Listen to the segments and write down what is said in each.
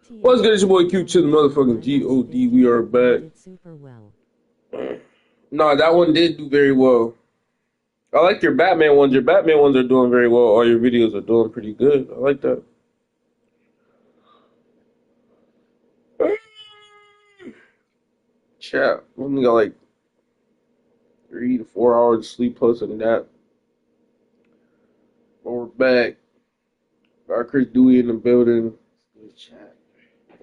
What's good? It's your boy Q to the motherfucking GOD. We are back. Nah, that one did do very well. I like your Batman ones. Your Batman ones are doing very well. All your videos are doing pretty good. I like that. Chat. We only got like 3 to 4 hours of sleep plus and that. But we're back. Got Chris Doowie in the building. Chat.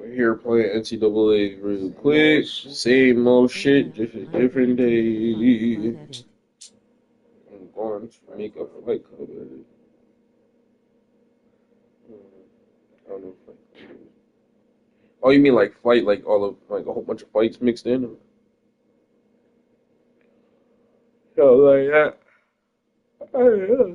We're here playing NCAA real quick. Same old shit, just a different day. I'm going to make a fight club. I don't know if oh, you mean like fight, like all of like a whole bunch of fights mixed in? Oh, like that. Oh, yeah.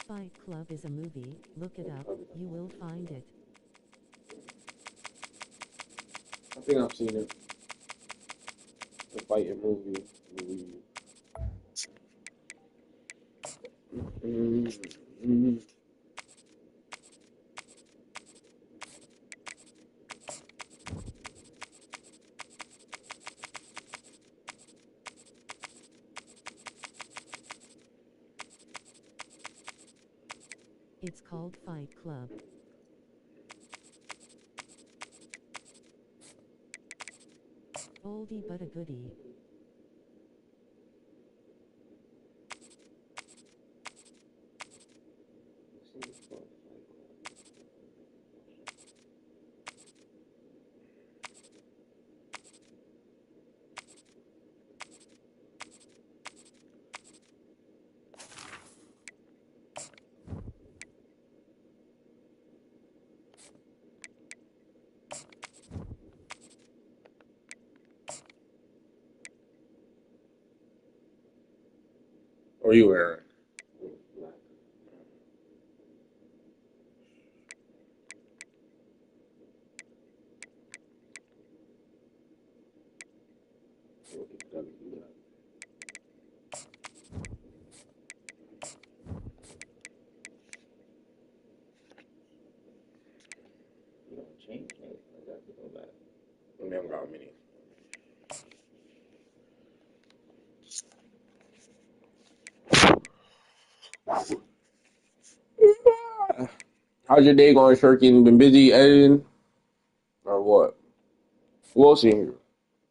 Fight Club is a movie. Look it up. You will find it. I think I've seen it. The fighting movie. Mm-hmm. It's called Fight Club. Oldie but a goodie. Or you wearing? We haven't got many. How's your day going, Shirky? Been busy editing? Or what? Who else in here?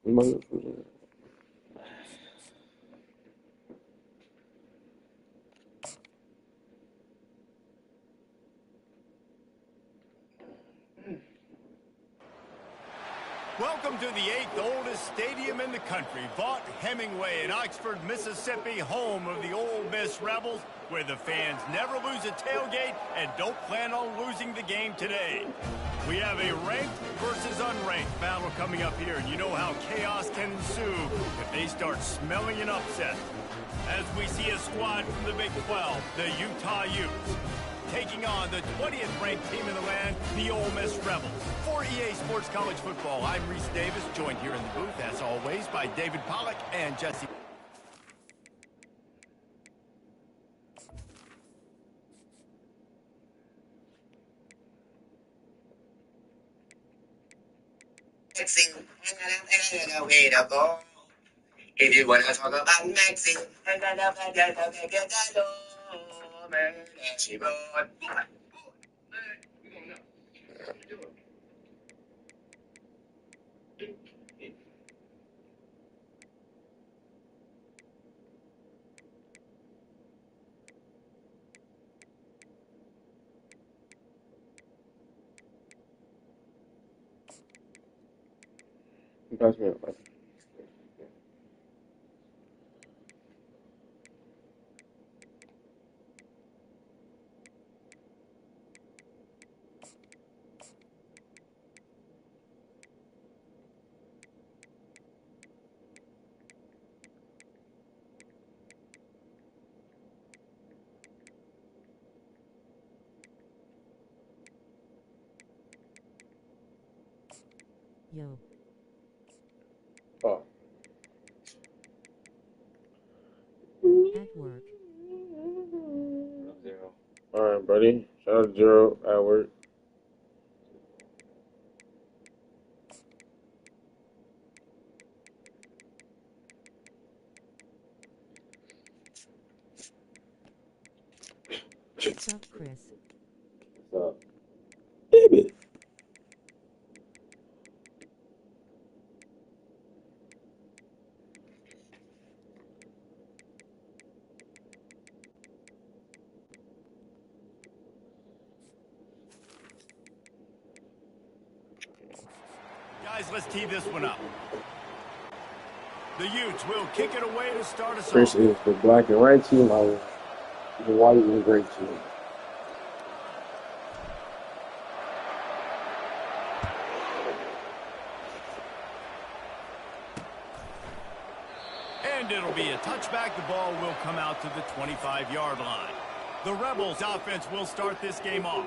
Anybody else was in here? Welcome to the 8th oldest stadium in the country, Vaught Hemingway in Oxford, Mississippi, home of the Ole Miss Rebels, where the fans never lose a tailgate and don't plan on losing the game today. We have a ranked versus unranked battle coming up here, and you know how chaos can ensue if they start smelling an upset. As we see a squad from the Big 12, the Utah Utes, taking on the 20th ranked team in the land, the Ole Miss Rebels. For EA Sports College Football, I'm Reese Davis, joined here in the booth, as always, by David Pollack and Jesse. If you wanna talk about Maxine, Pass me up. Yo. Oh. At work. Alright, buddy. Shout out to Zero at work. What's up, Chris? What's up? Damn it. Guys, let's tee this one up. The Utes will kick it away to start us Chris off. is the black and white team. I was the white and gray team. And it'll be a touchback. The ball will come out to the 25-yard line. The Rebels offense will start this game off.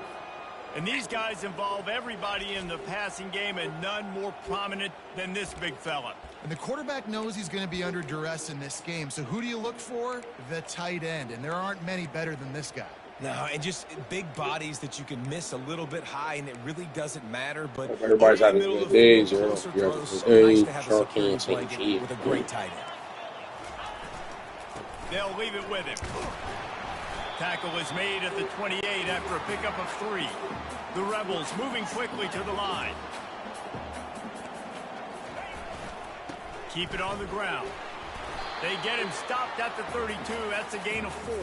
And these guys involve everybody in the passing game, and none more prominent than this big fella. And the quarterback knows he's going to be under duress in this game. So who do you look for? The tight end. And there aren't many better than this guy. No, and just big bodies that you can miss a little bit high, and it really doesn't matter. But Everybody's having good days, you know. closer You have throws, to nice to have a sharp secure and play take cheap. with a great tight end. They'll leave it with him. Tackle is made at the 28 after a pickup of 3. The Rebels moving quickly to the line. Keep it on the ground. They get him stopped at the 32. That's a gain of 4.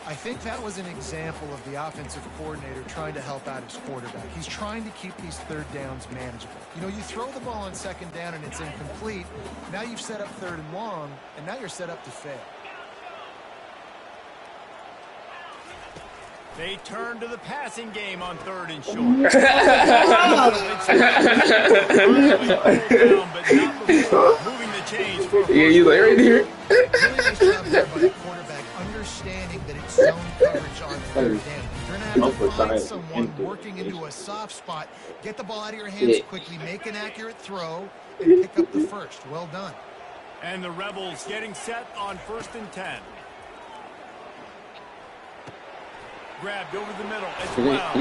I think that was an example of the offensive coordinator trying to help out his quarterback. He's trying to keep these third downs manageable. You know, you throw the ball on second down and it's incomplete. Now you've set up third and long, and now you're set up to fail. They turn to the passing game on 3rd and short. Moving the chains for Yeah, you like right here. Really nice job there by the quarterback, understanding that it's zone coverage on third down. You're going to have to find someone working into a soft spot, get the ball out of your hands quickly, make an accurate throw, and pick up the first. Well done. And the Rebels getting set on 1st and 10. Grabbed over the middle. It's well.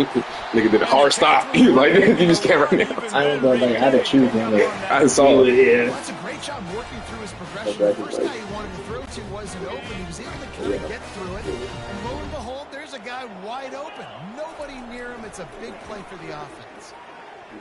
Nigga did a hard stop. You like you just can't run it. I don't know, like, I had to choose one. I saw it. Well, that's a great job working through his progression. The first guy he wanted to throw to wasn't open. He was able to kind of get through it. And lo and behold, there's a guy wide open. Nobody near him. It's a big play for the offense.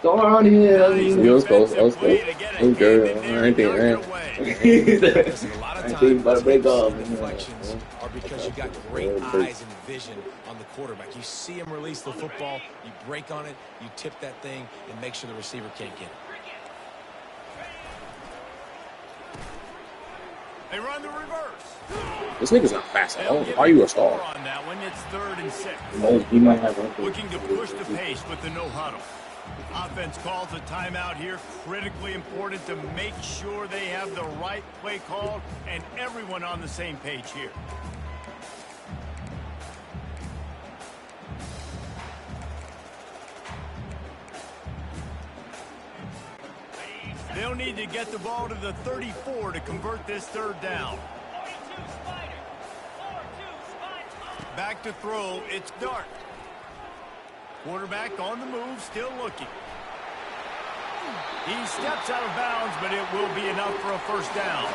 Go on here. It was close. It was close. It was good. I ain't think ran. Listen, a lot of I times, think about to break off. deflections are because you got great eyes and vision on the quarterback. You see him release the football, you break on it, you tip that thing, and make sure the receiver can't get it. They run the reverse. This nigga's not fast at all. Why are you a star? On that one, it's 3rd and 6. He might have one. Looking to push the pace with the no huddle. Offense calls a timeout here. Critically important to make sure they have the right play called and everyone on the same page here. They'll need to get the ball to the 34 to convert this 3rd down. Back to throw. It's Dart. Quarterback on the move, still looking. He steps out of bounds, but it will be enough for a 1st down.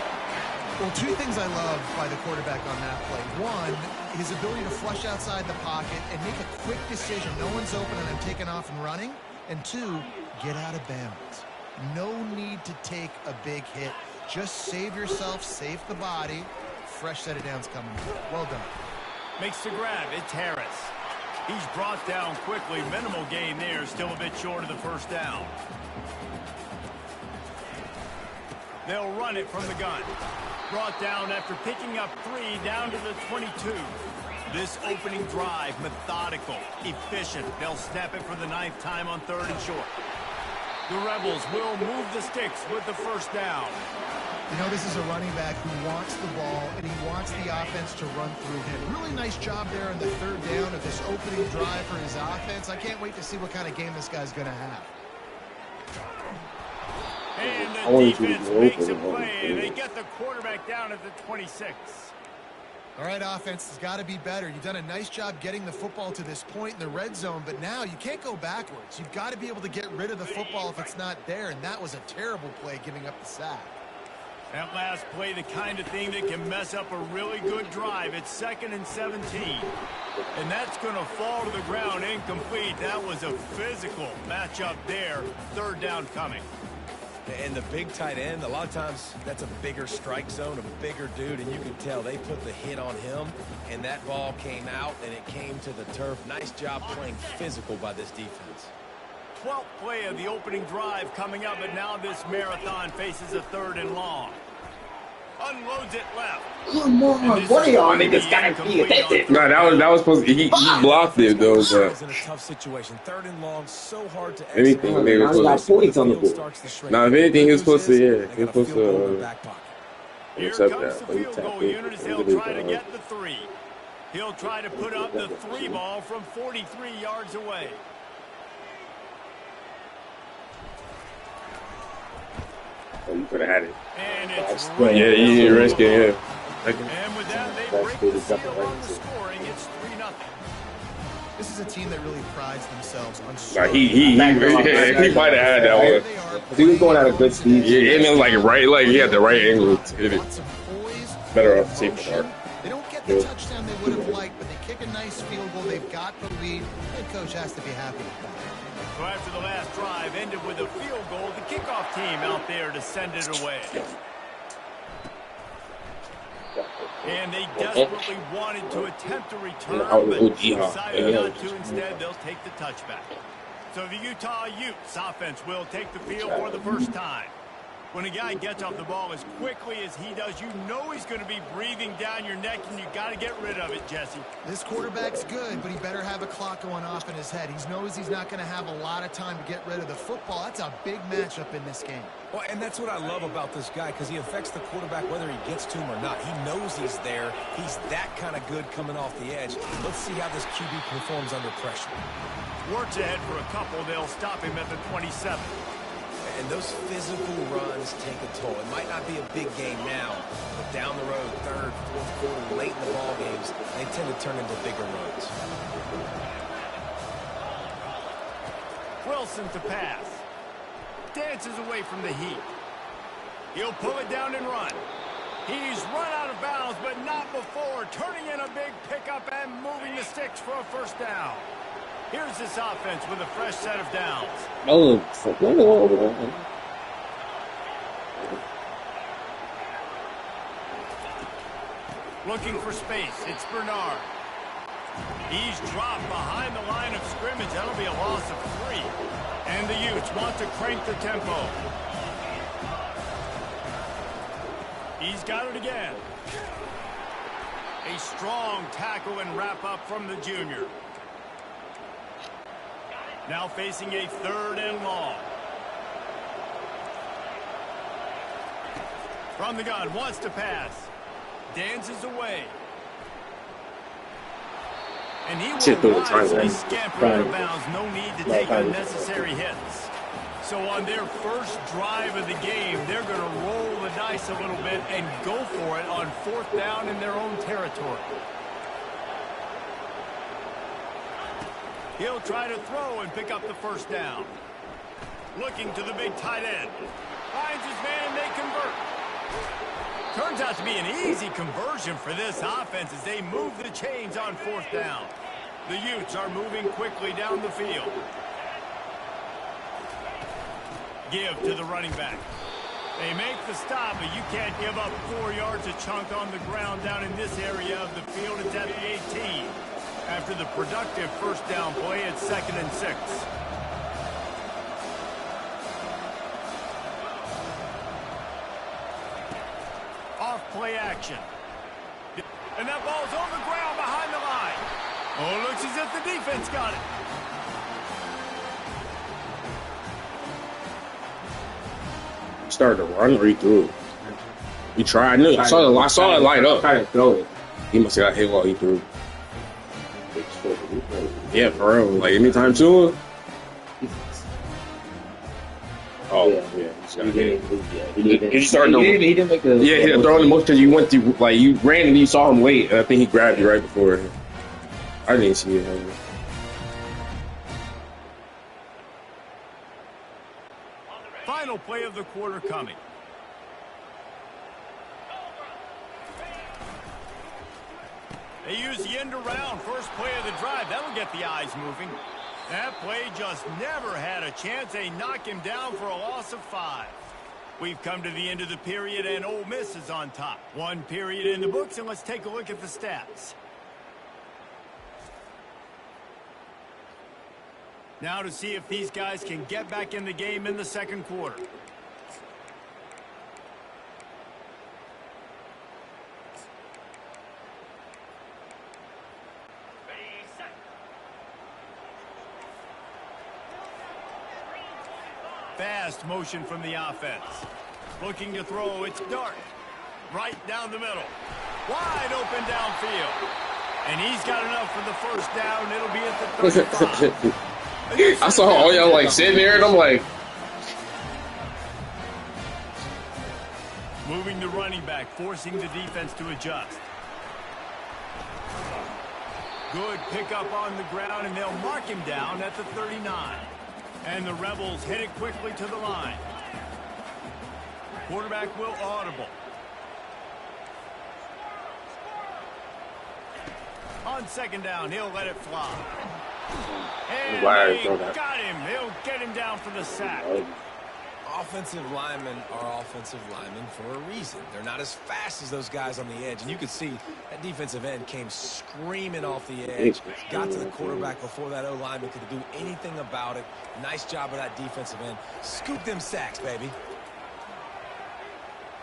Well, 2 things I love by the quarterback on that play. 1, his ability to flush outside the pocket and make a quick decision. No one's open and I'm taking off and running. And 2, get out of bounds. No need to take a big hit. Just save yourself, save the body. Fresh set of downs coming. Well done. Makes the grab. It's Harris. He's brought down quickly. Minimal gain there. Still a bit short of the 1st down. They'll run it from the gun. Brought down after picking up 3 down to the 22. This opening drive, methodical, efficient. They'll snap it for the 9th time on 3rd and short. The Rebels will move the sticks with the 1st down. You know, this is a running back who wants the ball, and he wants the offense to run through him. Really nice job there on the 3rd down of this opening drive for his offense. I can't wait to see what kind of game this guy's going to have. And I the wanted you to defense go makes a open. play. They get the quarterback down at the 26. All right, offense has got to be better. You've done a nice job getting the football to this point in the red zone, but now you can't go backwards. You've got to be able to get rid of the football if it's not there, and that was a terrible play giving up the sack. That last play, the kind of thing that can mess up a really good drive. It's 2nd and 17. And that's going to fall to the ground incomplete. That was a physical matchup there. 3rd down coming. And the big tight end, a lot of times that's a bigger strike zone, a bigger dude, and you can tell they put the hit on him, and that ball came out, and it came to the turf. Nice job playing physical by this defense. 12th play of the opening drive coming up, and now this marathon faces a 3rd and long. Unloads it left. Come on, what are y'all niggas gotta be attentive? No, that was supposed to. He blocked it though. Was But in a tough situation. 3rd and long, so hard to anything execute. they were Now we got supposed points on the board. Now, if anything, he was supposed to. Yeah, he was supposed Here to Here accept comes that. the But he field tapped goal it. unit as they'll try to get the 3. He'll try to put up the 3 ball from 43 yards away. Oh, you could have had it. And it's Yeah, right Yeah, you down didn't the risk it. middle. Yeah. And with that, they break the seal on the scoring. It's 3-0. This is a team that really prides themselves on Like he might have had that one. He was going at a good speed. Yeah, and it was like he had the right angle to hit it. Lots of poise, Better off safe part. They don't get the touchdown they would have liked, but they kick a nice field goal. They've got the lead. Head coach has to be happy with that. So after the last drive ended with a field goal, the kickoff team out there to send it away. And they desperately wanted to attempt a return, but decided not to. Instead, they'll take the touchback. So the Utah Utes offense will take the field for the first time. When a guy gets off the ball as quickly as he does, you know he's going to be breathing down your neck, and you got to get rid of it, Jesse. This quarterback's good, but he better have a clock going off in his head. He knows he's not going to have a lot of time to get rid of the football. That's a big matchup in this game. Well, and that's what I love about this guy, because he affects the quarterback whether he gets to him or not. He knows he's there. He's that kind of good coming off the edge. Let's see how this QB performs under pressure. Works ahead for a couple. They'll stop him at the 27. And those physical runs take a toll. It might not be a big game now, but down the road, 3rd, 4th quarter, late in the ball games, they tend to turn into bigger runs. Wilson to pass. Dances away from the heat. He'll pull it down and run. He's run out of bounds, but not before turning in a big pickup and moving the sticks for a 1st down. Here's this offense with a fresh set of downs. Oh, Looking for space. It's Bernard. He's dropped behind the line of scrimmage. That'll be a loss of 3. And the Utes want to crank the tempo. He's got it again. A strong tackle and wrap up from the junior. Now facing a 3rd and long. From the gun, wants to pass. Dances away. And he will wisely scamper out of bounds. No need to take unnecessary hits. So on their first drive of the game, they're going to roll the dice a little bit and go for it on 4th down in their own territory. He'll try to throw and pick up the 1st down. Looking to the big tight end. Finds his man and they convert. Turns out to be an easy conversion for this offense as they move the chains on 4th down. The Utes are moving quickly down the field. Give to the running back. They make the stop, but you can't give up 4 yards a chunk on the ground down in this area of the field. It's at the 18. After the productive 1st down play, it's 2nd and 6. Off play action. And that ball's on the ground behind the line. Oh, looks as if the defense got it. Started to run or he threw it. He tried. I saw it light up. Trying to throw it. He must have got hit while he threw. Yeah, for real. Like anytime soon. Oh, Yeah. yeah. He's got He to get it. didn't. Yeah, he didn't. He started to- He didn't make a. Yeah, he didn't throw in the motion because you went through, like, you ran and you saw him late, and I think he grabbed you right before. I didn't see it. Final play of the quarter coming. They use the end around. First play of the drive. That'll get the eyes moving. That play just never had a chance. They knock him down for a loss of 5. We've come to the end of the period, and Ole Miss is on top. 1 period in the books, and let's take a look at the stats. Now to see if these guys can get back in the game in the second quarter. Fast motion from the offense. Looking to throw, it's Dart. Right down the middle. Wide open downfield. And he's got enough for the first down. It'll be at the 35. I saw all y'all, like, sitting there, and I'm like... Moving the running back, forcing the defense to adjust. Good pickup on the ground, and they'll mark him down at the 39. And the Rebels hit it quickly to the line. Quarterback will audible. On second down, he'll let it fly. And they got him. He'll get him down for the sack. Offensive linemen are offensive linemen for a reason. They're not as fast as those guys on the edge. And you could see that defensive end came screaming off the edge. Got to the quarterback before that O-lineman could do anything about it. Nice job of that defensive end. Scoop them sacks, baby.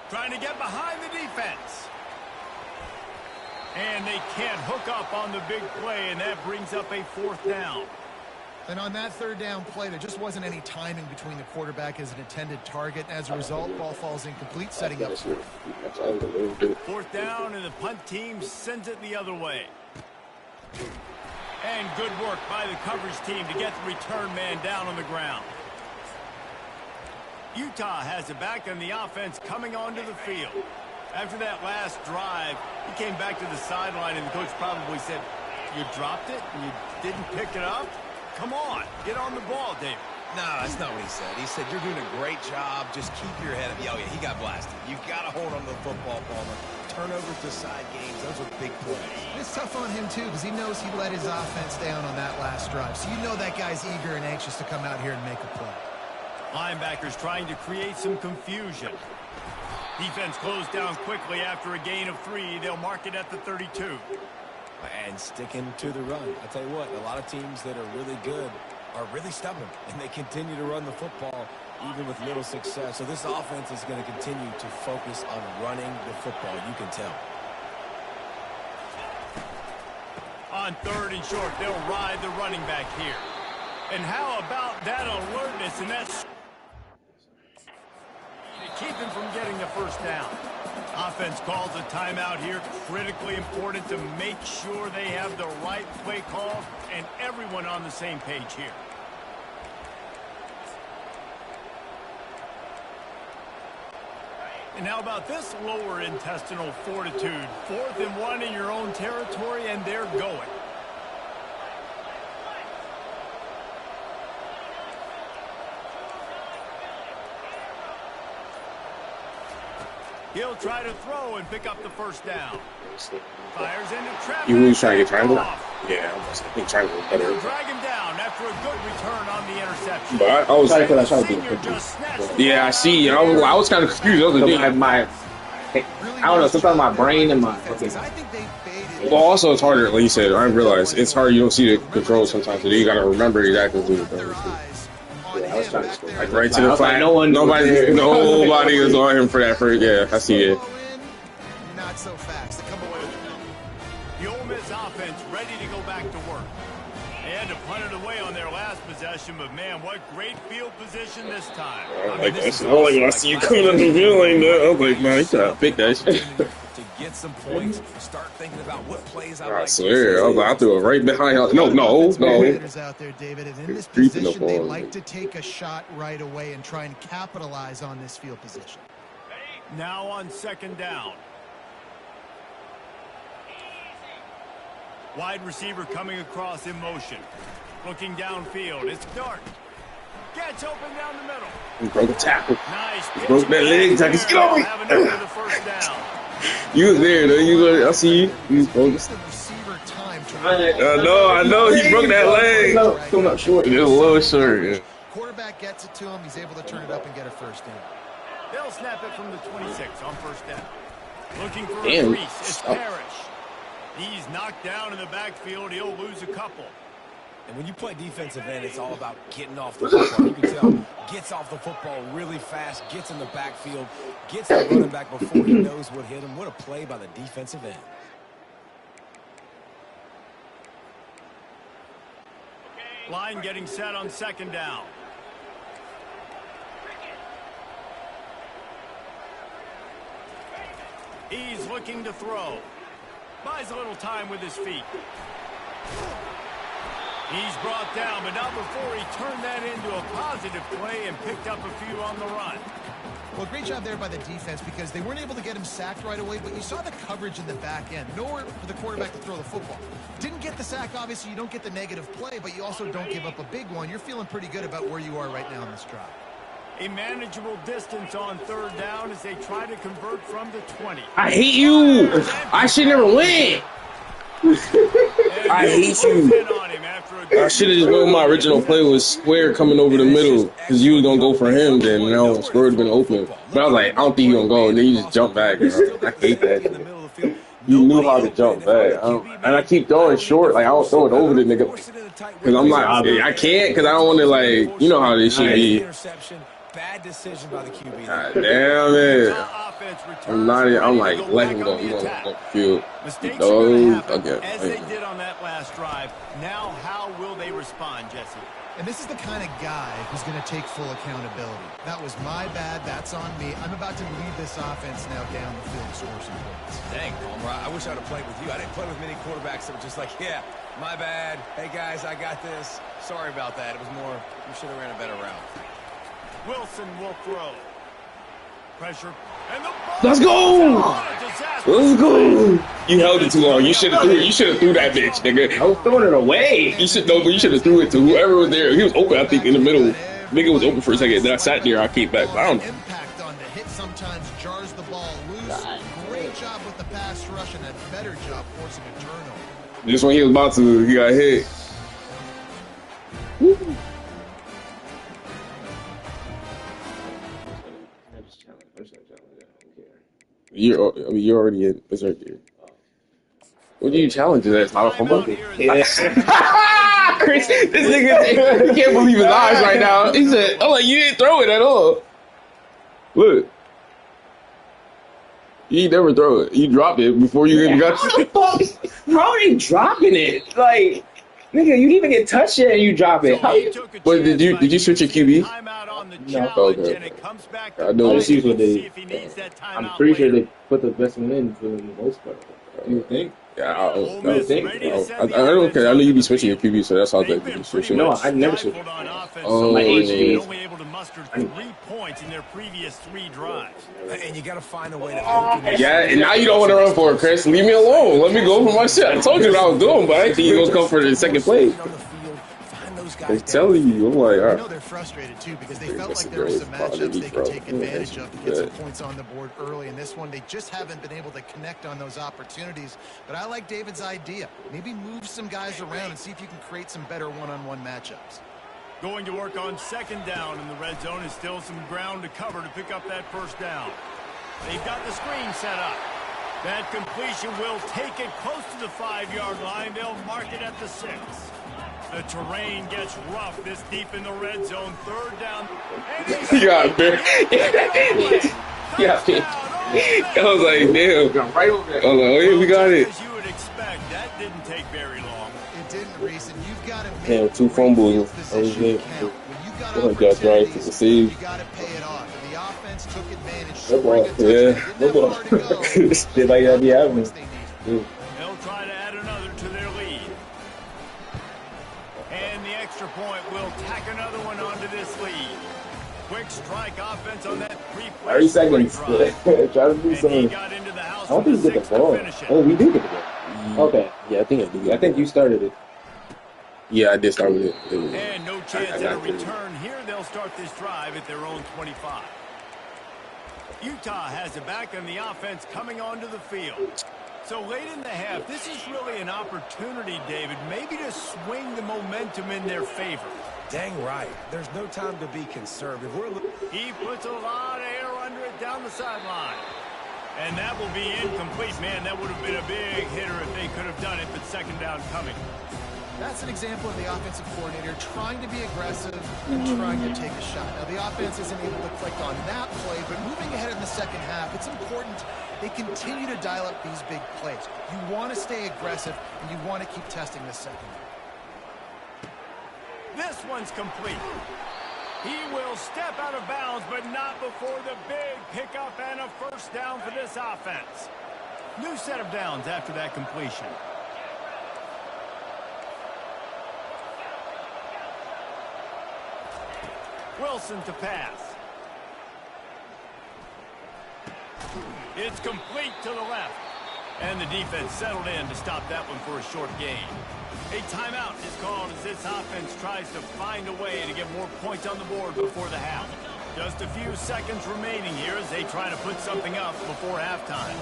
Trying to get behind the defense. And they can't hook up on the big play, and that brings up a 4th down. And on that 3rd down play, there just wasn't any timing between the quarterback as an intended target. As a result, ball falls incomplete, setting up 4th. 4th down, and the punt team sends it the other way. And good work by the coverage team to get the return man down on the ground. Utah has it back, and the offense coming onto the field. After that last drive, he came back to the sideline, and the coach probably said, "You dropped it, and you didn't pick it up? Come on, get on the ball, David." No, that's not what he said. He said, "You're doing a great job. Just keep your head up." Oh, yeah, he got blasted. You got to hold on to the football, Palmer. Turnovers decide games. Those are big plays. It's tough on him, too, because he knows he let his offense down on that last drive. So you know that guy's eager and anxious to come out here and make a play. Linebackers trying to create some confusion. Defense closed down quickly after a gain of 3. They'll mark it at the 32. And sticking to the run. I tell you what, a lot of teams that are really good are really stubborn, and they continue to run the football even with little success. So this offense is going to continue to focus on running the football. You can tell. On 3rd and short, they'll ride the running back here. And how about that alertness and that to keep him from getting the first down? Offense calls a timeout here. Critically important to make sure they have the right play call and everyone on the same page here. And how about this lower intestinal fortitude? 4th and 1 in your own territory, and they're going. He'll try to throw and pick up the first down. Fires into traffic. You really trying to get triangle? Yeah, I think triangle is And better. they'll drag him down after a good return on the interception. But I was Sorry for that. Sorry Senior just snatched the yeah, I ball. see. I was kind of confused. I was like, I don't know. Sometimes my brain and my fucking. I think they baited. well, also it's harder. Like you said, I realized it's hard. You don't see the controls sometimes. So you got to remember exactly what you're doing. Yeah, I was trying to. Like right to the Like, flat. nobody is on him for that first. Yeah, I see it. Not so fast. They come away with it. The Ole Miss offense ready to go back to work. They had to punt it away on their last possession, but man, what great field position this time. Like that's when I see you coming on the field like that. I was like, man, you gotta pick that shit. to get some points, start thinking about what plays I I like. swear, I threw it right behind him. No. Out there, David, and in this Creeping up position, they on like me. to take a shot right away and try and capitalize on this field position. Now on second down. Wide receiver coming across in motion. Looking downfield. It's Dart. Gets open down the middle. He broke a tackle. Nice. He broke that leg. Tackle. Get over Have enough me. for the first down. You was there, though. I see you. You broke. Gives the receiver time to I know. He broke that leg. No, coming up short. It's a little short. Yeah. quarterback gets it to him. He's able to turn it up and get a first down. They'll snap it from the 26 on first down. Looking for Damn. a crease. It's Parrish. He's knocked down in the backfield. He'll lose a couple. And when you play defensive end, it's all about getting off the football. You can tell, gets off the football really fast, gets in the backfield, gets the running back before he knows what hit him. What a play by the defensive end. Line getting set on second down. He's looking to throw. Buys a little time with his feet. He's brought down, but not before he turned that into a positive play and picked up a few on the run. Well, great job there by the defense because they weren't able to get him sacked right away, but you saw the coverage in the back end. Nowhere for the quarterback to throw the football. Didn't get the sack, obviously. You don't get the negative play, but you also don't give up a big one. You're feeling pretty good about where you are right now in this drive. A manageable distance on third down as they try to convert from the 20. I hate you. I should never win. I hate you. I should have just went with my original play was square coming over the middle because you was going to go for him then. Now square would have been open. But I was like, I don't think he's going to go. And then you just jump back. You know? I hate that. You knew how to jump back. And I keep throwing short. Like, I don't throw it over the nigga. Because I'm like, I can't because I don't want to, like, you know how this shit be. Bad decision by the QB. God damn it. I'm like, let him go. He's going to field. Mistakes are going to happen, Okay. as they did on that last drive. Now, how will they respond, Jesse? And this is the kind of guy who's going to take full accountability. That was my bad. That's on me. I'm about to lead this offense now down the field to score some points. Dang, Palmer, I wish I would have played with you. I didn't play with many quarterbacks that were just like, yeah, my bad. Hey, guys, I got this. Sorry about that. It was more, you should have ran a better route. Wilson will throw. Pressure. And the ball. Let's go! Let's go! You held it too long. You should have threw that bitch, nigga. I was throwing it away. You should have threw it to whoever was there. He was open, I think, in the middle. Nigga was open for a second. Then I sat there. I came back. I don't know. Impact on the hit sometimes jars the ball loose. Great job with the pass rush and a better job forcing a turnover. Just when he was about to, he got hit. Woo. You're already in. It's right there. What do you challenge that? It's not a fumble. Chris, this nigga, he can't believe his eyes right now. He said, "Oh, like you didn't throw it at all." Look, you never throw it. You dropped it before you even got. How the fuck? How are you dropping it? Like, nigga, you didn't even get touched yet and you drop it. How you? But did you switch your QB? No. Okay. I know. That's usually they. I'm pretty sure they put the best one in for the most part. You think? Yeah, I don't care. I know you be switching your QB, so that's how they be switching. No, I never switch. Oh, my HB. Only able to muster 3 points in their previous 3 drives. And you got to find a way to open it. yeah, and now you don't want to run for it, Chris. Leave me alone. Let me go for my shit. I told you what I was doing, but I think you're going to come for the second play. I'm telling you, I'm like, all I right. know they're frustrated too because they felt like there were some matchups they could take advantage of to get some points on the board early. In this one, they just haven't been able to connect on those opportunities. But I like David's idea. Maybe move some guys around and see if you can create some better one-on-one matchups. Going to work on second down in the red zone is still some ground to cover to pick up that first down. They've got the screen set up. That completion will take it close to the 5-yard line. They'll mark it at the 6. The terrain gets rough this deep in the red zone. Third down. You got it, man. Yeah, I was like, damn. Right over there. I was like, oh, yeah, we got it. As you would expect, that didn't take very long. It didn't, Reese, and you've got to make Damn, 2 fumbles. this issue count. When you got I got drive to the save. you got to pay it off. The offense defense took advantage. Football. Scoring a touchdown. Yeah, Didn't have Football. far to go. Shit like that be happening. Points they need. They'll try to add another to their lead. And the extra point will tack another one onto this lead. Quick strike offense on that 30 seconds. drive. Try to do And he something. got into the house I don't with think we the get the 6 to ball. finish it. Oh, we do get the ball. Okay. Yeah, I think I do. I think you started it. Yeah, I did start with it. And no chance I at a got it. return here. They'll start this drive at their own 25. Utah has it back on the offense coming onto the field. So late in the half, this is really an opportunity, David, maybe to swing the momentum in their favor. Dang right. There's no time to be conservative. He puts a lot of air under it down the sideline. And that will be incomplete. Man, that would have been a big hitter if they could have done it, but second down coming. That's an example of the offensive coordinator trying to be aggressive and trying to take a shot. Now, the offense isn't able to click on that play, but moving ahead in the second half, it's important they continue to dial up these big plays. You want to stay aggressive, and you want to keep testing the second. This one's complete. He will step out of bounds, but not before the big pickup and a first down for this offense. New set of downs after that completion. Wilson to pass. It's complete to the left. And the defense settled in to stop that one for a short gain. A timeout is called as this offense tries to find a way to get more points on the board before the half. Just a few seconds remaining here as they try to put something up before halftime.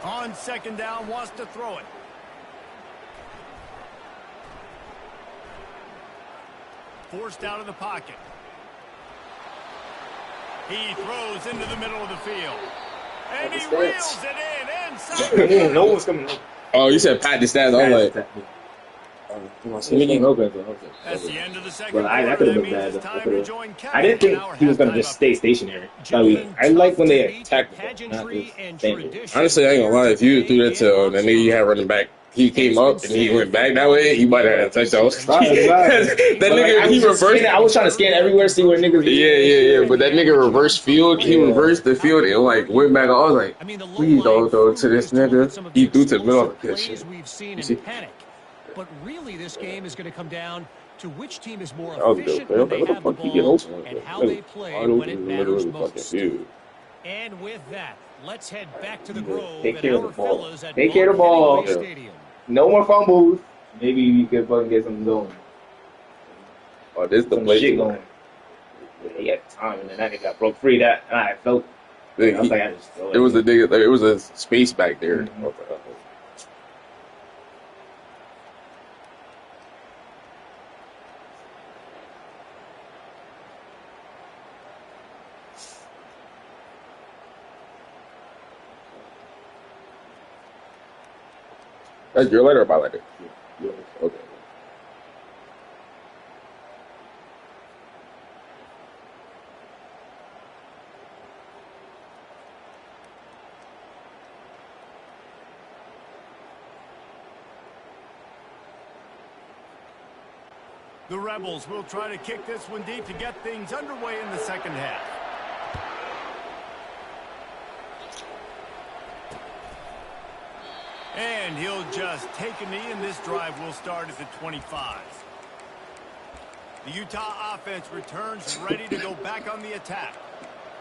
On second down, wants to throw it. Forced out of the pocket. He throws into the middle of the field. And he reels it in inside. No one's coming. Oh, you said pat the stats. I was like, That's the end of the second Well, quarter. that could have That been means bad. it's time to join Kevin I didn't in think our he was going to halftime just stay update. stationary. I like when they attack the ball, not just stand there. honestly, I ain't gonna lie. If you threw that to that nigga you had running back, he came up and he went back that way, he might have had a touchdown. That nigga, he reversed. I was trying to scan everywhere, see where niggas. Yeah. But that nigga reversed field. He reversed the field and like went back. I was like, please don't throw to this nigga. He threw to the middle of the pitch. We've seen You see? in panic. But really, this game is going to come down to which team is more That was a efficient good when play. they What the have the fuck he get ball open? and how they play Wide when open it in the middle matters of the fucking most. field. And with that, let's head back to the Grove Take and care of our the ball. fellas at Take care of the ball. Hemingway Stadium. No more fumbles. Maybe we could fucking get something going. Oh, this the Some play. shit going. He had time, and then that nigga got broke free. That and I felt. I was like, I just felt It was a nigga. Like, it was a space back there. Mhm. That's your letter or my letter? Okay. The Rebels will try to kick this one deep to get things underway in the second half. And he'll just take a knee, and this drive will start at the 25. The Utah offense returns ready to go back on the attack.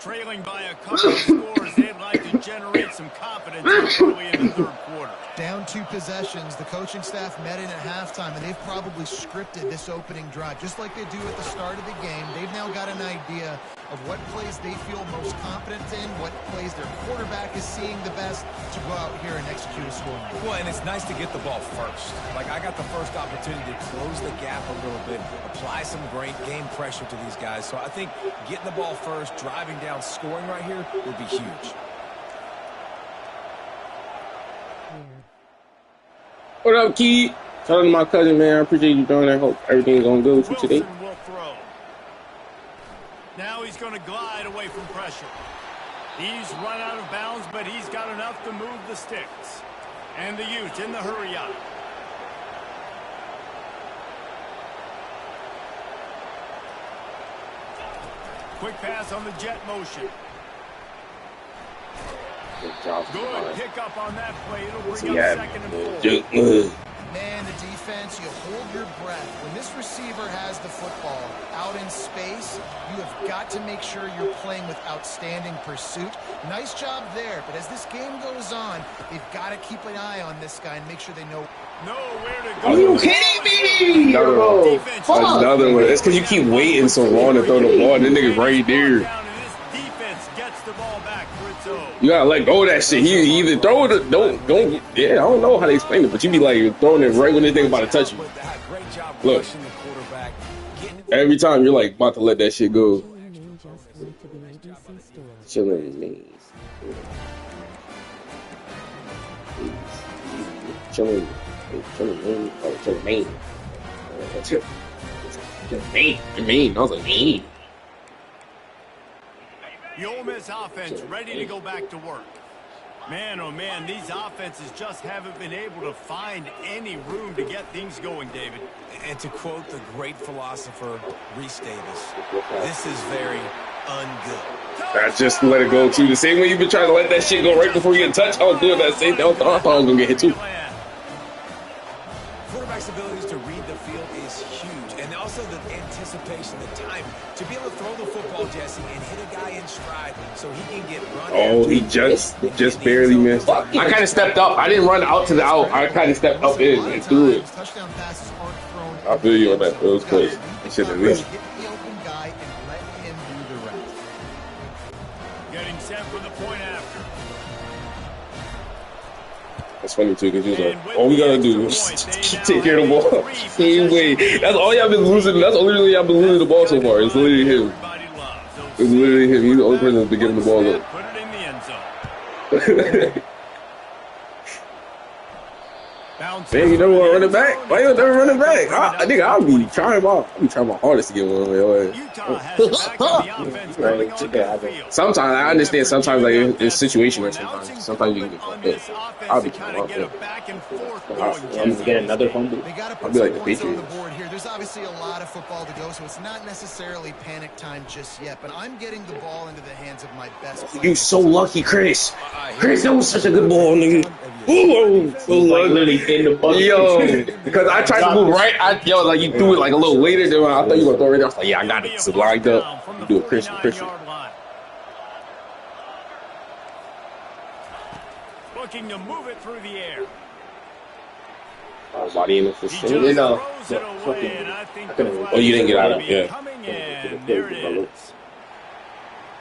Trailing by a couple of scores, they'd like to generate some confidence early in the third quarter. Down 2 possessions, the coaching staff met in at halftime, and they've probably scripted this opening drive. Just like they do at the start of the game, they've now got an idea of what plays they feel most confident in, what plays their quarterback is seeing the best to go out here and execute a scoring. Well, and it's nice to get the ball first. Like, I got the first opportunity to close the gap a little bit, apply some great game pressure to these guys. So I think getting the ball first, driving down, scoring right here will be huge. What up, Key? Shout out to my cousin, man. I appreciate you doing that. Hope everything's going good with you today. Wilson will throw. Now he's going to glide away from pressure. He's run out of bounds, but he's got enough to move the sticks. And the Utes in the hurry up. Quick pass on the jet motion. Good job. Good pick up on that play. It'll bring up second and 4. Man, the defense, you hold your breath. When this receiver has the football out in space, you have got to make sure you're playing with outstanding pursuit. Nice job there, but as this game goes on, they've got to keep an eye on this guy and make sure they know. Nowhere to go. Are you kidding me? Another Fuck. Another one. It's because you keep waiting so long to throw the ball, and the nigga right there. You gotta let go of that shit. He either throw it or don't. Yeah, I don't know how to explain it, but you be like throwing it right when they think about to touch you. Look, every time you're like about to let that shit go. Chilling me. Chilling me. Oh, chilling me. Mean. I was like, mean. The Ole Miss offense ready to go back to work. Man, oh man, these offenses just haven't been able to find any room to get things going, David. And to quote the great philosopher Reese Davis, this is very ungood. I just let it go too. The same way you've been trying to let that shit go right before you get touched. I was doing that same thing. I thought I was gonna get hit too. Quarterback's abilities to read the field is huge, and also the anticipation, the time to be able to throw the football, Jesse, and hit a guy in stride so he can get run. Oh, he just barely missed. I kind of stepped up. I didn't run out to the out. I kind of stepped up in and threw it. Touchdown passes aren't thrown. I feel you on that. It was close. I should have missed. Get the open guy and let him do the rest. Getting set for the point after. That's funny too, because he was like, all we gotta do is take care of the ball. Same way. That's all y'all been losing. That's the only reason y'all been losing the ball so far. It's literally him. It's literally him. He's the only person that's been giving the ball up. Put it in the end zone. Man, you never want to run it back? Why you never run it back? I think I'll be trying my hardest to get one. Utah has it back on the offense coming onto the field. Sometimes I understand. Sometimes like it's situational. Sometimes you can get fucked up. I'll be trying to I'm gonna get another fumble. They got to I'll put be some like the points on the Patriots. board here. There's obviously a lot of football to go, so it's not necessarily panic time just yet. But I'm getting the ball into the hands of my best player. You so lucky, Chris. Chris, that was such a good ball, nigga. Ooh, so Like literally in the bucket. yo, because I tried to move right. Like you threw it like a little later than I thought you were gonna throw it right there. I was like, yeah, I got it. It's lined up. You do a Christian. 49-yard line. Looking to move it through the air. Body in the He just facility. throws it away, and I think the flag Oh, you didn't get out of will it, be yeah. coming in. There it is.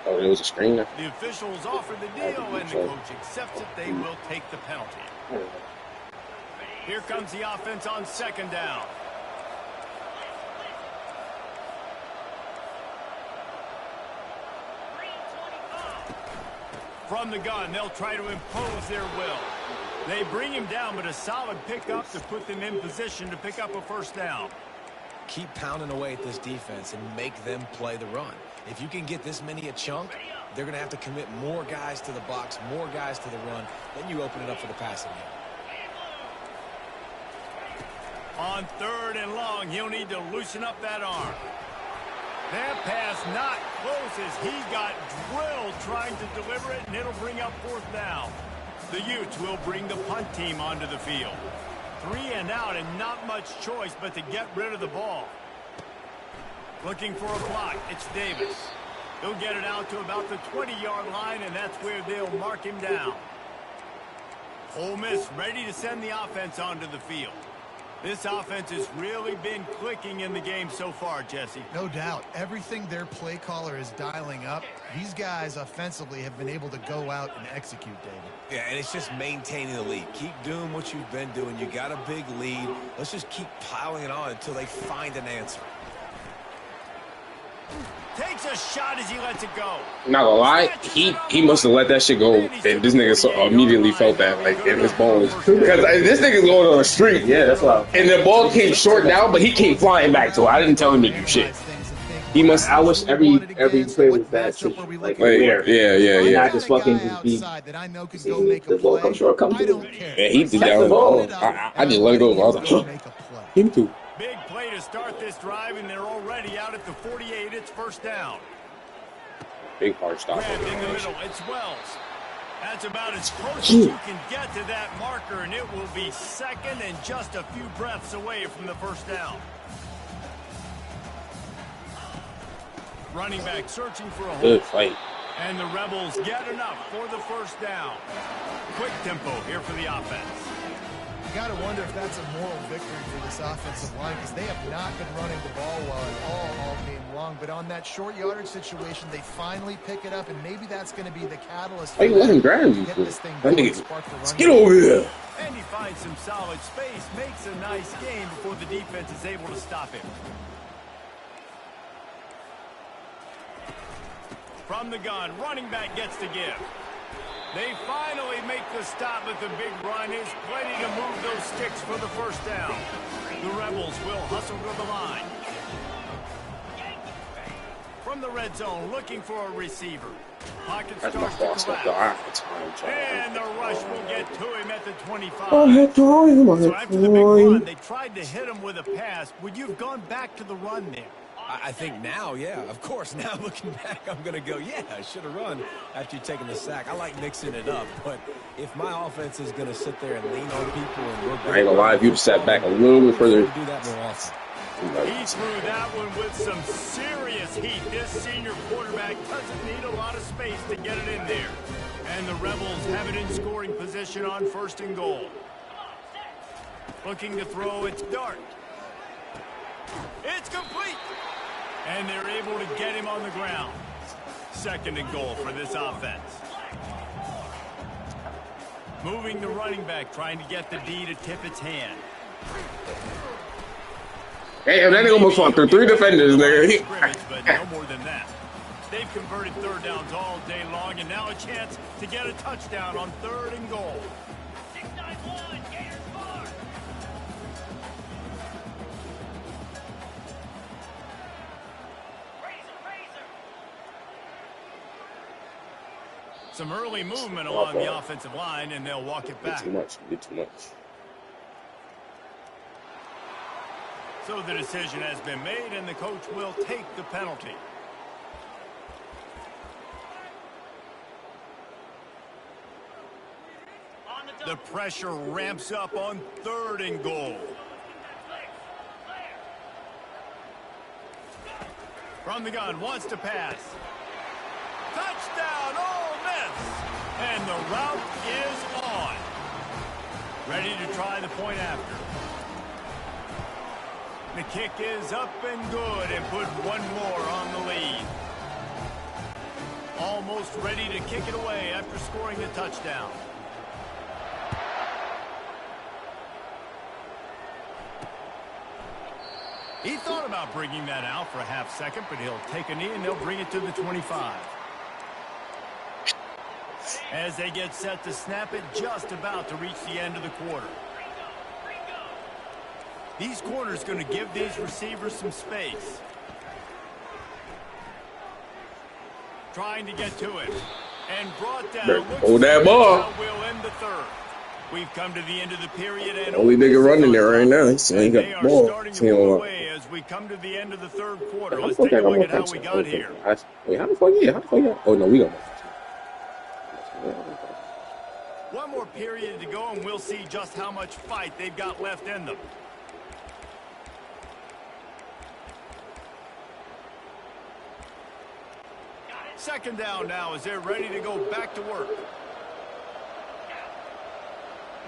Oh, it was a screen there. The officials offer the deal, and the coach accepts it. They will take the penalty. Here comes the offense on second down. From the gun, they'll try to impose their will. They bring him down, but a solid pickup to put them in position to pick up a first down. Keep pounding away at this defense and make them play the run. If you can get this many a chunk, they're going to have to commit more guys to the box, more guys to the run. Then you open it up for the passing game. On third and long, he'll need to loosen up that arm. That pass not close as he got drilled trying to deliver it, and it'll bring up fourth down. The Utes will bring the punt team onto the field. 3 and out, and not much choice but to get rid of the ball. Looking for a block. It's Davis. He'll get it out to about the 20-yard line, and that's where they'll mark him down. Ole Miss ready to send the offense onto the field. This offense has really been clicking in the game so far, Jesse. No doubt. Everything their play caller is dialing up, these guys offensively have been able to go out and execute, David. Yeah, and it's just maintaining the lead. Keep doing what you've been doing. You got a big lead. Let's just keep piling it on until they find an answer. Takes a shot as he lets it go. Not gonna lie, he must have let that shit go, and this nigga immediately felt that like in his bones because this nigga's going on a streak. Yeah, that's why. And the ball came short down, but he came flying back to it. I didn't tell him to do shit. He must. I wish every play was that too. Like fair. Yeah. Not just fucking just be. See, the ball come short, come through. Man, he did that. I just let it go. I was like, huh. Him too. Big play to start this drive, and they're already out at the 48. It's first down. Big hard stop. Grabbed in the middle. It's Wells. That's about as close as you can get to that marker, and it will be second and just a few breaths away from the first down. Running back searching for a hole. Good fight. And the Rebels get enough for the first down. Quick tempo here for the offense. You got to wonder if that's a moral victory for this offensive line, because they have not been running the ball well at all game long. But on that short yardage situation, they finally pick it up, and maybe that's going to be the catalyst. Why you let him grab you? Get this thing That going, nigga, spark the let's run get game. over here. And he finds some solid space, makes a nice gain before the defense is able to stop him. From the gun, running back gets to give. They finally make the stop, but the big run is plenty to move those sticks for the first down. The Rebels will hustle to the line. From the red zone, looking for a receiver. Pocket That's my starts boss. to collapse. I And the rush will get to him at the 25. had time. So after the big run, they tried to hit him with a pass. Would you have gone back to the run there? I think now, yeah, of course. Now looking back, I'm going to go, yeah, I should have run after you taking the sack. I like mixing it up, but if my offense is going to sit there and lean on people and we're I ain't gonna lie, if you sat back a little bit further. do that more often. He threw that one with some serious heat. This senior quarterback doesn't need a lot of space to get it in there. And the Rebels have it in scoring position on 1st and goal. Looking to throw, it's Dart. It's complete. And they're able to get him on the ground. 2nd and goal for this offense. Moving the running back, trying to get the D to tip its hand. Hey, that nigga almost fought through 3 defenders, nigga. But no more than that. They've converted 3rd downs all day long, and now a chance to get a touchdown on 3rd and goal. 691, Gators Bar. Some early movement along the offensive line, and they'll walk it back. Too much. Too much. So the decision has been made, and the coach will take the penalty. The pressure ramps up on 3rd and goal. From the gun, wants to pass. Touchdown, Ole Miss! And the route is on. Ready to try the point after. The kick is up and good, and put one more on the lead. Almost ready to kick it away after scoring a touchdown. He thought about bringing that out for a half second, but he'll take a knee and they'll bring it to the 25. As they get set to snap it, just about to reach the end of the quarter. These corners going to give these receivers some space. Trying to get to it. And brought down. Hold that ball. Will end the 3rd. We've come to the end of the period, and Only nigga running there right now. He ain't got the ball. starting to pull away as we come to the end of the 3rd quarter. Let's take a look at how we got here. Wait, how the fuck yeah? How the fuck yeah? Oh no, we got. One more period to go, and we'll see just how much fight they've got left in them. Second down now as they're ready to go back to work.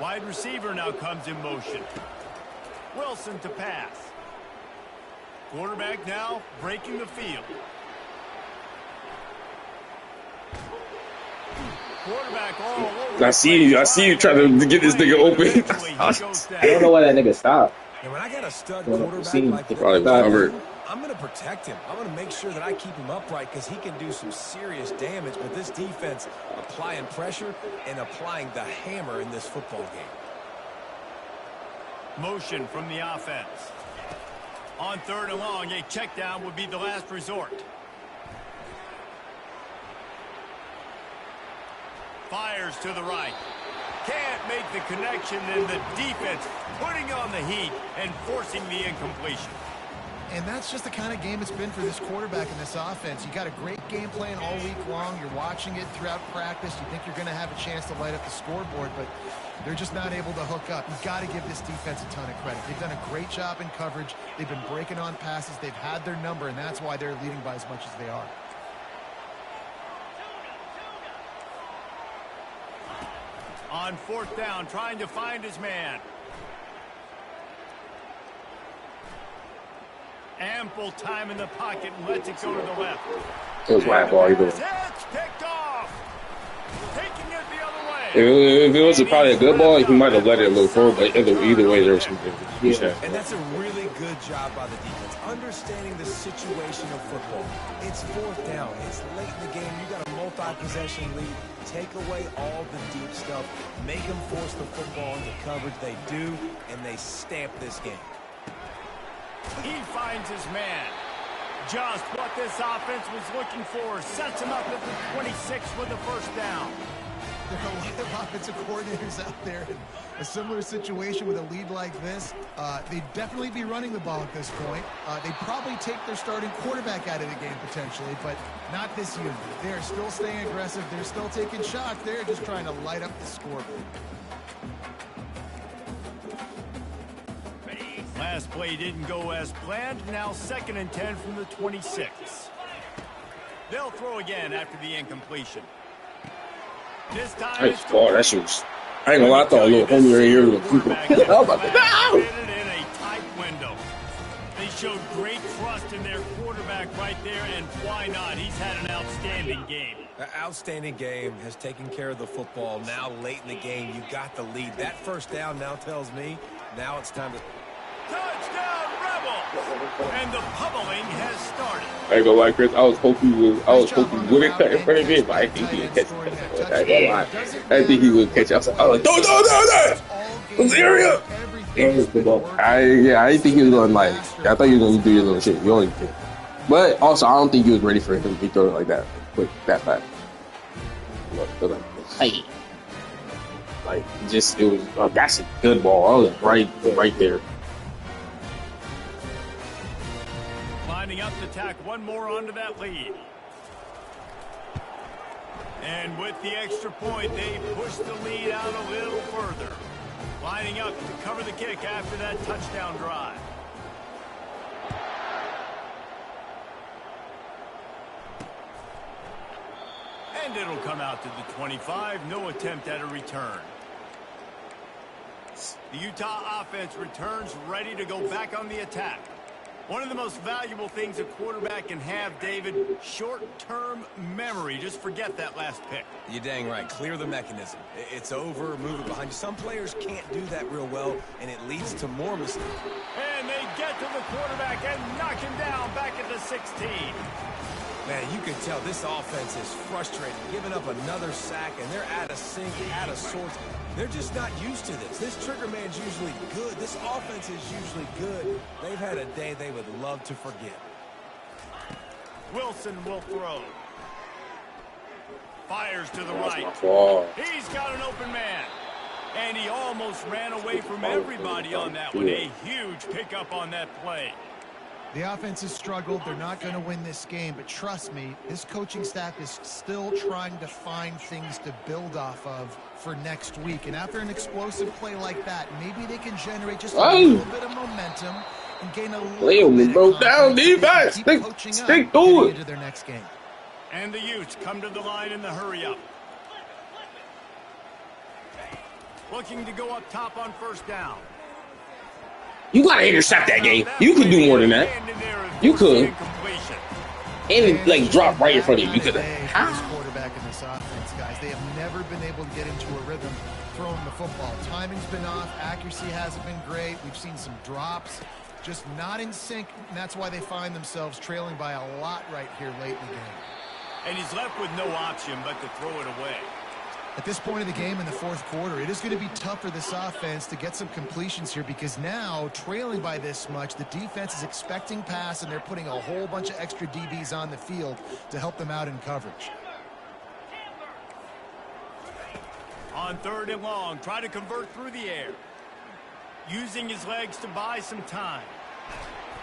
Wide receiver now comes in motion. Wilson to pass. Quarterback now breaking the field. Quarterback all over. I see you trying to get this nigga open. I don't know why that nigga stopped. And when I got a stud quarterback like this, Probably covered. I'm going to protect him. I'm going to make sure that I keep him upright because he can do some serious damage. But this defense applying pressure and applying the hammer in this football game. Motion from the offense. On 3rd and long, a check down would be the last resort. Fires to the right. Can't make the connection, and the defense putting on the heat and forcing the incompletion. And that's just the kind of game it's been for this quarterback in this offense. You got a great game plan all week long. You're watching it throughout practice. You think you're going to have a chance to light up the scoreboard, but they're just not able to hook up. You've got to give this defense a ton of credit. They've done a great job in coverage. They've been breaking on passes. They've had their number, and that's why they're leading by as much as they are. On 4th down, trying to find his man. Ample time in the pocket and lets it go to the left. It was my ball either. It's picked off. Taking it the other way. If it was probably a good ball, he might have let it a little forward, but either way, there was some difference. Yeah. And that's a really good job by the defense, understanding the situation of football. It's 4th down. It's late in the game. You got a multi-possession lead. Take away all the deep stuff. Make them force the football into coverage. They do, and they stamp this game. He finds his man. Just what this offense was looking for. Sets him up at the 26 with the 1st down. There are a lot of offensive coordinators out there in a similar situation with a lead like this. They'd definitely be running the ball at this point. They'd probably take their starting quarterback out of the game potentially, but not this unit. They're still staying aggressive. They're still taking shots. They're just trying to light up the scoreboard. Last play didn't go as planned. Now 2nd and 10 from the 26. They'll throw again after the incompletion. This time it's that shit was, I ain't gonna lie, I thought a little homie right here was people. I was about to no! In a tight window. They showed great trust in their quarterback right there, and why not? He's had an outstanding game. An outstanding game, has taken care of the football. Now late in the game, you got the lead. That 1st down now tells me now it's time to... Touchdown, Rebel! And the pummeling has started. I ain't gonna lie, Chris. I was hoping he would have cut in front of me, but I think he would catch it. I ain't gonna lie. I think he would catch it. I was like, no! This area! I didn't think he was gonna I thought he was gonna do your little shit. You only did. But also, I don't think he was ready for him to throw it like that, quick, that fast. Hey, it was. That's a good ball. I was right there. Lining up to tack one more onto that lead. And with the extra point, they push the lead out a little further. Lining up to cover the kick after that touchdown drive. And it'll come out to the 25. No attempt at a return. The Utah offense returns ready to go back on the attack. One of the most valuable things a quarterback can have, David, short-term memory. Just forget that last pick. You're dang right. Clear the mechanism. It's over, move it behind you. Some players can't do that real well, and it leads to more mistakes. And they get to the quarterback and knock him down back at the 16. Man, you can tell this offense is frustrated, giving up another sack, and they're out of sync, out of sorts. They're just not used to this. This trigger man's usually good. This offense is usually good. They've had a day they would love to forget. Wilson will throw. Fires to the right. He's got an open man. And he almost ran away from everybody on that one. A huge pickup on that play. The offense has struggled. They're not going to win this game, but trust me, this coaching staff is still trying to find things to build off of for next week. And after an explosive play like that, maybe they can generate just a little bit of momentum and gain a little bit of broke down defense. Stick to it. Into their next game. And the Utes come to the line in the hurry-up. Looking to go up top on 1st down. You gotta intercept that game. You could do more than that. You could. And drop right in front of you. You could. This quarterback in this offense, guys, they have never been able to get into a rhythm throwing the football. Timing's been off. Accuracy hasn't been great. We've seen some drops. Just not in sync, and that's why they find themselves trailing by a lot right here late in the game. And he's left with no option but to throw it away. At this point of the game in the 4th quarter, it is going to be tough for this offense to get some completions here because now, trailing by this much, the defense is expecting pass, and they're putting a whole bunch of extra DBs on the field to help them out in coverage. On 3rd and long, try to convert through the air. Using his legs to buy some time.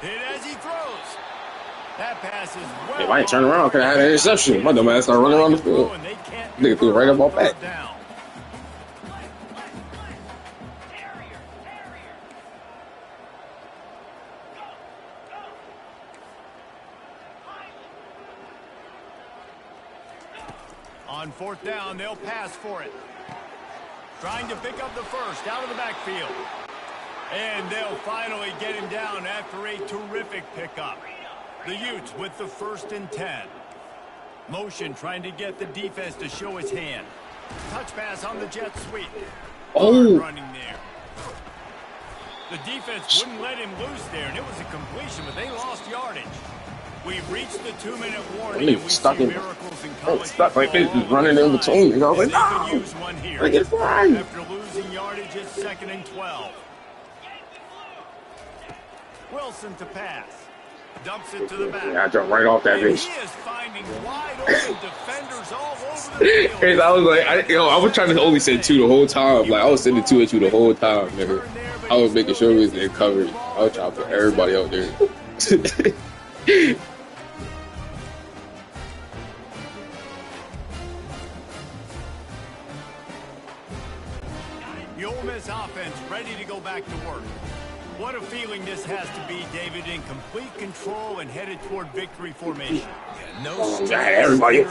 Hit as he throws. That pass is well. If I ain't turn around, could have had an interception. My dumb ass started running around the field. Nigga threw it right up my back. On fourth down, they'll pass for it. Trying to pick up the first out of the backfield. And they'll finally get him down after a terrific pickup. The Utes with the 1st and 10. Motion trying to get the defense to show his hand. Touch pass on the jet sweep. Oh. Running there. The defense wouldn't let him loose there, and it was a completion, but they lost yardage. We've reached the 2-minute warning, and we see miracles in college stuck like this, just running in between. And I was like, no, use one here. I get fried. After losing yardage, it's 2nd and 12. Wilson to pass. Dumps it to the back. Yeah, I jumped right off that bitch. He is finding wide open defenders all over the field. I was like, I was trying to only send 2 the whole time. Like, I was sending 2 at you the whole time, nigga. I was making sure we was in coverage. I was trying to put everybody out there. The Ole Miss offense ready to go back to work. What a feeling this has to be, David, in complete control and headed toward victory formation. Yeah, no everybody.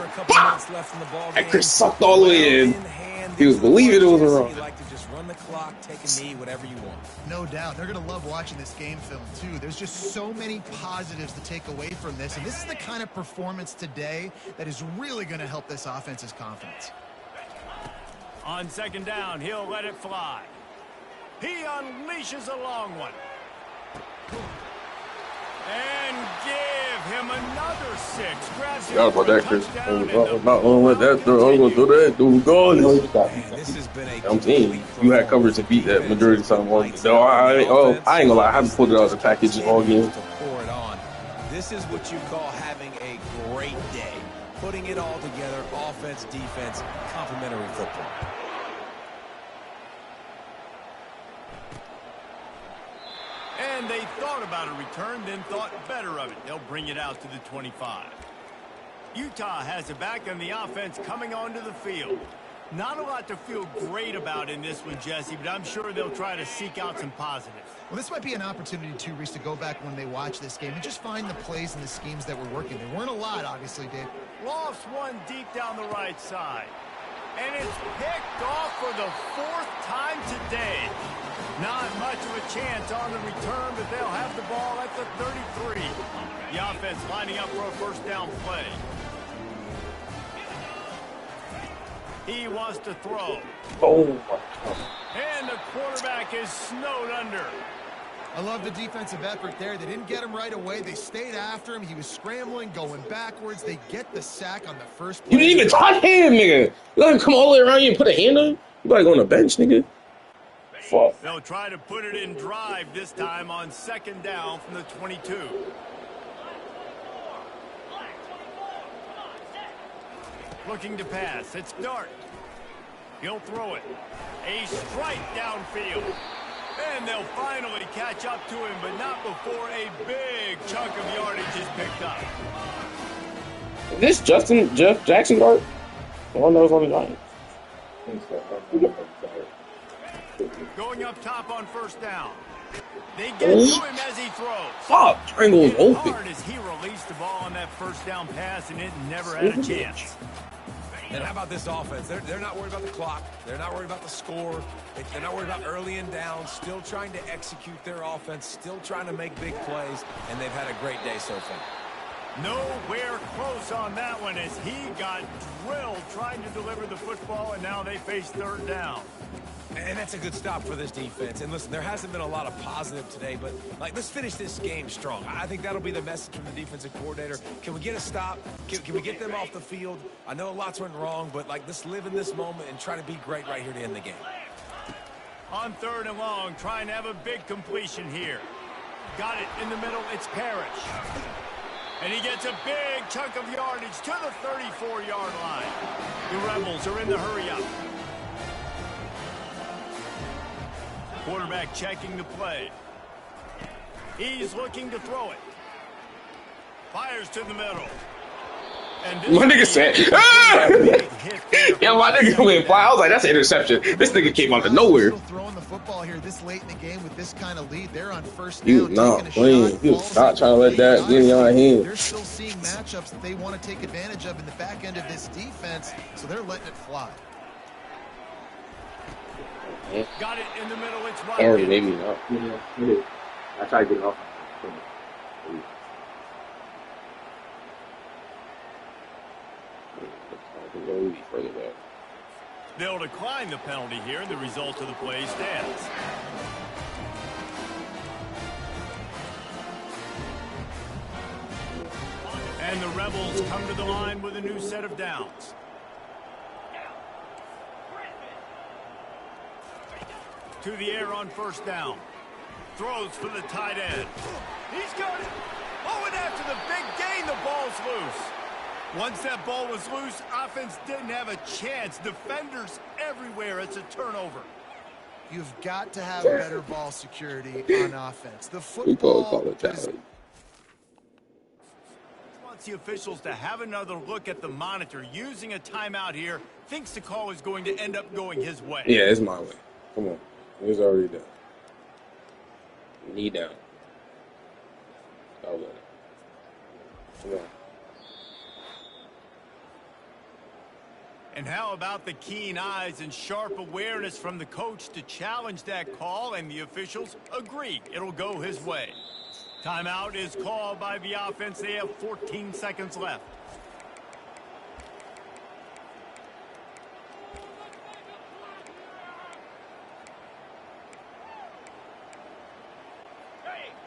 And Chris sucked all the way in. He was believing it was a run. Like to just run the clock, take a knee, whatever you want. No doubt. They're going to love watching this game film, too. There's just so many positives to take away from this. And this is the kind of performance today that is really going to help this offense's confidence. On 2nd down, he'll let it fly. He unleashes a long one. And give him another 6. Grabs him about that, Chris. I'm not going to let that throw. I'm going to do that. Qdagod. This has been a I'm saying, you had coverage to beat that majority of the time. No, I ain't going to lie. I haven't pulled it out of the package all game. To pour it on. This is what you call having a great day. Putting it all together, offense, defense, complementary football. And they thought about a return, then thought better of it. They'll bring it out to the 25. Utah has it back, and the offense coming onto the field. Not a lot to feel great about in this one, Jesse, but I'm sure they'll try to seek out some positives. Well, this might be an opportunity, too, Reese, to go back when they watch this game and just find the plays and the schemes that were working. There weren't a lot, obviously, Dave. Lofts one deep down the right side. And it's picked off for the 4th time today. Not much of a chance on the return, but they'll have the ball at the 33. The offense lining up for a 1st down play. He wants to throw. Oh, And the quarterback is snowed under. I love the defensive effort there. They didn't get him right away. They stayed after him. He was scrambling, going backwards. They get the sack on the first play. you didn't even touch him, nigga. You let him come all the way around you and put a hand on him? You like on the bench, nigga. Fuck. They'll try to put it in drive this time on 2nd down from the 22. Looking to pass. It's Dart. He'll throw it. A strike downfield. And they'll finally catch up to him, but not before a big chunk of yardage is picked up. Is this Jeff Jackson Dart? The one that was on the Giants. Going up top on 1st down. They get to him as he throws. Fuck, triangle is open. Hard as he released the ball on that 1st down pass, and it never had a chance. And how about this offense? They're not worried about the clock. They're not worried about the score. They're not worried about early and down. Still trying to execute their offense. Still trying to make big plays. And they've had a great day so far. Nowhere close on that one as he got drilled trying to deliver the football, and now they face 3rd down. And that's a good stop for this defense. And listen, there hasn't been a lot of positive today, but let's finish this game strong. I think that'll be the message from the defensive coordinator. Can we get a stop? Can we get them off the field? I know lots went wrong, but let's live in this moment and try to be great right here to end the game. On 3rd and long, trying to have a big completion here. Got it in the middle. It's Parrish. And he gets a big chunk of yardage to the 34-yard line. The Rebels are in the hurry-up. Quarterback checking the play. He's looking to throw it. Fires to the middle. My nigga said, ah! Yeah, my nigga went fly. I was like, that's an interception. This nigga came out of nowhere. Still throwing the football here this late in the game with this kind of lead. They're on first He was down, not taking a playing. shot. He was not trying to let that get in your hand. They're still seeing matchups that they want to take advantage of in the back end of this defense, so they're letting it fly. Got it in the middle. It's right. Already made me up. Yeah, I tried to get it off. Further back. They'll decline the penalty here, and the result of the play stands. And the Rebels come to the line with a new set of downs. To the air on first down. Throws for the tight end. He's got it. Oh, and after the big gain, the ball's loose. Once that ball was loose, offense didn't have a chance. Defenders everywhere. It's a turnover. You've got to have better ball security on offense. The We football call it is that. Wants the officials to have another look at the monitor. Using a timeout here, thinks the call is going to end up going his way. Yeah, it's my way. Come on. It was already done. Knee down. Come on. And how about the keen eyes and sharp awareness from the coach to challenge that call, and the officials agree it'll go his way. Timeout is called by the offense. They have 14 seconds left.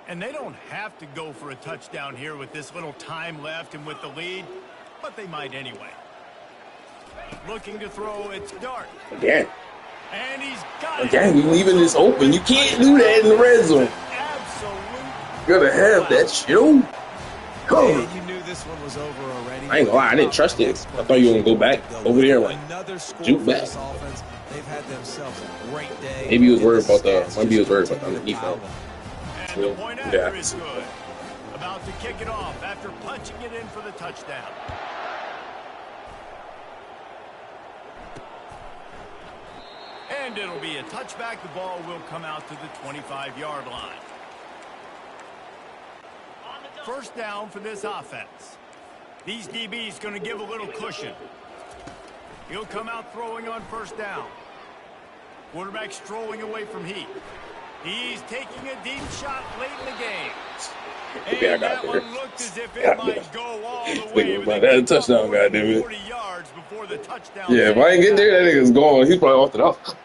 And they don't have to go for a touchdown here with this little time left and with the lead, but they might anyway. Looking to throw, it's Dart. Again. And he's got it. Again, we leaving this open. You can't do that in the red zone. Absolute. Gotta have that show. Come. You knew this one was over already. I ain't gonna lie, I didn't trust it. I thought you were gonna go back over there like Another score juke for back. this offense. They've had themselves a great day. Maybe he was worried about the. Maybe he was worried about the underneath though. And the point after Yeah. is good. About to kick it off after punching it in for the touchdown. And it'll be a touchback. The ball will come out to the 25-yard line. First down for this offense. These DBs going to give a little cushion. He'll come out throwing on first down. Quarterback strolling away from heat. He's taking a deep shot late in the game. And that one looked as if it might go all the way. But that's a touchdown, goddamn it. 40 yards before the touchdown. Yeah, if I ain't get there, that nigga's gone. He's probably off it off.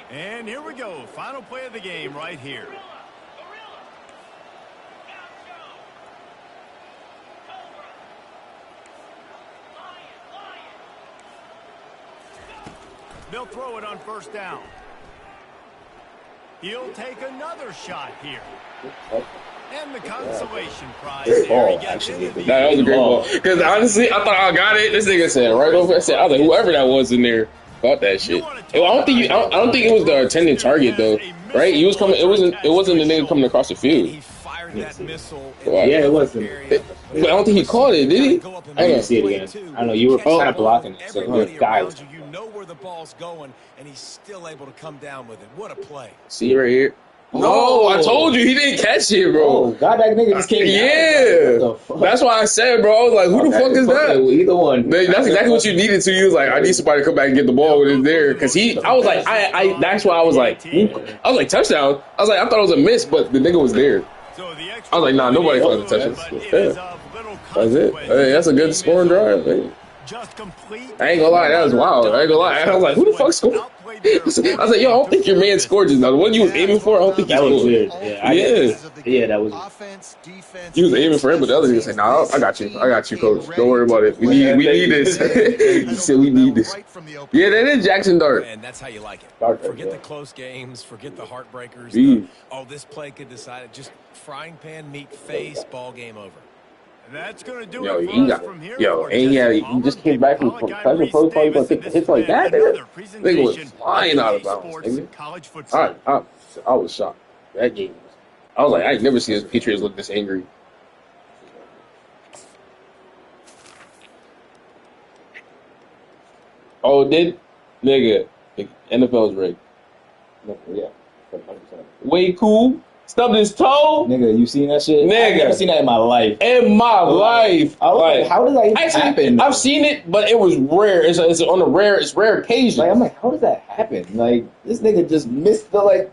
And here we go. Final play of the game right here. They'll throw it on first down. He'll take another shot here. And the consolation prize there. He gets into the That was a great ball. Because honestly, I thought I got it. This nigga said right over. I said, I was like, whoever that was in there caught that shit. I don't think it was the intended target though, right? He was coming. It wasn't the nigga coming across the field. He fired that missile. Yeah, it wasn't. But I don't think he caught it, did he? I didn't see it again. I know you were kind of blocking, so the guy was. You know where the ball's going, and he's still able to come down with it. What a play! See right here. No, I told you he didn't catch it, bro. Oh, God, that nigga just came down. Yeah, that's why I said, bro. I was like, who the fuck is that? Either one. That's exactly what you needed to. He was like, I need somebody to come back and get the ball when it's there. Because I was like, that's why I was like, touchdown. I was like, I thought it was a miss, but the nigga was there. I was like, nah, nobody caught the touchdown. Yeah. That's it. Hey, that's a good scoring drive. Hey. I ain't gonna lie, that was wild. I ain't gonna lie. I was like, who the fuck scored? I was like, yo, I don't think your man scored just now. The one you was aiming for, I don't think he scored. That was weird. Yeah, that was. Offense, defense. He was aiming for him, but the other nigga said, nah, I got you, coach. Don't worry about it. We need this. He said, we need this. Yeah, that is Jackson Dart. And that's how you like it. Forget the close games. Forget the heartbreakers. This play could decide it. Just frying pan, meet face, ball game over. And that's going to do Yo, it for he us got from here. yo, For and he Jesse just Palmer, came David back from Pollack, I'm concussion Reese protocol. You gonna Davis, take and the this hits has like been that, nigga? another Nigga was presentation of flying out EA of bounds, Sports nigga. College Football. I was shocked. That game I was like, I ain't never seen the Patriots look this angry. Oh, did nigga? The NFL's rigged. Yeah. Way cool. Stubbed his toe. Nigga, you seen that shit? Nigga. I've never seen that in my life. In my life, I was like, how does that even actually, happen? I've seen it, but it was rare. It's on a rare occasion. Like, I'm like, how does that happen? Like, this nigga just missed the, like,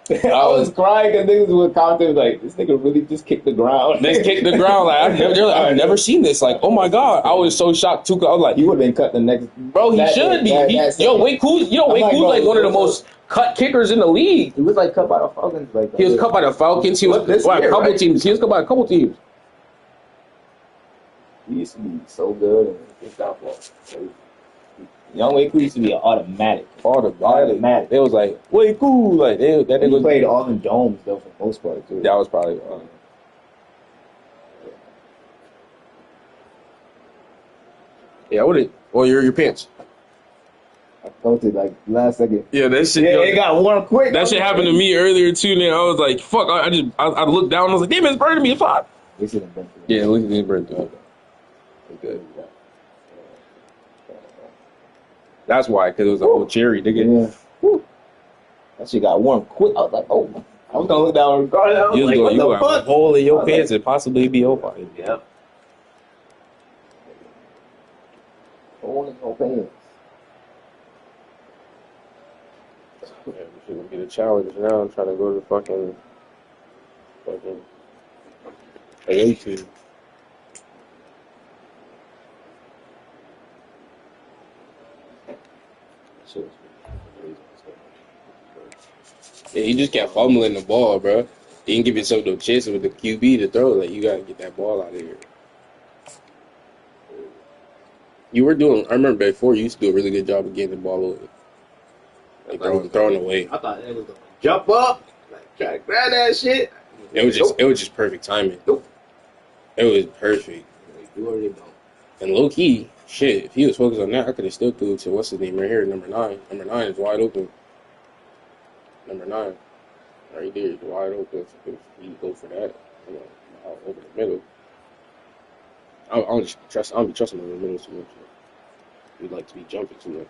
I was crying because niggas were commenting, like, this nigga really just kicked the ground. They kicked the ground. Like, I've never seen this. Like, oh my God. I was so shocked too. I was like, he would have been cut the next. bro, he should be. Wade Cool's like one of the most cut kickers in the league. He was like cut by the Falcons. Like, he was cut by the Falcons. He was by a couple teams. He was cut by a couple teams. He used to be so good. And his downfall. Young Wade Cool used to be an automatic. Automatic. It was like, Wade Cool. Like, that nigga played all in domes, though, for the most part, too. That was probably. Yeah, what it? Well, your pants. I felt it like last second. Yeah, that shit. Yeah, it got warm quick. That shit happened to me earlier too. Then I was like, "Fuck!" I looked down. And I was like, "Damn, it's burning me." It's hot. Yeah, look at it burn through. Good. That's why, because it was a whole cherry, nigga. Yeah. That shit got warm quick. I was like, "Oh." I was gonna look down regardless. I was like, "What the fuck?" A hole in your pants and possibly be open. Yep. Hole in your pants. Yeah, we should get a challenge now. I'm trying to go to fucking AA team. Yeah, he just kept fumbling the ball, bro. He didn't give himself no chance with the QB to throw. Like, you gotta get that ball out of here. You were doing. I remember before you used to do a really good job of getting the ball away, like throwing away. I thought it was gonna jump up, like try to grab that shit. It was just perfect timing. It was perfect. And low key, shit. If he was focused on that, I could have still threw it to what's his name right here, number 9. Number 9 is wide open. Number 9, right there, is wide open. If you go for that, over the middle. I don't be trusting him in the middle too much. We'd like to be jumping too much.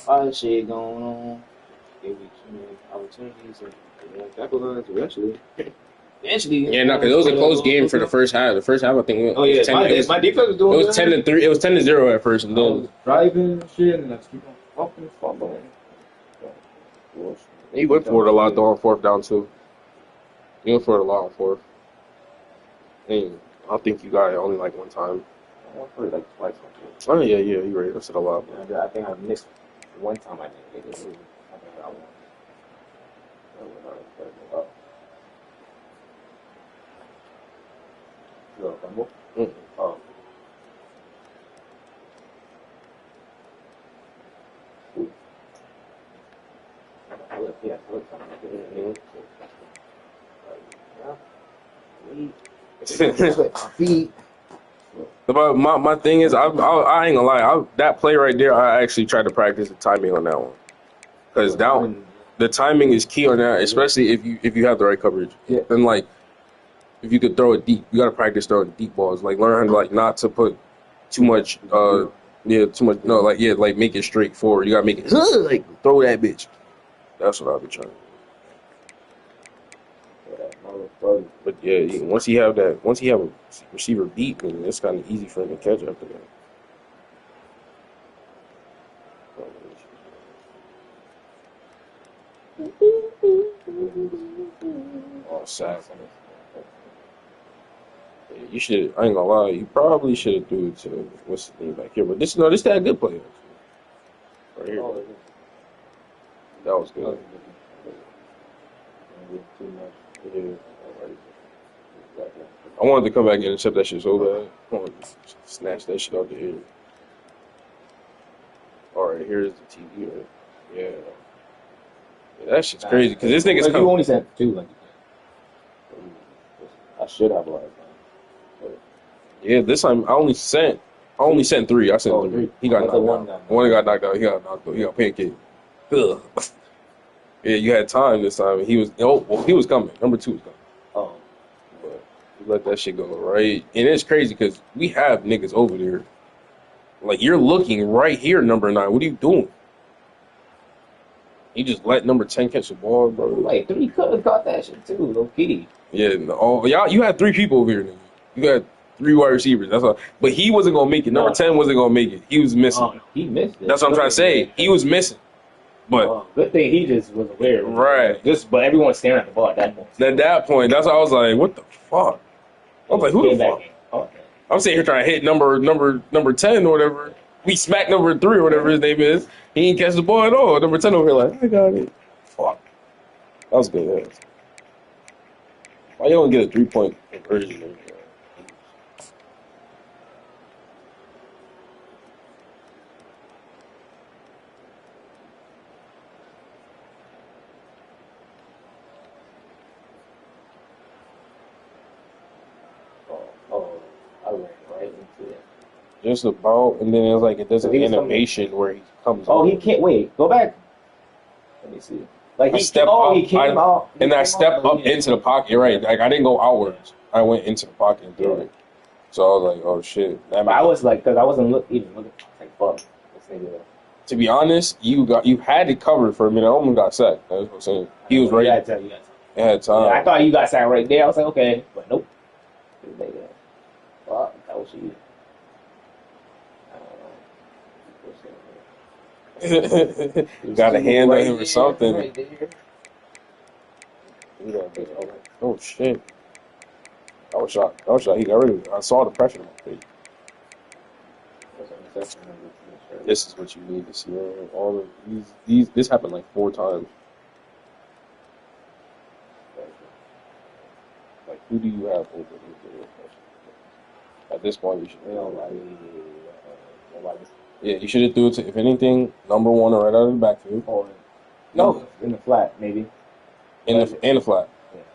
All that shit going on. Give me too many opportunities and capitalize eventually. Yeah, no, because it was a close game for the first half. The first half, I think, my defense was doing. It was 10-3. It was 10-0 at first, and then driving shit, and I just keep on fumbling. he went for it a lot though on 4th down too. He went for it a lot on 4th. And I think you got it only like one time. I went for it like twice. Oh yeah, you're right. That's it a lot. I think I missed one time. I think it was. I think I won. Oh. But my thing is, I ain't gonna lie. That play right there, I actually tried to practice the timing on that one, because the timing is key on that, especially if you have the right coverage. Yeah. And like, if you could throw it deep, you gotta practice throwing deep balls. Like, learn how to, like, not to put too much. Too much. No, like make it straightforward. You gotta make it like throw that bitch. That's what I'll be trying. But yeah, once he have a receiver beat, then it's kind of easy for him to catch after that. Oh, sad. Yeah, you should. I ain't gonna lie. You probably should have threw it to what's his name back here. But this that good play right here. That was good. Yeah. I wanted to come back and intercept that shit so bad. I wanted to snatch that shit out the air. Alright, here's the TV. Right? Yeah. That shit's crazy because this nigga's You coming. only sent 2. Like, I should have lost. Yeah, this time I only sent 3. I sent 3. He got knocked out. One got knocked out. He got knocked out. He got pancake. Ugh. Yeah, you had time this time. He was he was coming. Number 2 was coming. Oh, But you let that shit go, right? And it's crazy because we have niggas over there. Like, you're looking right here, number 9. What are you doing? You just let number 10 catch the ball, bro. like 3 could have caught that shit too, low key. Yeah, no, y'all, you had 3 people over here, nigga. You had 3 wide receivers. That's all. But he wasn't gonna make it. Number 10 wasn't gonna make it. He was missing. He missed it. That's what I'm trying to say. He was missing. But good thing he just was aware. Right. But everyone's staring at the ball at that point. At that point, that's why I was like, what the fuck? I was like, who the fuck? Okay. I'm sitting here trying to hit number 10 or whatever. We smacked number 3 or whatever his name is. He ain't catch the ball at all. Number 10 over here like, I got it. Fuck. That was good. Yeah. Why you don't get a 3-point conversion? I ran right into it. Just about, and then it's like it does an animation where he comes. Oh, he can't wait. Go back. Let me see. Like he step up, up, he came out, and I step up into the pocket. Right, like I didn't go outwards. I went into the pocket and threw it. So I was like, oh shit. I was like, because I wasn't even looking. Like, fuck. This nigga. To be honest, you had it covered for a minute. I almost got sacked. That's what I'm saying. He was right. You got time. It had time. Yeah, I thought you got sacked right there. I was like, okay, but nope. Fuck, that was you. Got a hand on him or something. Right there. Oh shit! I was shocked. He got rid of it. I saw the pressure on my face. This is what you need to see. All of these. This happened like 4 times. Like, who do you have open? At this point, you should. Nobody. Yeah, you should have threw it to, if anything, number 1 or right out of the backfield. Or no, in the flat maybe. In the flat.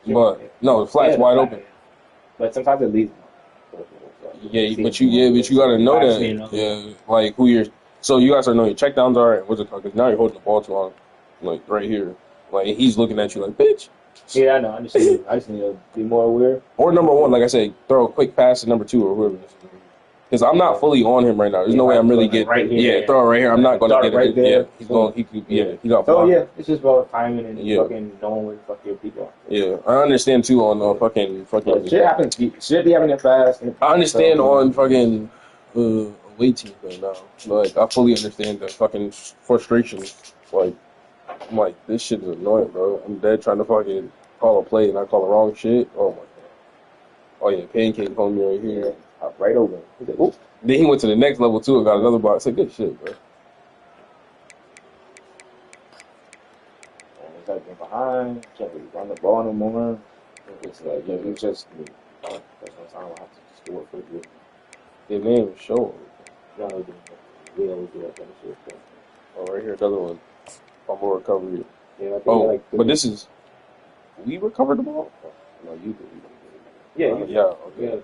Yeah. But no, the flat's wide open. But sometimes it leaves. Yeah, but you gotta know that. Yeah, like who you're. So you guys are knowing your check downs are. What's it called? Because now you're holding the ball too long, like right here. Like he's looking at you like, bitch. Yeah, I know. I just need to be more aware. Or number 1, like I say, throw a quick pass to number 2 or whoever. Because I'm not fully on him right now. There's no way I'm really getting. Right here, yeah, throw it right here. I'm not gonna get right it. there. Yeah, he's going. He could. Yeah, he got. Oh yeah, it's just about timing and fucking knowing where the fuck your people are. Yeah, I understand too on fucking. Shit happens. Shit be happening fast. I understand on fucking away teams right now. Like I fully understand the fucking frustration. Like I'm like, this shit is annoying, bro. I'm dead trying to fucking call a play and I call the wrong shit. Oh my god. Oh yeah, pancake homie right here. Right over. Then he went to the next level too and got another box. I said, good shit, bro. Gotta get behind. Can't really run the ball no more. It's like you just. That's what time I have to just do it for you. Their name is show. We always do that kind of shit. Oh, right here, another one. Fumble recovery. Yeah, I think oh, but this is. We recovered the ball. No, you did. Yeah. Yeah. Okay. Yeah.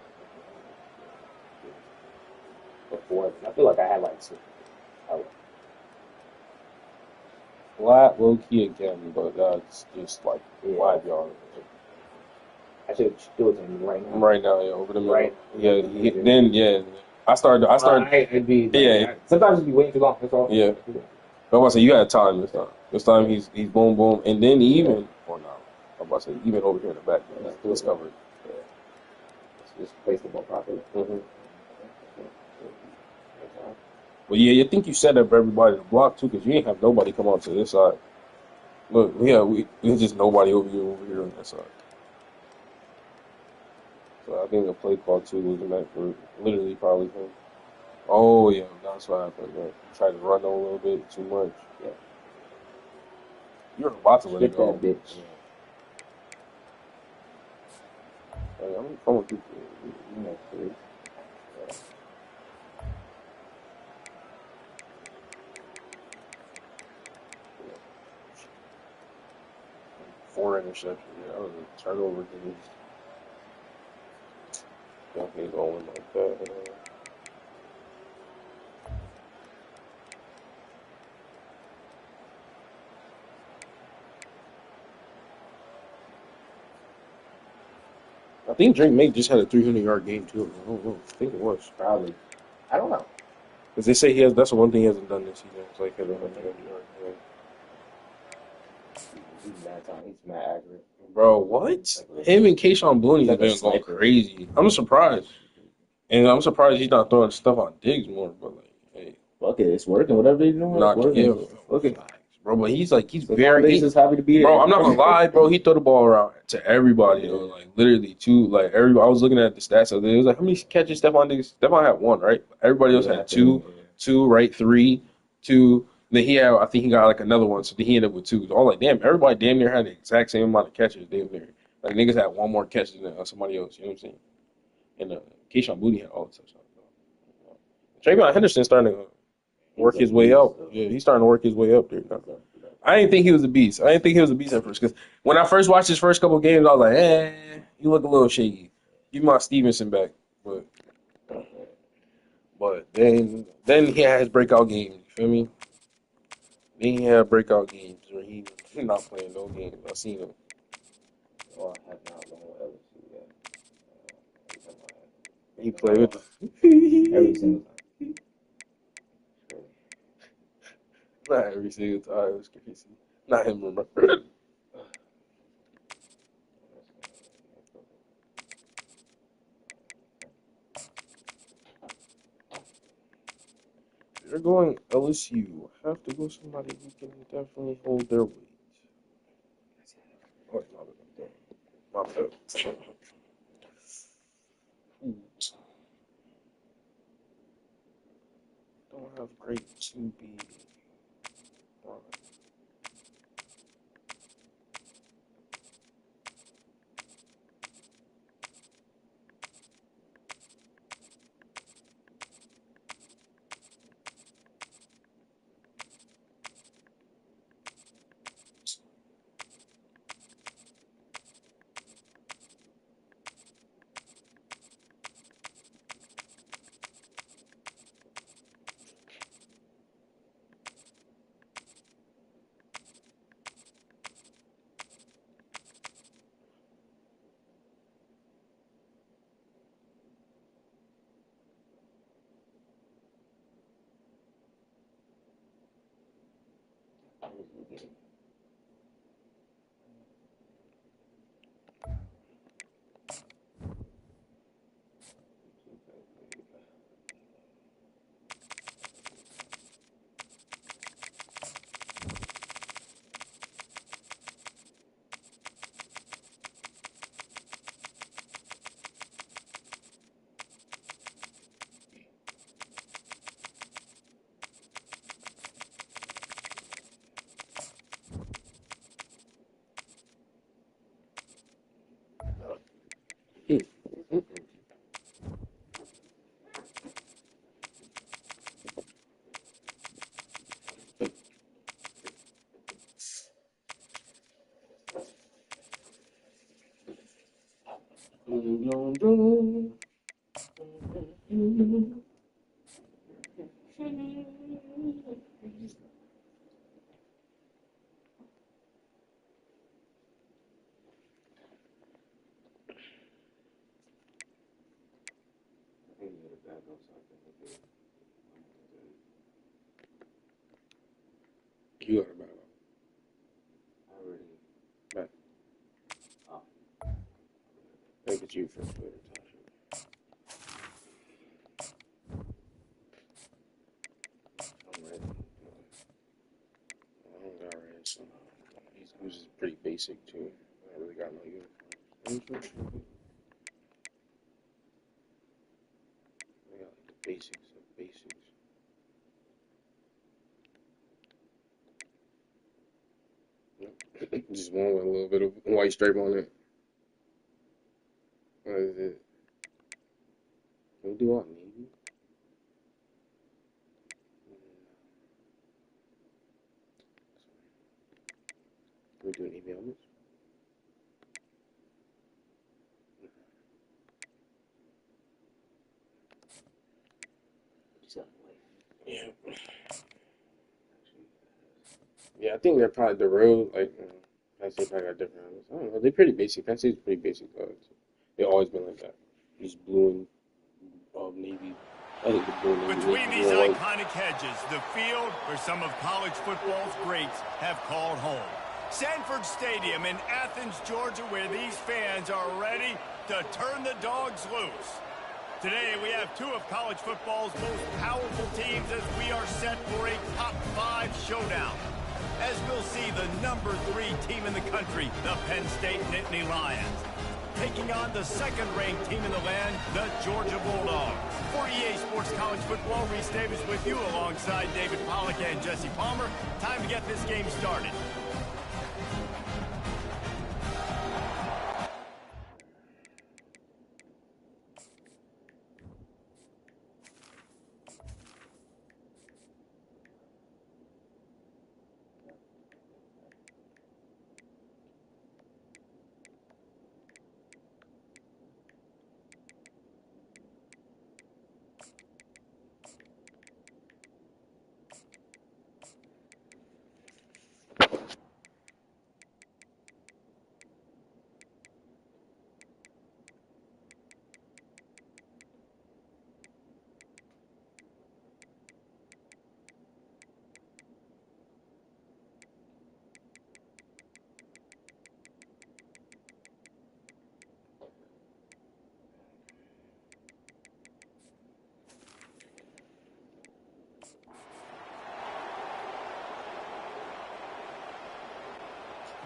Before, I feel like I had like 6. Flat low key again, but that's just like 5 yards. I should do it to him right now. Right now, yeah, over the middle. Right. Yeah. Then I started. It'd be sometimes it'd be waiting too long. That's all. Yeah. But I was say you had time this time. This time he's boom boom, and then even or no, I'm about to say even over here in the back, it's covered. Yeah. Just place the ball properly. Mm-hmm. Well, yeah, you think you set up everybody to block too, because you ain't have nobody come out to this side. Look, we just nobody over here on that side. So I think the play call too was meant for literally probably him. Oh yeah, that's what happened. Right? Tried to run a little bit too much. Yeah. You're about to let it go. That bitch. Hey, I'm coming through. 4 interceptions. Yeah, that was a turnover game. Definitely going like that. I think Drake May just had a 300-yard game too. I don't know. I think it was. Probably. I don't know. Because they say he has. That's the one thing he hasn't done this season. It's like hit a 100-yard game. He's mad time. He's mad accurate. Bro, what? Him and Keyshawn Booney have been going crazy. I'm surprised. And I'm surprised he's not throwing stuff on Diggs more. But, like, hey. Fuck it. It's working. Whatever they're doing, it's working. Yeah. Look at bro, but he's very... He's happy to be there. Bro, I'm not going to lie, bro. He threw the ball around to everybody, though. Like, literally, everybody. I was looking at the stats of it. It was like, how many catches Stephon Diggs? Stephon had 1, right? Everybody else had 2, right? 3, 2... Then I think he got like another one, so then he ended up with 2. So I was like, damn, everybody damn near had the exact same amount of catches, damn near. Like, niggas had 1 more catch than somebody else, you know what I'm saying? And Keyshawn Booty had all the touchdowns. Trayvon Henderson starting to work his way up. Yeah, he's starting to work his way up there now. I didn't think he was a beast. I didn't think he was a beast at first, because when I first watched his first couple of games, I was like, you look a little shaky. Give my Stevenson back. But then he had his breakout game, you feel me? Then he had breakout games where he's not playing no games. I seen him. Oh, I have not known what else yet. He played with every single time. Not every single time. It was crazy. Not him, remember? You're going LSU. Have to go somebody who can definitely hold their weight. Oh, my bad. Don't have great QB. You got a battle. Bet. Look at you for Twitter. I'm ready. I don't got red, so these is pretty basic too. I don't really got no uniforms. I got like the basics of basics. Just one with a little bit of white stripe on it. What is it? Can we do all navy? Can we do navy helmets? Yeah, I think they're probably the real, like, Penn State probably got different helmets. I don't know. They're pretty basic. Penn State's pretty basic, though. They've always been like that. Just blue and navy. I think the blue and navy. Between these iconic hedges, the field where some of college football's greats have called home. Sanford Stadium in Athens, Georgia, where these fans are ready to turn the dogs loose. Today, we have two of college football's most powerful teams as we are set for a top 5 showdown. As we'll see the number 3 team in the country, the Penn State Nittany Lions, taking on the second-ranked team in the land, the Georgia Bulldogs. For EA Sports College Football, Reese Davis with you alongside David Pollack and Jesse Palmer. Time to get this game started.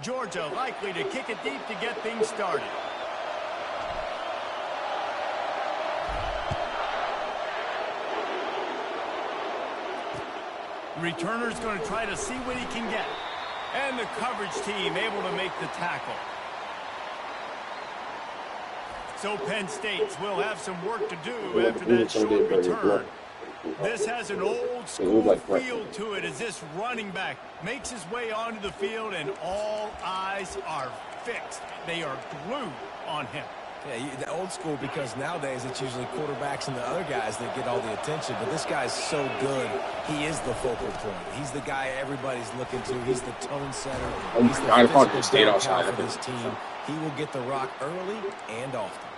Georgia likely to kick it deep to get things started. Returner's going to try to see what he can get. And the coverage team able to make the tackle. So Penn State will have some work to do after that short return. This has an old school feel to it as this running back makes his way onto the field and all eyes are fixed. They are glued on him. Yeah, the old school because nowadays it's usually quarterbacks and the other guys that get all the attention. But this guy's so good. He is the focal point. He's the guy everybody's looking to. He's the tone setter. He's the physical guy for this team. He will get the rock early and often.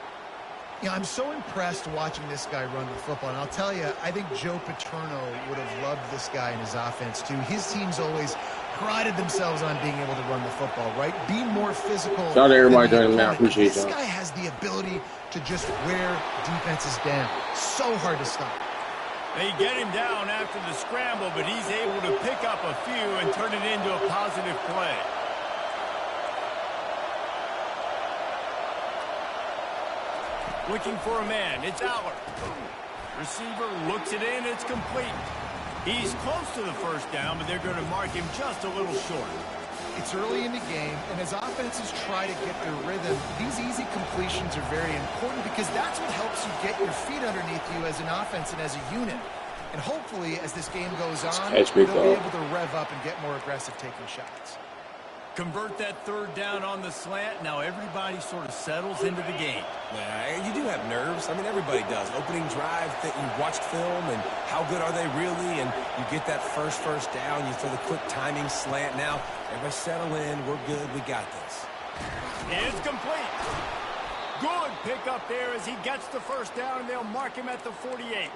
Yeah, I'm so impressed watching this guy run the football. And I'll tell you, I think Joe Paterno would have loved this guy in his offense, too. His teams always prided themselves on being able to run the football, right? Be more physical. Shout out to everybody doing that. Appreciate This guy has the ability to just wear defenses down. So hard to stop. They get him down after the scramble, but he's able to pick up a few and turn it into a positive play. Looking for a man. It's Aller. Receiver looks it in. It's complete. He's close to the first down, but they're going to mark him just a little short. It's early in the game, and as offenses try to get their rhythm, these easy completions are very important because that's what helps you get your feet underneath you as an offense and as a unit. And hopefully, as this game goes on, they'll be able to rev up and get more aggressive taking shots. Convert that third down on the slant. Now everybody sort of settles into the game. You do have nerves. I mean, everybody does. Opening drive, that you watched film, and how good are they really? And you get that first down. You throw the quick timing slant. Now, everybody settle in. We're good. We got this. It's complete. Good pickup there as he gets the first down, and they'll mark him at the 48.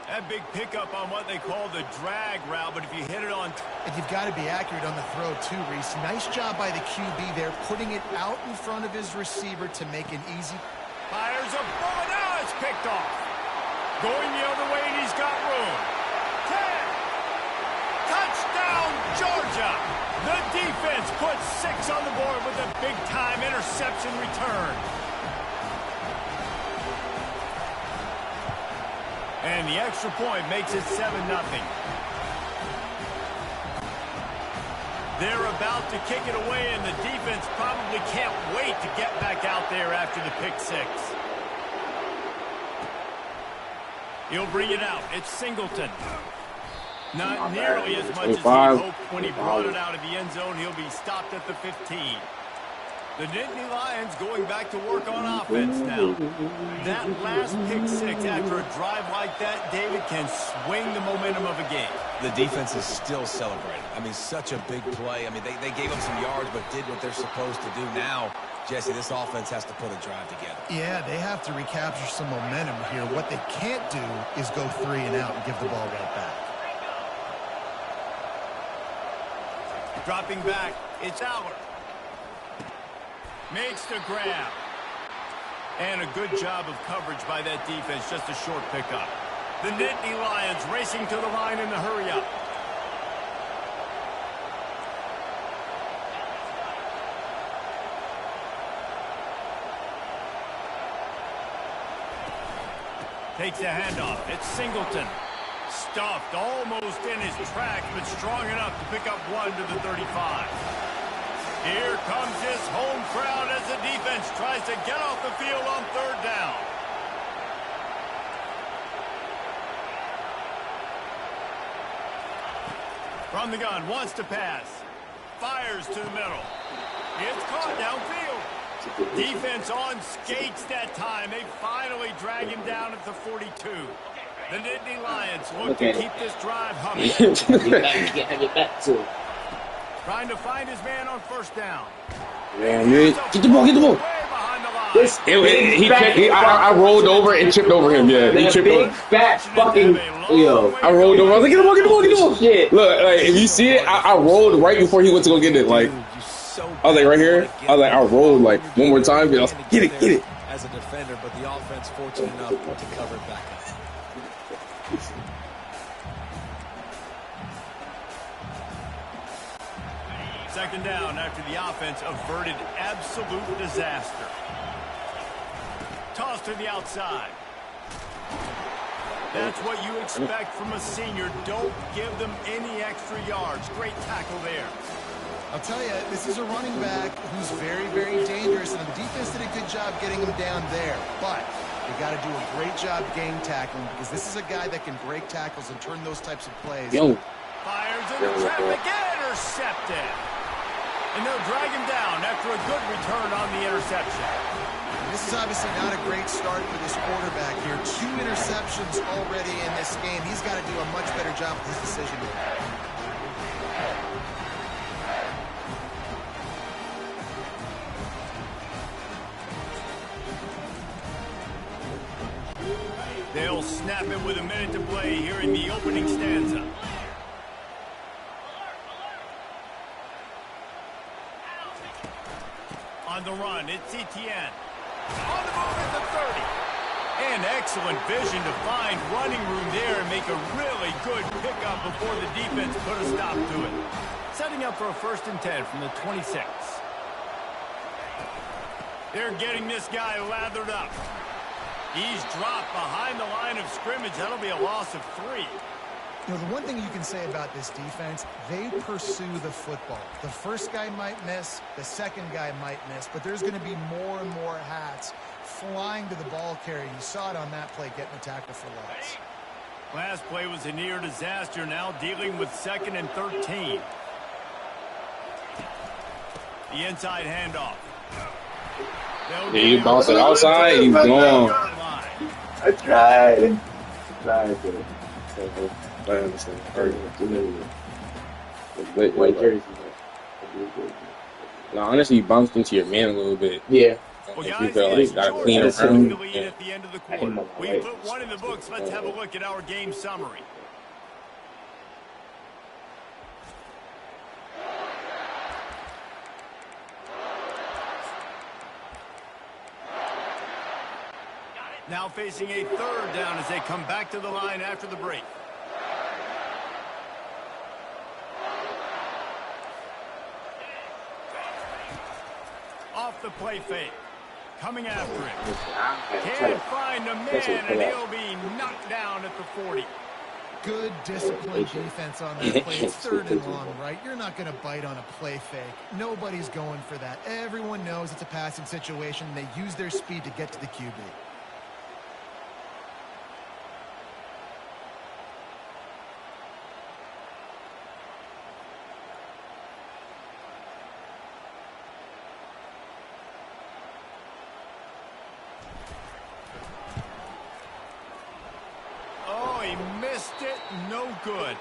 That big pickup on what they call the drag route, but if you hit it on... And you've got to be accurate on the throw, too, Reese. Nice job by the QB there, putting it out in front of his receiver to make an easy... Fires a bullet. Now it's picked off. Going the other way, and he's got room. 10. Touchdown, Georgia. The defense puts 6 on the board with a big-time interception return. And the extra point makes it 7-0. They're about to kick it away, and the defense probably can't wait to get back out there after the pick 6. He'll bring it out. It's Singleton. Not nearly as much as he hoped when he brought it out of the end zone. He'll be stopped at the 15. The Nittany Lions going back to work on offense now. That last pick six after a drive like that, David, can swing the momentum of a game. The defense is still celebrating. I mean, such a big play. I mean, they gave up some yards but did what they're supposed to do. Now, Jesse, this offense has to put a drive together. Yeah, they have to recapture some momentum here. What they can't do is go 3 and out and give the ball right back. Dropping back, it's Aller. Makes the grab. And a good job of coverage by that defense, just a short pickup. The Nittany Lions racing to the line in the hurry-up. Takes the handoff. It's Singleton. Stuffed almost in his tracks, but strong enough to pick up 1 to the 35. Here comes his home crowd as the defense tries to get off the field on 3rd down. From the gun, wants to pass. Fires to the middle. It's caught downfield. Defense on skates that time. They finally drag him down at the 42. The Nittany Lions look to keep this drive humming. Trying to find his man on 1st down. Yeah, man. Get the ball, get the ball. I rolled over and tripped over him. Yeah, he tripped over. Big fat fucking yo. I rolled over. I was like, get the ball, get the ball, get the ball. Shit. Look, like, if you see it, I rolled right before he went to go get it. Like, I was like, right here. I was like, I rolled like one more time. I was like, get it, get it. As a defender, but the offense fortunate enough to cover it back up. 2nd down after the offense averted absolute disaster. Toss to the outside. That's what you expect from a senior. Don't give them any extra yards. Great tackle there. I'll tell you, this is a running back who's very, very dangerous, and the defense did a good job getting him down there. But they got to do a great job game tackling because this is a guy that can break tackles and turn those types of plays. Yo. Fires into traffic, intercepted. And they'll drag him down after a good return on the interception. This is obviously not a great start for this quarterback here. 2 interceptions already in this game. He's got to do a much better job with his decision making. They'll snap it with a minute to play here in the opening stanza. On the run, it's Etienne. On the move at the 30. And excellent vision to find running room there and make a really good pickup before the defense put a stop to it. Setting up for a 1st and 10 from the 26. They're getting this guy lathered up. He's dropped behind the line of scrimmage. That'll be a loss of 3. You know, the one thing you can say about this defense, they pursue the football. The first guy might miss, the second guy might miss, but there's going to be more and more hats flying to the ball carrier. You saw it on that play, getting the tackle for loss. Last play was a near disaster, now dealing with 2nd and 13. The inside handoff. Yeah, you bounce it outside, you gone. I tried. I understand. White jersey. No, honestly, you bounced into your man a little bit. Yeah. Well, If guys, you felt like got to clean it's around. the lead at the end of the quarter. We put 1 in the books. Let's have a look at our game summary. Now facing a 3rd down as they come back to the line after the break. Off the play fake. Coming after him. Can't find a man, and he'll be knocked down at the 40. Good disciplined defense on that play. It's 3rd and long, right? You're not going to bite on a play fake. Nobody's going for that. Everyone knows it's a passing situation. They use their speed to get to the QB. no good.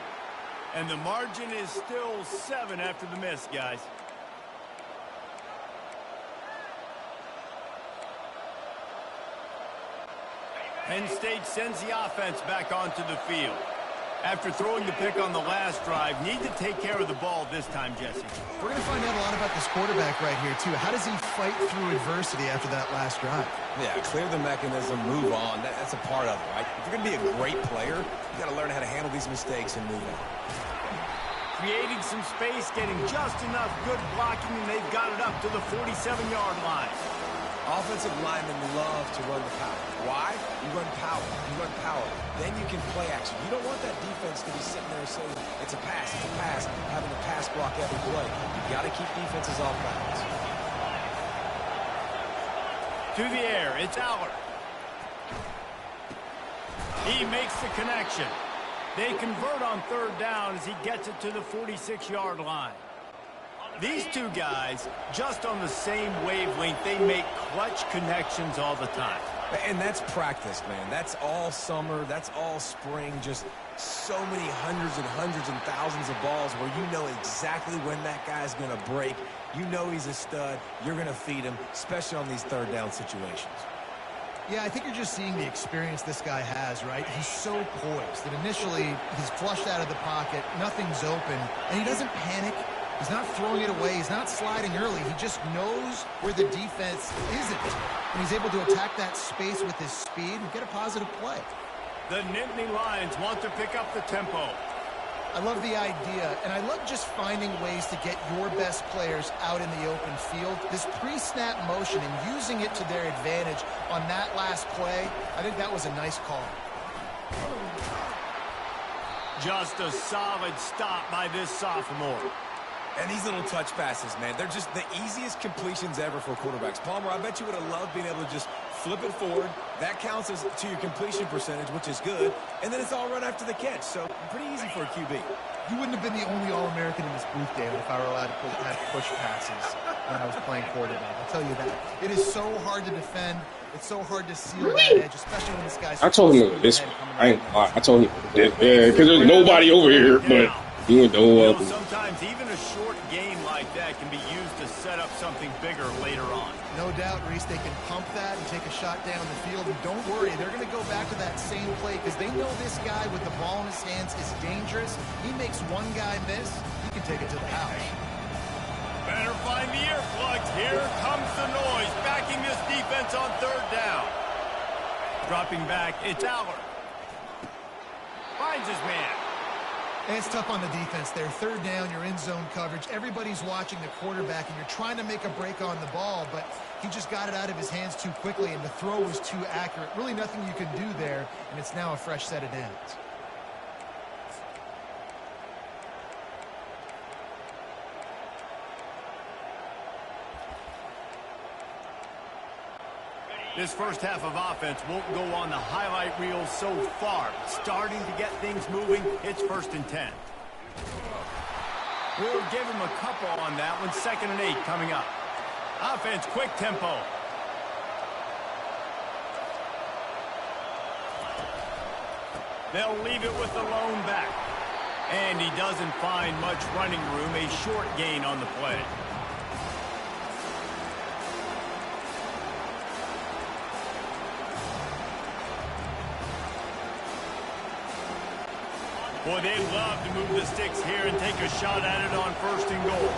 And the margin is still 7 after the miss, guys. Penn State sends the offense back onto the field. After throwing the pick on the last drive, need to take care of the ball this time, Jesse. We're going to find out a lot about this quarterback right here, too. How does he fight through adversity after that last drive? Yeah, clear the mechanism, move on. That's a part of it, right? If you're going to be a great player, you got to learn how to handle these mistakes and move on. Creating some space, getting just enough good blocking, and they've got it up to the 47-yard line. Offensive linemen love to run the power. Why? You run power. You run power. Then you can play action. You don't want that defense to be sitting there saying, it's a pass, having to pass block every play. You've got to keep defenses off balance. To the air, it's Aller. He makes the connection. They convert on 3rd down as he gets it to the 46-yard line. These two guys, just on the same wavelength, they make clutch connections all the time. And that's practice, man. That's all summer. That's all spring. Just so many hundreds and thousands of balls where you know exactly when that guy's going to break. You know he's a stud. You're going to feed him, especially on these 3rd down situations. Yeah, I think you're just seeing the experience this guy has, right? He's so poised that initially he's flushed out of the pocket, nothing's open, and he doesn't panic. He's not throwing it away. He's not sliding early. He just knows where the defense isn't. And he's able to attack that space with his speed and get a positive play. The Nittany Lions want to pick up the tempo. I love the idea, and I love just finding ways to get your best players out in the open field. This pre-snap motion and using it to their advantage on that last play, I think that was a nice call. Just a solid stop by this sophomore. And these little touch passes, man, they're just the easiest completions ever for quarterbacks. Palmer, I bet you would have loved being able to just flip it forward. That counts as to your completion percentage, which is good. And then it's all run after the catch. So pretty easy for a QB. You wouldn't have been the only All-American in this booth, David, if I were allowed to have push passes when I was playing quarterback. I'll tell you that. It is so hard to defend. It's so hard to seal that edge, especially when this guy's... I told him this. I told him this. Yeah, because there's nobody over here, but you know, sometimes even a short game like that can be used to set up something bigger later on. No doubt, Reese, they can pump that and take a shot down the field. And don't worry, they're going to go back to that same play because they know this guy with the ball in his hands is dangerous. He makes one guy miss, he can take it to the house. Better find the earplugs. Here comes the noise, backing this defense on 3rd down. Dropping back, it's Aller. Finds his man. And it's tough on the defense there. 3rd down, you're in zone coverage. Everybody's watching the quarterback, and you're trying to make a break on the ball, but he just got it out of his hands too quickly, and the throw was too accurate. Really nothing you can do there, and it's now a fresh set of downs. This first half of offense won't go on the highlight reel so far. Starting to get things moving, it's 1st and 10. We'll give him a couple on that one. 2nd and 8 coming up. Offense, quick tempo. They'll leave it with the lone back. And he doesn't find much running room. A short gain on the play. Boy, they love to move the sticks here and take a shot at it on 1st and goal.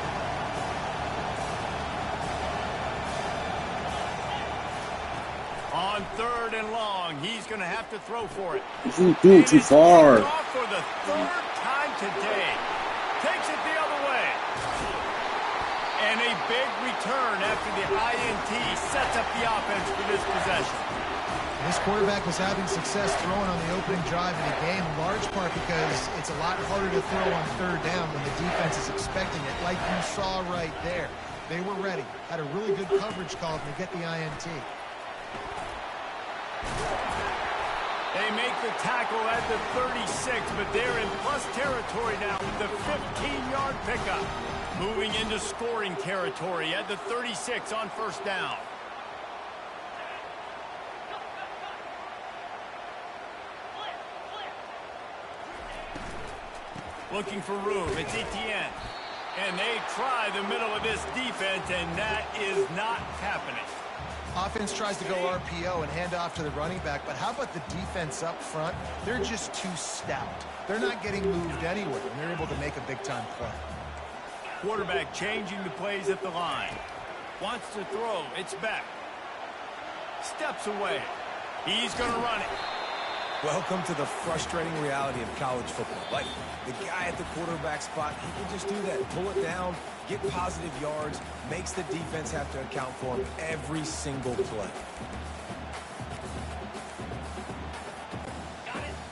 On 3rd and long, he's going to have to throw for it. too far. Off for the 3rd time today. Takes it the other way. And a big return after the INT sets up the offense for this possession. This quarterback was having success throwing on the opening drive of the game, in large part because it's a lot harder to throw on 3rd down when the defense is expecting it, like you saw right there. They were ready, had a really good coverage call to get the INT. They make the tackle at the 36, but they're in plus territory now with the 15-yard pickup. Moving into scoring territory at the 36 on 1st down. Looking for room. It's Etienne. And they try the middle of this defense, and that is not happening. Offense tries to go RPO and hand off to the running back, but how about the defense up front? They're just too stout. They're not getting moved anywhere, and they're able to make a big-time play. Quarterback changing the plays at the line. Wants to throw. It's back. Steps away. He's going to run it. Welcome to the frustrating reality of college football. Like, the guy at the quarterback spot, he can just do that. Pull it down, get positive yards, makes the defense have to account for him every single play.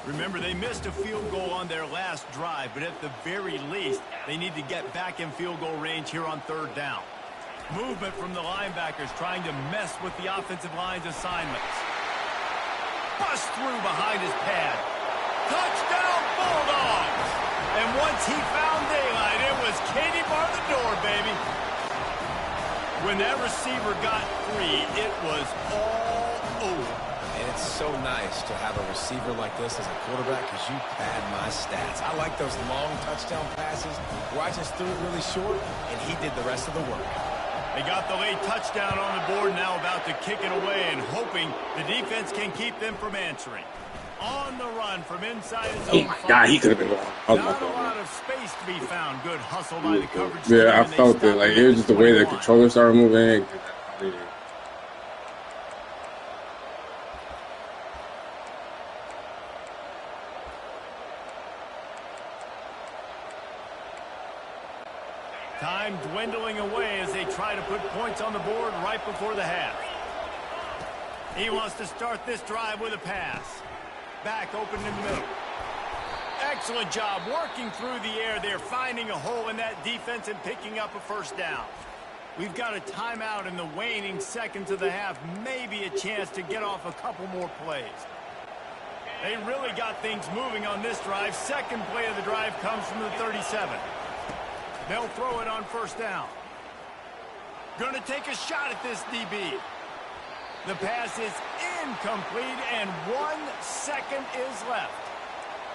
Remember, they missed a field goal on their last drive, but at the very least, they need to get back in field goal range here on 3rd down. Movement from the linebackers trying to mess with the offensive line's assignments. Bust through behind his pad. Touchdown, Bulldogs! And once he found daylight, it was Katie bar the door, baby. When that receiver got free, it was all over. And it's so nice to have a receiver like this as a quarterback because you pad my stats. I like those long touchdown passes where I just threw it really short and he did the rest of the work. They got the late touchdown on the board, now about to kick it away and hoping the defense can keep them from answering. On the run from inside his own. Oh my God, he could have been wrong. Not a lot of space to be found. Good hustle by the coverage. Yeah, I felt it. Like, it was just the way the controller started moving. Time dwindling away as they try to put points on the board right before the half. He wants to start this drive with a pass. Back open in the middle. Excellent job working through the air there, finding a hole in that defense and picking up a 1st down. We've got a timeout in the waning seconds of the half. Maybe a chance to get off a couple more plays. They really got things moving on this drive. 2nd play of the drive comes from the 37. They'll throw it on 1st down. Going to take a shot at this DB. The pass is incomplete, and 1 second is left.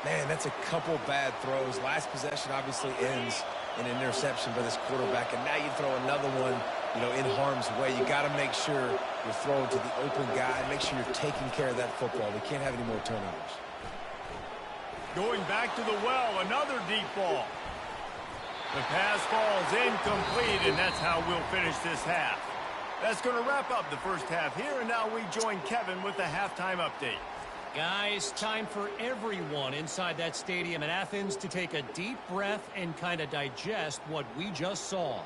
Man, that's a couple bad throws. Last possession obviously ends in an interception by this quarterback, and now you throw another one, in harm's way. You got to make sure you're throwing to the open guy. Make sure you're taking care of that football. We can't have any more turnovers. Going back to the well, another deep ball. The pass falls incomplete, and that's how we'll finish this half. That's going to wrap up the 1st half here, and now we join Kevin with the halftime update. Guys, time for everyone inside that stadium in Athens to take a deep breath and kind of digest what we just saw.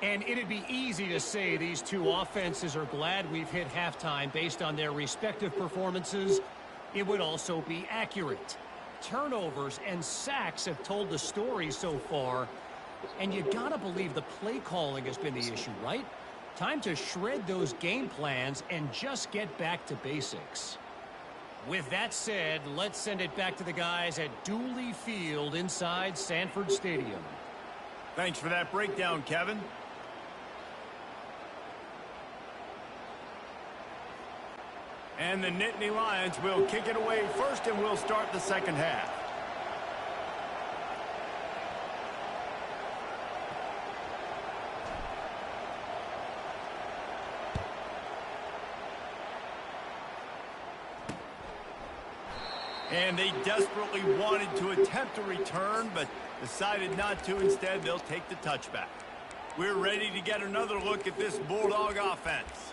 And it'd be easy to say these two offenses are glad we've hit halftime based on their respective performances. It would also be accurate. Turnovers and sacks have told the story so far, and you gotta believe the play calling has been the issue, right? Time to shred those game plans and just get back to basics. With that said, let's send it back to the guys at Doowie Field inside Sanford Stadium. Thanks for that breakdown, Kevin. And the Nittany Lions will kick it away first, and we'll start the 2nd half. And they desperately wanted to attempt a return, but decided not to. Instead, they'll take the touchback. We're ready to get another look at this Bulldog offense.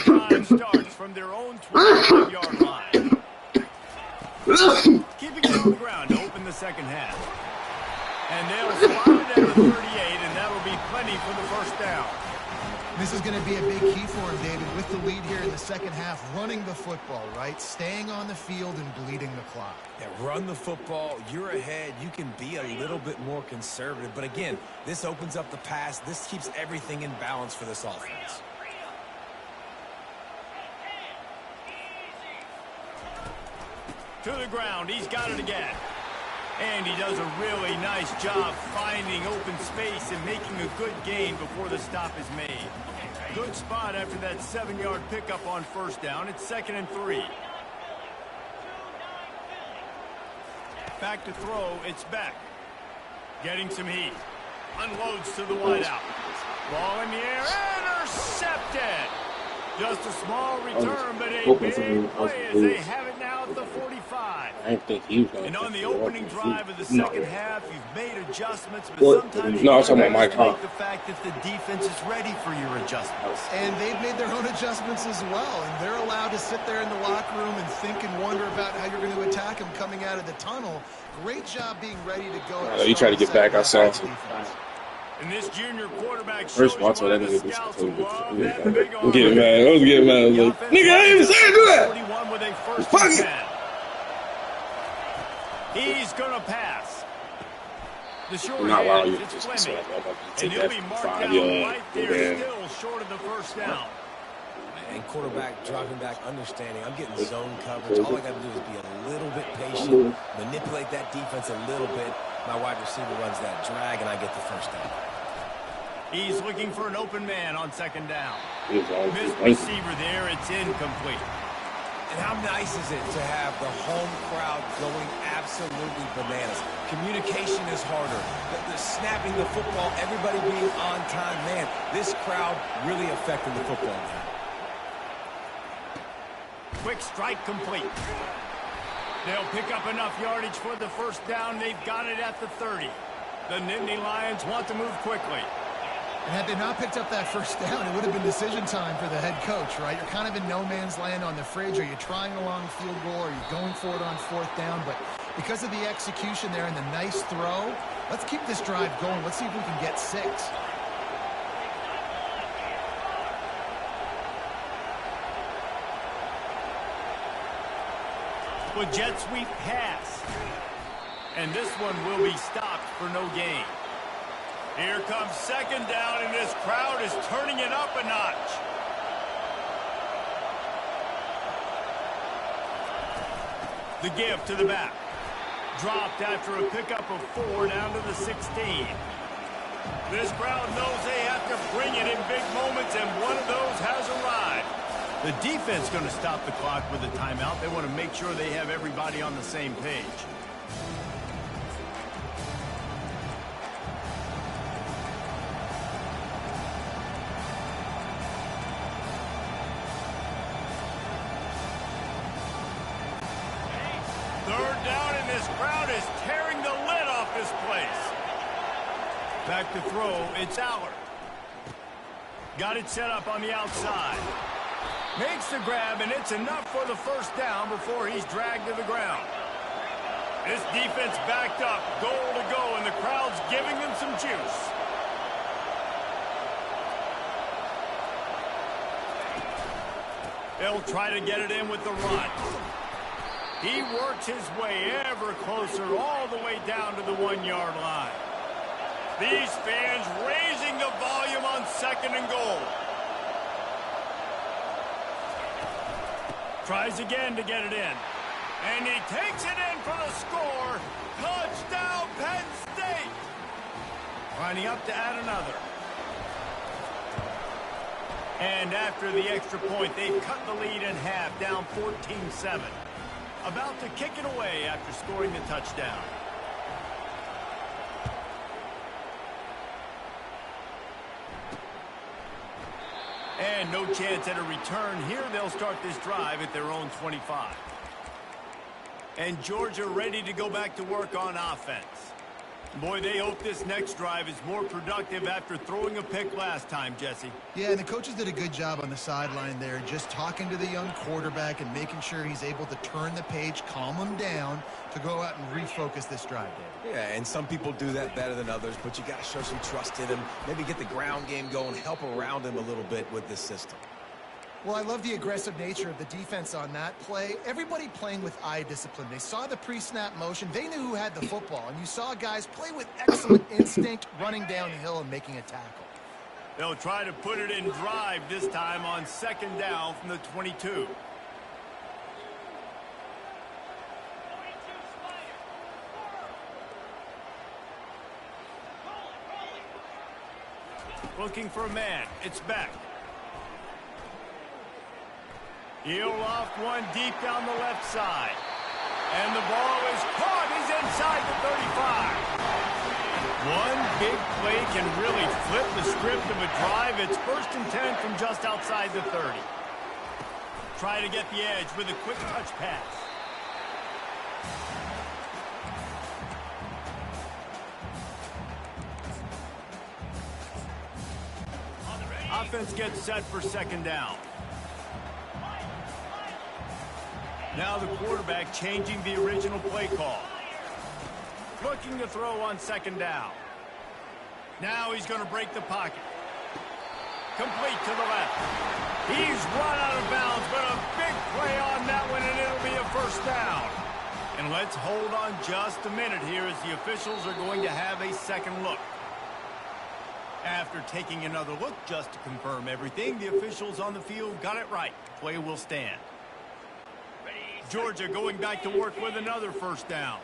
Time starts from their own 25-yard line. Keeping it on the ground to open the 2nd half. And they'll slide it at the 38, and that'll be plenty for the 1st down. This is going to be a big key for him, David, with the lead here in the 2nd half, running the football, right? Staying on the field and bleeding the clock. Yeah, run the football. You're ahead. You can be a little bit more conservative. But again, this opens up the pass. This keeps everything in balance for this offense. To the ground. He's got it again. And he does a really nice job finding open space and making a good gain before the stop is made. good spot after that 7-yard pickup on first down. It's 2nd and 3. Back to throw. It's Beck. Getting some heat. Unloads to the wideout. Ball in the air. Intercepted. Just a small return, but a big play as they have it now at the 45. I didn't think he was going to. And on the opening drive of the second half, you've made adjustments, but sometimes no, I'm talking about Mike make the fact that the defense is ready for your adjustments. And they've made their own adjustments as well, and they're allowed to sit there in the locker room and think and wonder about how you're going to attack them coming out of the tunnel. Great job being ready to go. He tried to get back. I saw him. And this junior quarterback First of all, shows one that of the nigga scouts who love that big I'm getting mad. I was getting mad. I was like, nigga, I ain't even saying do that. 41 with a first Fuck and it. 10. He's going to pass. The short Not while hand, you it's just Fleming. take And he'll that be marked 5 down yard. right there, still short of the first down. And quarterback dropping back, understanding. I'm getting zone coverage. All I got to do is be a little bit patient, manipulate that defense a little bit. My wide receiver runs that drag, and I get the first down. He's looking for an open man on second down. Missed receiver there. It's incomplete. And how nice is it to have the home crowd going absolutely bananas? Communication is harder. The snapping the football, everybody being on time. Man, this crowd really affecting the football game. Quick strike complete. They'll pick up enough yardage for the first down. They've got it at the 30. The Nittany Lions want to move quickly. And had they not picked up that first down, it would have been decision time for the head coach, right? You're kind of in no man's land on the fridge. Are you trying a long field goal? Are you going for it on fourth down? But because of the execution there and the nice throw, let's keep this drive going. Let's see if we can get 6. With jet sweep pass. And this one will be stopped for no gain. Here comes second down, and this crowd is turning it up a notch. The give to the back. Dropped after a pickup of 4 down to the 16. This crowd knows they have to bring it in big moments, and one of those has arrived. The defense going to stop the clock with a timeout. They want to make sure they have everybody on the same page. Third down, and this crowd is tearing the lid off this place. Back to throw, it's Allard. Got it set up on the outside. Makes the grab, and it's enough for the first down before he's dragged to the ground. This defense backed up, goal to go, and the crowd's giving them some juice. They'll try to get it in with the run. He works his way ever closer all the way down to the 1-yard line. These fans raising the volume on 2nd and goal. Tries again to get it in. And he takes it in for the score. Touchdown, Penn State. Lining up to add another. And after the extra point, they've cut the lead in half, down 14-7. About to kick it away after scoring the touchdown. And no chance at a return here. They'll start this drive at their own 25. And Georgia ready to go back to work on offense. Boy, they hope this next drive is more productive after throwing a pick last time, Jesse. Yeah, and the coaches did a good job on the sideline there, just talking to the young quarterback and making sure he's able to turn the page, calm him down to go out and refocus this drive, David. Yeah, and some people do that better than others, but you got to show some trust in him. Maybe get the ground game going, help around him a little bit with this system. Well, I love the aggressive nature of the defense on that play. Everybody playing with eye discipline. They saw the pre-snap motion. They knew who had the football. And you saw guys play with excellent instinct, running downhill and making a tackle. They'll try to put it in drive this time on 2nd down from the 22. Looking for a man. It's back. He'll loft one deep down the left side. And the ball is caught. He's inside the 35. One big play can really flip the script of a drive. It's 1st and 10 from just outside the 30. Try to get the edge with a quick touch pass. Offense gets set for 2nd down. Now the quarterback changing the original play call. Looking to throw on 2nd down. Now he's going to break the pocket. Complete to the left. He's run out of bounds, but a big play on that one, and it'll be a 1st down. And let's hold on just a minute here as the officials are going to have a second look. After taking another look just to confirm everything, the officials on the field got it right. Play will stand. Georgia going back to work with another 1st down.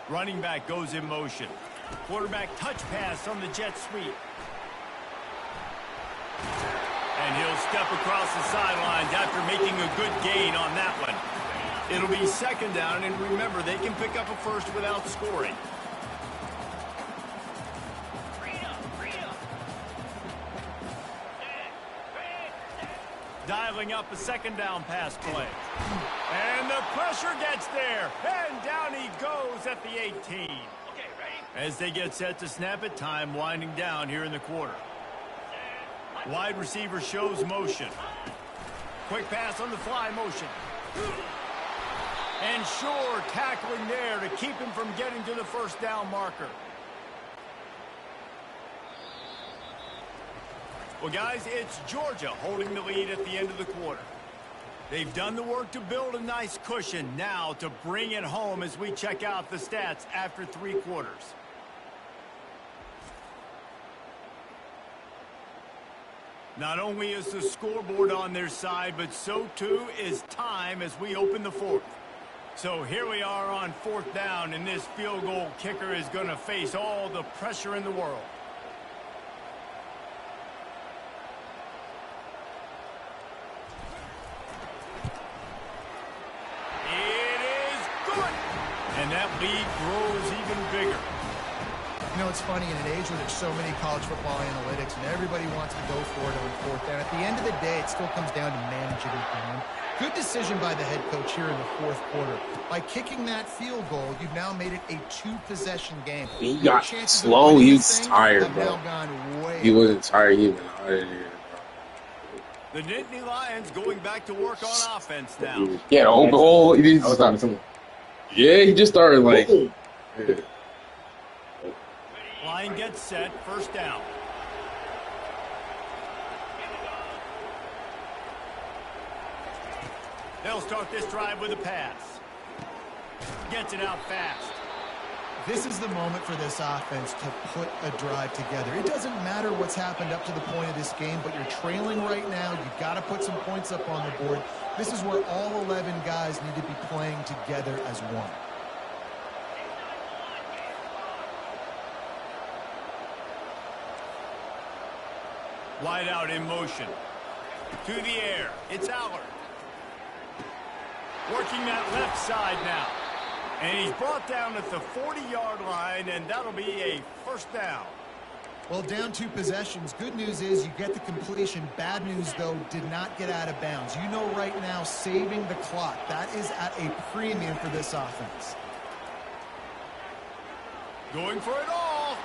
Running back goes in motion. Quarterback touch pass on the jet sweep. And he'll step across the sidelines after making a good gain on that one. It'll be 2nd down, and remember, they can pick up a 1st without scoring. Dialing up a 2nd down pass play. And the pressure gets there. And down he goes at the 18. As they get set to snap it, time winding down here in the quarter. Wide receiver shows motion. Quick pass on the fly motion. And sure, tackling there to keep him from getting to the 1st down marker. Well, guys, it's Georgia holding the lead at the end of the quarter. They've done the work to build a nice cushion. Now to bring it home as we check out the stats after 3 quarters. Not only is the scoreboard on their side, but so too is time as we open the 4th. So here we are on 4th down, and this field goal kicker is going to face all the pressure in the world. It is good! And that lead grows even bigger. You know, it's funny, in an age where there's so many college football analytics and everybody wants to go for it on 4th down, at the end of the day, it still comes down to managing the game. Good decision by the head coach here in the 4th quarter. By kicking that field goal, you've now made it a 2-possession game. He got slow. He was tired, bro. He wasn't tired. He was out of here. The Nittany Lions going back to work on offense now. Yeah, the open hole. He just started. Yeah, he just started like. Yeah. Line gets set. 1st down. They'll start this drive with a pass. Gets it out fast. This is the moment for this offense to put a drive together. It doesn't matter what's happened up to the point of this game, but you're trailing right now. You've got to put some points up on the board. This is where all 11 guys need to be playing together as one. Wide out in motion. To the air. It's Allard. Working that left side now. And he's brought down at the 40-yard line, and that'll be a 1st down. Well, down 2 possessions. Good news is you get the completion. Bad news, though, did not get out of bounds. You know right now, saving the clock. That is at a premium for this offense. Going for it all.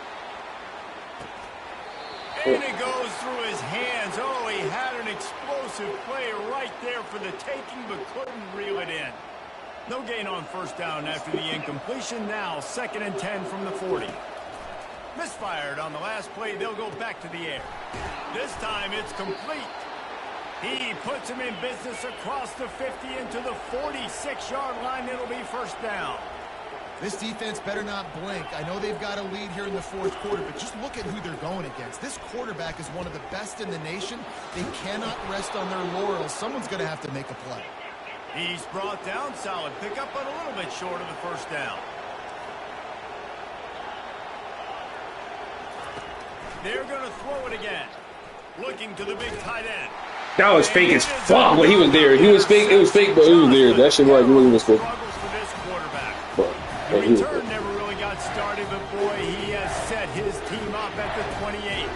And it goes through his hands. Oh, he had an explosive play right there for the taking, but couldn't reel it in. No gain on 1st down after the incompletion. Now 2nd and 10 from the 40. Misfired on the last play. They'll go back to the air. This time it's complete. He puts him in business across the 50 into the 46-yard line. It'll be 1st down. This defense better not blink. I know they've got a lead here in the 4th quarter, but just look at who they're going against. This quarterback is one of the best in the nation. They cannot rest on their laurels. Someone's going to have to make a play. He's brought down. Solid pickup, but a little bit short of the 1st down. They're going to throw it again. Looking to the big tight end. That was fake as fuck when he was there. He was fake. It was fake, but he was there. That shit like really was fake. Struggles for this quarterback. But The he was return fake. never really got started, but boy, he has set his team up at the 28.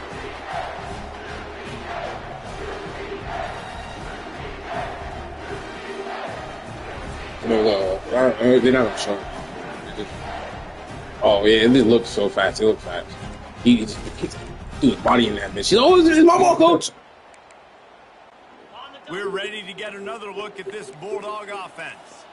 No, they're not gonna show him. Oh yeah, it just looked so fast. It looked fast. He was bodying that bitch. She's always it's my ball, coach. We're ready to get another look at this Bulldog offense.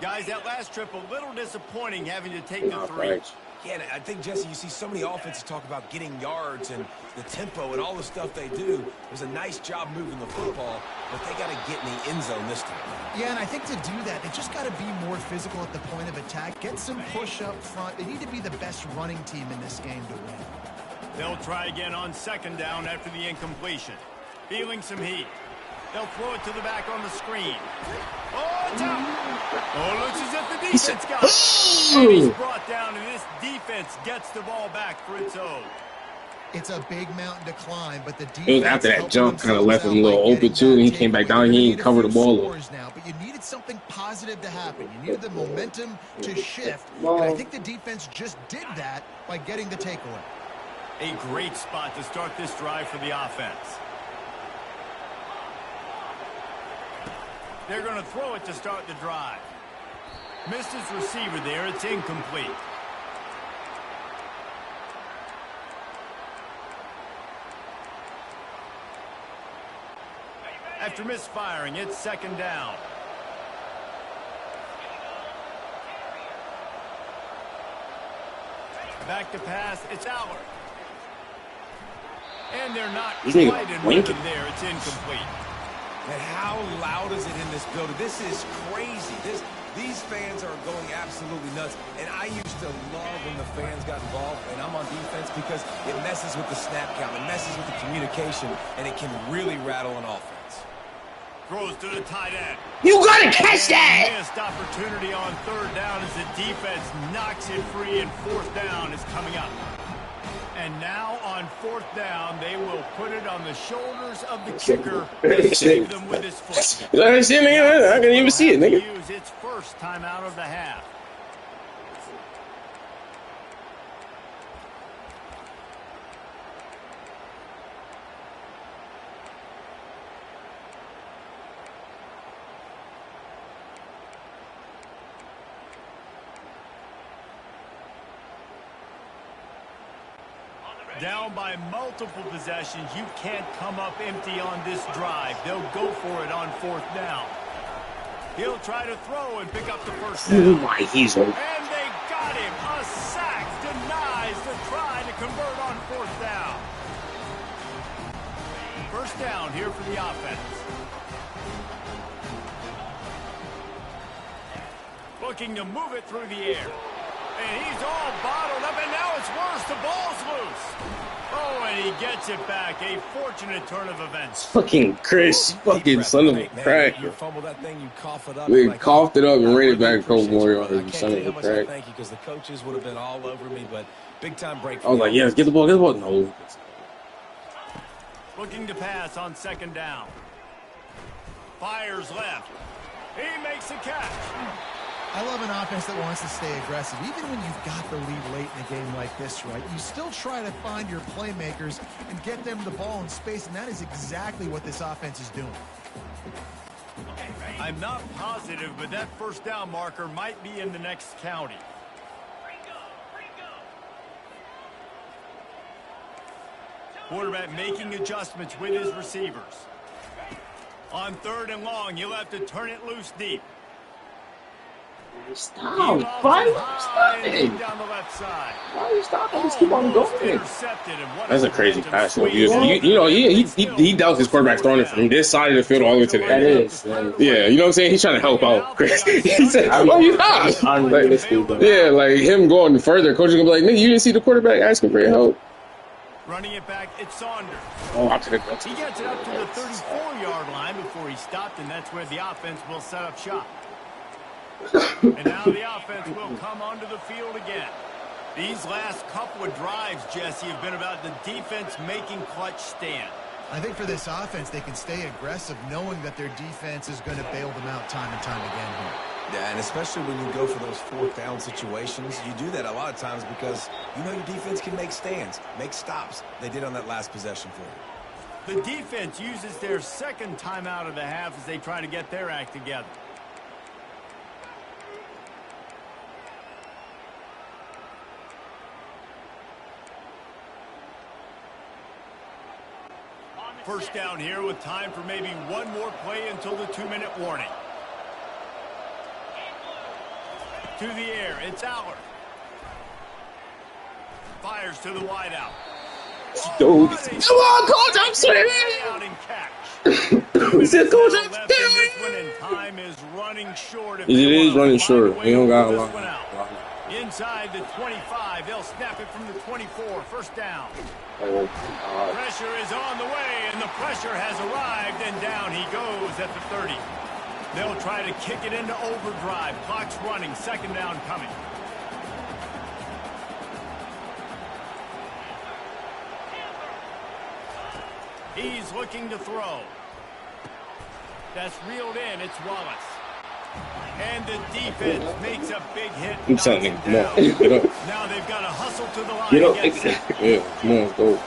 Guys, that last trip a little disappointing having to take the three. Right. Yeah, I think, Jesse, you see so many offenses talk about getting yards and the tempo and all the stuff they do. It was a nice job moving the football, but they got to get in the end zone this time. Yeah, and I think to do that, they just got to be more physical at the point of attack. Get some push up front. They need to be the best running team in this game to win. They'll try again on second down after the incompletion. Feeling some heat. They'll throw it to the back on the screen. Oh, it's out. Oh, looks as if the defense got it. And he's brought down, and this defense gets the ball back for its own. It's a big mountain to climb, but the defense It was after that jump kind of left him a little open too, and he came back down. He ain't covered the ball up. Now, but you needed something positive to happen. You needed the momentum to shift, and I think the defense just did that by getting the takeaway. A great spot to start this drive for the offense. They're going to throw it to start the drive. Missed his receiver there. It's incomplete. After misfiring, it's second down. Back to pass. It's Allard. And they're not quite in rhythm there. It's incomplete. And how loud is it in this building? This is crazy. These fans are going absolutely nuts. And I used to love when the fans got involved, and I'm on defense because it messes with the snap count, it messes with the communication, and it can really rattle an offense. Throws to the tight end. You gotta catch that! Missed opportunity on third down as the defense knocks it free, and fourth down is coming up. And now on fourth down, they will put it on the shoulders of the kicker to save them with his foot. I see it, nigga. I can't even see it, nigga. Use its first time out of the half. Down by multiple possessions, you can't come up empty on this drive. They'll go for it on fourth down. He'll try to throw and pick up the first down. Oh my, he's old. And they got him. A sack denies the try to convert on fourth down. First down here for the offense. Looking to move it through the air. And he's all bottled up, and now it's worse. The ball's loose. Oh, and he gets it back. A fortunate turn of events. Fucking Chris, fucking son of a crack. You fumble that thing, you cough it up. We like, coughed it up and ran it back a couple appreciate more you, yards. brother. I You can't son tell of you a how much I crack. thank you because the coaches would have been all over me, but big time break for I was like, yes, get the ball, get the ball. No. Looking to pass on second down. Fires left. He makes a catch. I love an offense that wants to stay aggressive. Even when you've got the lead late in a game like this, right, you still try to find your playmakers and get them the ball in space, and that is exactly what this offense is doing. I'm not positive, but that first down marker might be in the next county. Quarterback making adjustments with his receivers. On third and long, you'll have to turn it loose deep. Stop. Why are you stopping? Down the left side. Why are you stopping? Just keep on going. That's a crazy pass. You know, he doubts his quarterback throwing it from this side of the field all the way to the end. Yeah, you know what I'm saying? He's trying to help out. He said, "Oh, you stop." Yeah, like him going further, coach is gonna be like, "Nigga, you didn't see the quarterback asking for your help." Running it back, it's Saunders. Oh, I'm to He gets it up to the 34-yard line before he stopped, and that's where the offense will set up shop. And now the offense will come onto the field again. These last couple of drives, Jesse, have been about the defense making clutch stand. I think for this offense, they can stay aggressive knowing that their defense is going to bail them out time and time again here. Yeah, and especially when you go for those fourth down situations, you do that a lot of times because you know your defense can make stands, make stops. They did on that last possession for you. The defense uses their second timeout of the half as they try to get their act together. First down here with time for maybe one more play until the 2-minute warning. To the air, it's Aller. Fires to the wideout. Dude, come on, coach, I'm swimming. He said, coach, I'm swimming. Time is running short. It is running short. We don't got a lot. Inside the 25, they'll snap it from the 24. First down. Oh, Pressure is on the way, and the pressure has arrived, and down he goes at the 30. They'll try to kick it into overdrive. Clock's running. Second down coming. He's looking to throw. That's reeled in. It's Wallace. And the defense makes a big hit. I'm telling you, come on, get up. Now they've got to hustle to the line. Get up. Get set. Yeah, come on, let's go.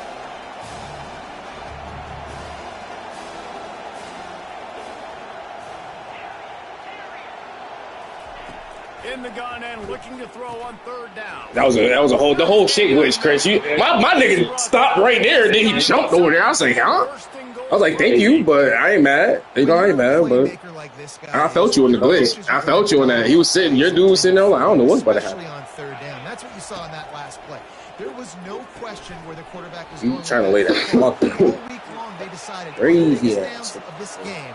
In the gun and looking to throw on third down. That was the whole shit glitch, Chris. My nigga stopped right there, and then he jumped over there. I was like, huh? I was like, thank you, but I ain't mad. You know, I ain't mad, but I felt you in the glitch. I felt you in that. He was sitting, your dude was sitting there. Like, I don't know what's about to happen. On third down. That's what you saw in that last play. There was no question where the quarterback was You going. trying to lay that clock down. All week long, they decided Crazy downs of this game,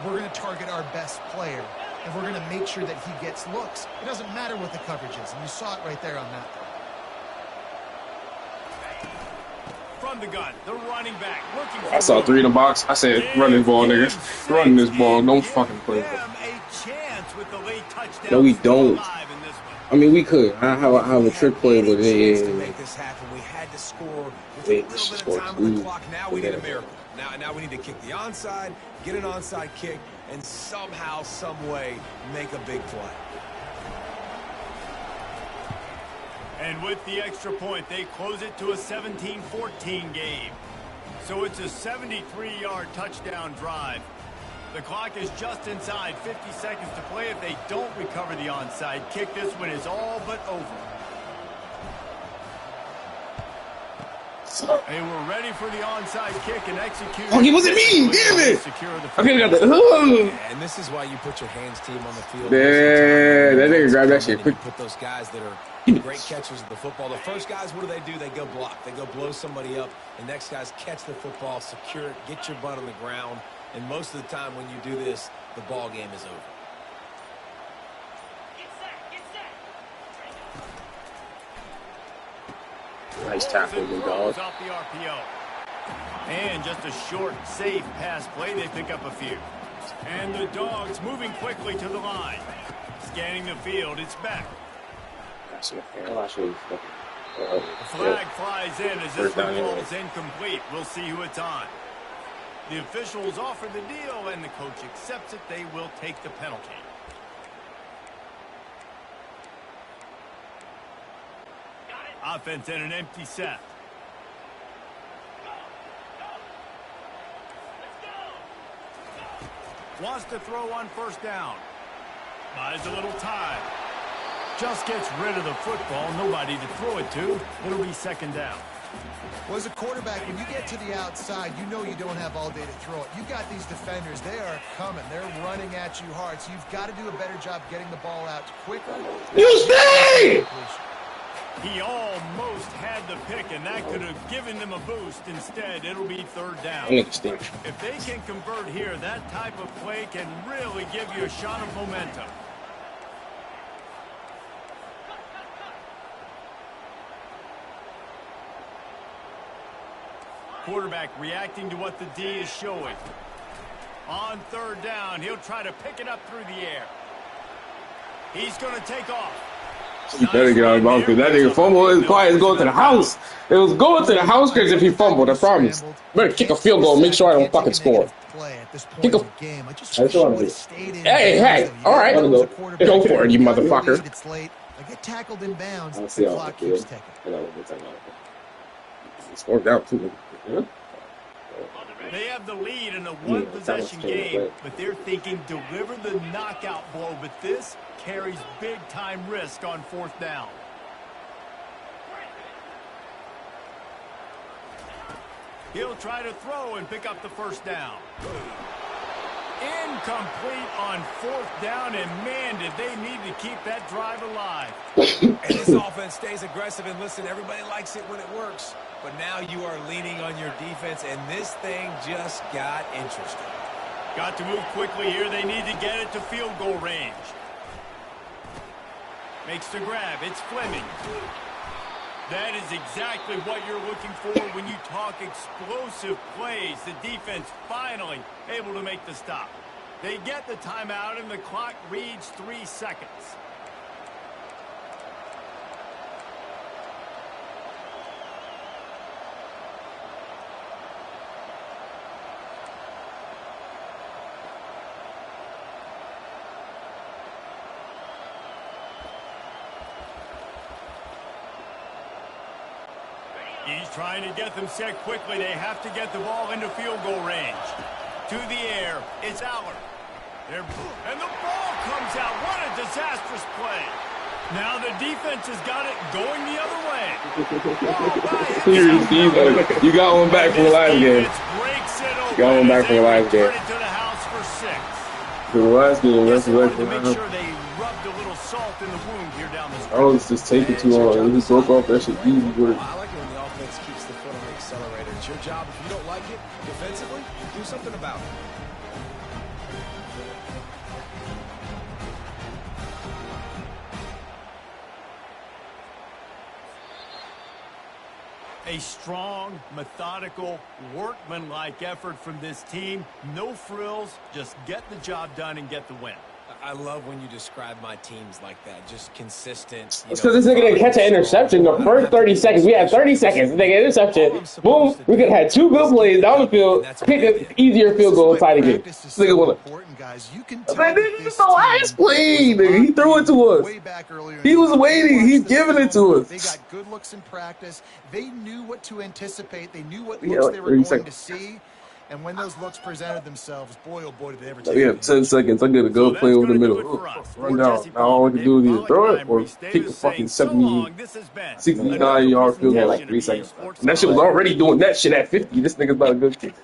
we're going to target our best player, and we're going to make sure that he gets looks. It doesn't matter what the coverage is, and you saw it right there on that play. From the gun, the running back looking for I saw 3 in the box. I said, run this ball, nigga. Run this ball. Don't fucking play. No, we don't. I mean, we could. I have a trick play, but to make this happen, we had to score with a little bit of time on the clock. Now we need a miracle. Now we need to kick the onside, get an onside kick, and somehow, some way, make a big play. And with the extra point, they close it to a 17-14 game. So it's a 73-yard touchdown drive. The clock is just inside 50 seconds to play. If they don't recover the onside kick, this one is all but over. And we're ready for the onside kick and execute. Oh, he wasn't me! Damn it! I could have got the. Yeah, and this is why you put your hands team on the field. Yeah, that nigga grabbed that shit quick. You put those guys that are great catchers of the football. The first guys, what do? They go block. They go blow somebody up. The next guys catch the football, secure it, get your butt on the ground. And most of the time when you do this, the ball game is over. Nice tackle, big dog. Off the RPO. And just a short, safe pass play. They pick up a few. And the Dogs moving quickly to the line. Scanning the field. It's back. The flag flies in as this one falls incomplete. We'll see who it's on. The officials offer the deal, and the coach accepts it. They will take the penalty. Offense in an empty set. Wants to throw on first down. Buys a little time. Just gets rid of the football. Nobody to throw it to. It'll be second down. Well, as a quarterback, when you get to the outside, you know you don't have all day to throw it. You got these defenders. They are coming. They're running at you hard. So you've got to do a better job getting the ball out quicker. You stay! He almost had the pick, and that could have given them a boost. Instead, it'll be third down. If they can convert here, that type of play can really give you a shot of momentum. Quarterback reacting to what the D is showing. On third down, he'll try to pick it up through the air. He's going to take off. You better get out of bounds because that nigga fumble is quiet. It's going to the house. It was going to the house because if he fumbled, I promise. Better kick a field goal. Make sure I don't fucking score. Kick a. Hey, all right. Go for it, you motherfucker. Get tackled in bounds. I'll see The how clock I feel. keeps ticking. Scored out too. Yeah. They have the lead in a one-possession game, but they're thinking deliver the knockout blow. But this carries big-time risk on 4th down. He'll try to throw and pick up the 1st down. Incomplete on 4th down, and man, did they need to keep that drive alive. And this offense stays aggressive, and listen, everybody likes it when it works. But now you are leaning on your defense, and this thing just got interesting. Got to move quickly here. They need to get it to field goal range. Makes the grab. It's Fleming. That is exactly what you're looking for when you talk explosive plays. The defense finally able to make the stop. They get the timeout, and the clock reads 3 seconds. He's trying to get them set quickly. They have to get the ball into field goal range. To the air, it's Aller. And the ball comes out. What a disastrous play. Now the defense has got it going the other way. You got one back from the last game. You got one back from the last game. To the house for 6. For the last game, that's to make sure they rubbed a little salt in the wound here down the stretch. I was just taking too long. We just broke off that shit easy with it. I like it when the offense keeps the foot on the accelerator. It's your job. If you don't like it defensively, do something about it. A strong, methodical, workmanlike effort from this team. No frills, just get the job done and get the win. I love when you describe my teams like that. Just consistent. It's because this nigga didn't catch an interception the first 30 seconds. We had 30 seconds. This nigga interception. Boom. We could have had 2 good plays down the field. Pick an easier field goal inside again. This nigga was like, this is the last play. Nigga. He threw it to us. He was waiting. He's giving it to us. They got good looks in practice. They knew what to anticipate. They knew what looks they were going to see. And when those looks presented themselves, boy, oh boy, did they ever take it. We have 10 seconds. I get a go play over the middle. Run down. Now all I can do is either throw it or kick the fucking 69-yard field goal like 3 seconds. And that shit was already doing that shit at 50. This nigga's about a good kicker.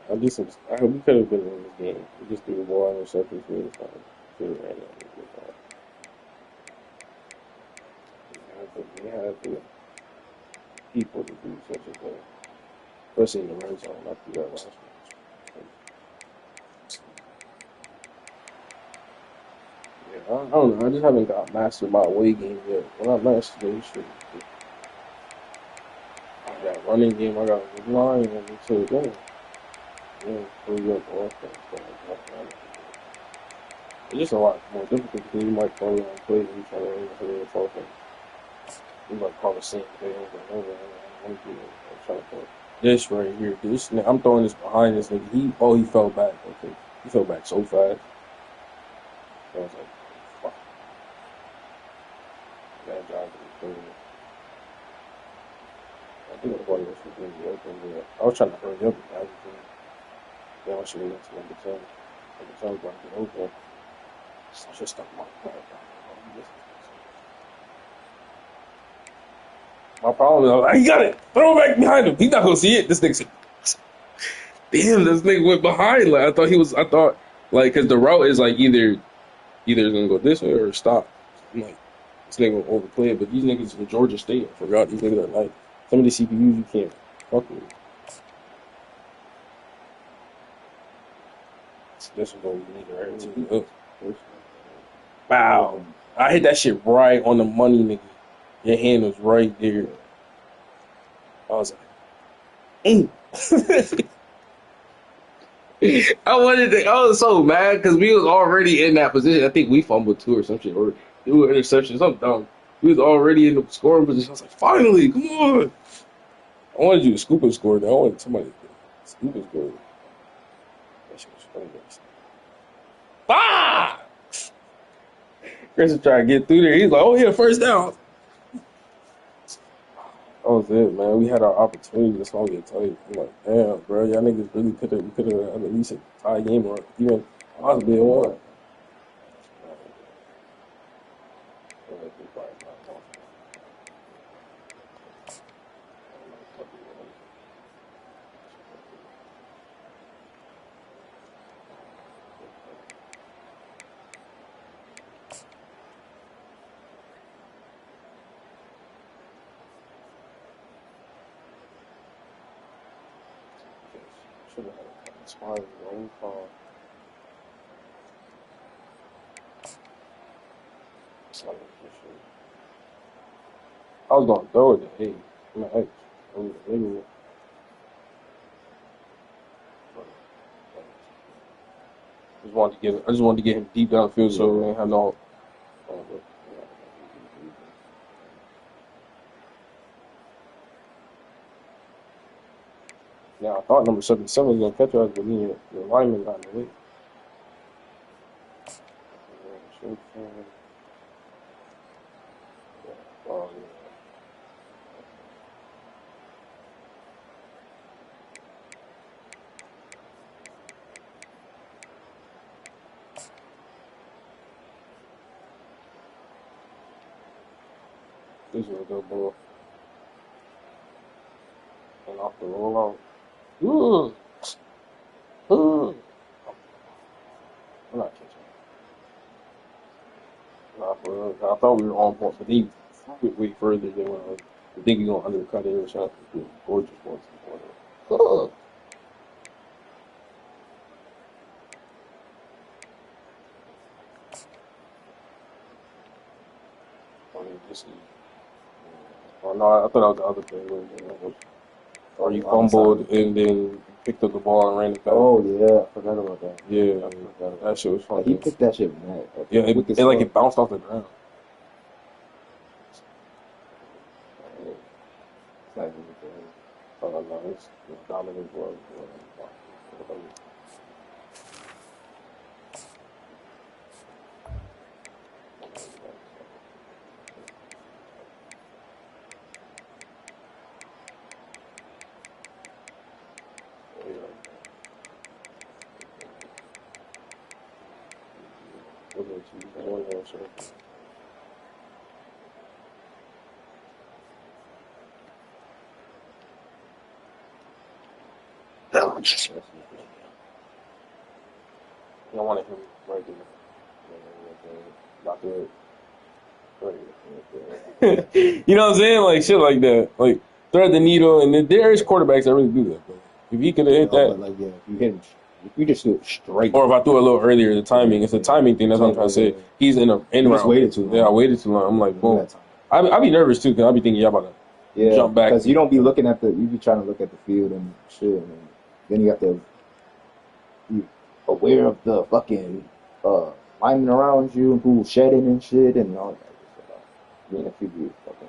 I do some. I hope we could have been in this game. We just threw the ball on reception for this time. Should have ran it. We have the people to do such a thing, especially in the red zone. Not do that last match. Yeah, I don't know. I just haven't got mastered my away game yet. When I master those shit, I got running game. I got line and until the game. Yeah, hurry up offense. It's just a lot more difficult because you might call it on plays and you try to hurry up offense. We might call the same thing over and over. I'm trying to call this right here. This I'm throwing this behind this nigga. He fell back. Okay, he fell back so fast. I was like, fuck. Bad job. I think the body was going to be open. I was trying to hurry up. Then I should have went to number 10. Number 10 was going to get open. So I just stuck my back. My problem is, he got it. Throw it back behind him. He's not gonna see it. This nigga said, damn, this nigga went behind. Like I thought, like, cause the route is like either it's gonna go this way or stop. I'm like, this nigga gonna overplay it. But these niggas from Georgia State, I forgot these niggas are like some of these CPUs you can't fuck with. This is what we need right here. Wow, I hit that shit right on the money, nigga. Your hand was right there. I was like, I was so mad because we was already in that position. I think we fumbled 2 or some shit, or threw an interception, something dumb. We was already in the scoring position. I was like, finally, come on. I wanted you to scoop and score. I wanted somebody to scoop and score. That shit was funny. Ah! Chris was trying to get through there. He's like, oh, yeah, first down. That was it, man. We had our opportunity. That's why we get tight. I'm like, damn, bro, y'all niggas really could have at least a tie game or even possibly a one. Should have had a spot in the own call. I was gonna throw it to 8. I'm like, maybe. I just wanted to get him deep downfield so we didn't have no. Yeah, I thought number 77 was gonna catch us, but the lineman got in the way. Oh, yeah. This is a good ball. And off the roll out. Ooh. Ooh. I'm not catching it. Nah, for real. I thought we were on point, but he threw it way further than when I think he's gonna undercut it or something. Gorgeous once before that. I mean, this is. Oh no, I thought that was the other thing. Or you fumbled and then picked up the ball and ran it back. Oh yeah, I forgot about that. Yeah, that shit was funny. He picked that shit back. Yeah, it bounced off the ground. It's not even good. Oh no, it's dominant blood. I wanted him right there. You know what I'm saying? Like shit like that. Like thread the needle, and there is quarterbacks that really do that. But if he could have hit that, like yeah, if you hit him, if you just do it straight, or if I threw it a little earlier, the timing. It's a timing thing. That's what I'm trying to say. He's in round. Waited too long. Yeah, I waited too long. I'm like, boom. I be nervous too because I be thinking y'all about to jump back because you don't be looking at you be trying to look at the field and shit, and then you have to be aware of the fucking linemen around you who shedding and shit and all that. Being if you be fucking.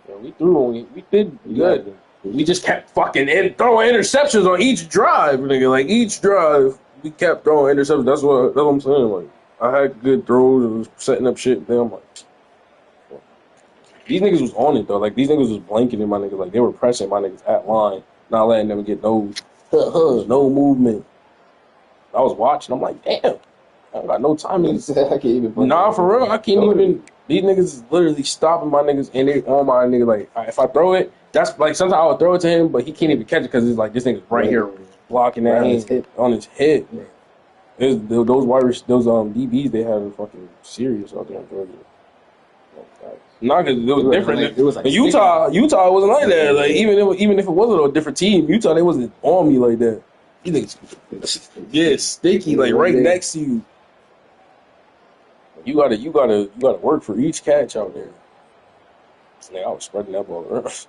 Yeah, we threw. We did good. We just kept fucking throwing interceptions on each drive, nigga. Like each drive, we kept throwing interceptions. That's what I'm saying. Like I had good throws and was setting up shit. Then I'm like, these niggas was on it though. Like these niggas was blanketing my niggas. Like they were pressing my niggas at line, not letting them get no movement. I was watching. I'm like, damn, I don't got no time. I can't even. Nah, for real, I can't even. These niggas is literally stopping my niggas and they on my nigga. Like if I throw it, that's like sometimes I would throw it to him, but he can't even catch it because it's like this nigga's right here blocking that hand on his hip. Those DBs they had fucking serious out there in Georgia. Not because it was different. Like, it was like Utah wasn't like that. Like even if it wasn't a different team, Utah they wasn't on me like that. You niggas, sticky, like right next to you. You gotta work for each catch out there. Like, I was spreading that ball around.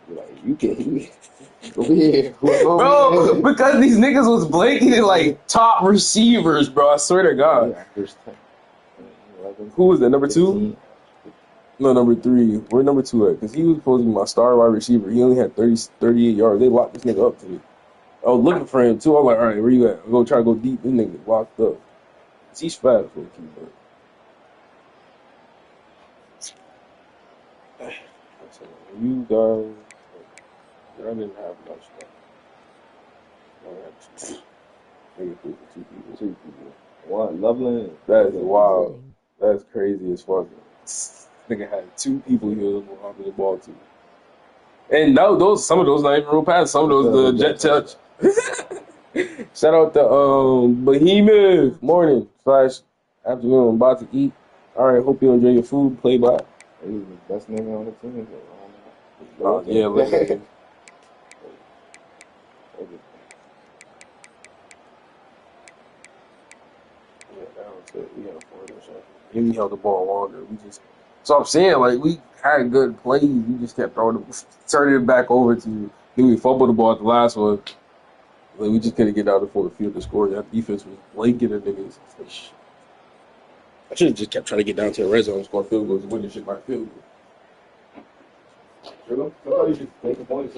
Like you can over here, bro, because these niggas was blanketed like top receivers, bro. I swear to God. Who was that? Number 2? No, number 3. Where number 2 at? Because he was supposed to be my star wide receiver. He only had 38 yards. They locked this nigga up to me. I was looking for him too. I was like, all right, where you at? I'm gonna try to go deep. This nigga locked up. He's fast for a keeper. You guys, I didn't have much stuff. Two people. One, Loveland. That is wild. That's crazy as fuck. Nigga had 2 people he was holding the ball to. And no, some of those not even real passes. Some of those the jet touch. Shout out to Behemoth. Morning / afternoon. I'm about to eat. All right, hope you enjoy your food. Play by. He's the best nigga on the team. Yeah, look at him. Yeah, that was it. We had a 4 interception. And we held the ball longer. So I'm saying, like, we had good plays. We just kept turning it back over to you. Then we fumbled the ball at the last one. Like, we just couldn't get out of the field to score. That defense was blanketing niggas. I should have just kept trying to get down to the red zone and score field goals and win this shit by field goal. Somebody should make a point.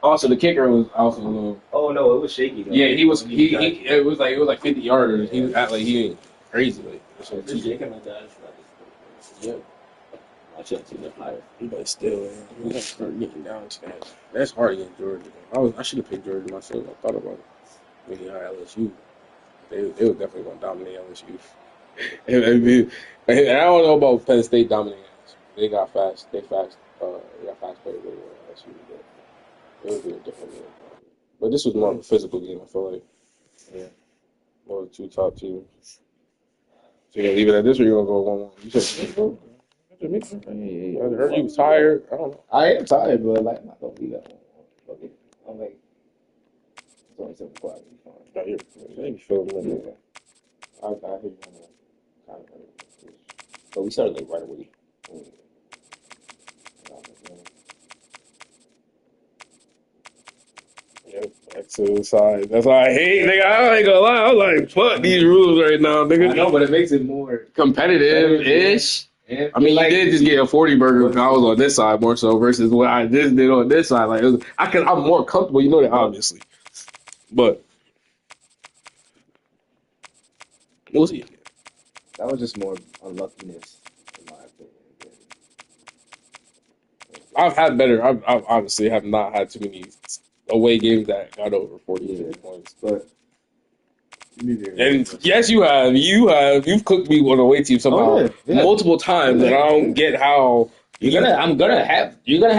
Also, the kicker was also a little. Oh no, it was shaky. Though. Yeah, he was. It was like 50 yarders. He was like he ain't crazy like. So shaking like that. Yeah. I should have seen that higher. But still, we gotta start getting down to that. That's hard against Georgia. I should have picked Georgia myself. I thought about it. When he hired LSU, they were definitely gonna dominate LSU. And I don't know about Penn State dominating LSU. They got fast. They got fast players over LSU. But it would be a different game. But this was more of a physical game. I feel like. Yeah. More of the 2 top teams. So you gonna leave it at this, or you gonna go 1-1? You said. I heard you was tired. I don't know. I am tired, but like I'm not gonna leave that one. I'm like, it's only 7 o'clock. You feel me? I hear you on that. But we started like right away. Yep, exercise. That's why I hate, nigga. I ain't gonna lie. I'm like, fuck these rules right now, nigga. I know, but it makes it more competitive-ish. Yeah. I mean, like, you did just get a 40 burger because I was on this side more so versus what I just did on this side. Like, I'm more comfortable. You know that, obviously. But we'll see. That was just more unluckiness, in my opinion. I've had better. I've obviously have not had too many away games that got over 40 points. But and yes, you have. You've cooked me on a away team somehow multiple times, and I don't get how. You're gonna have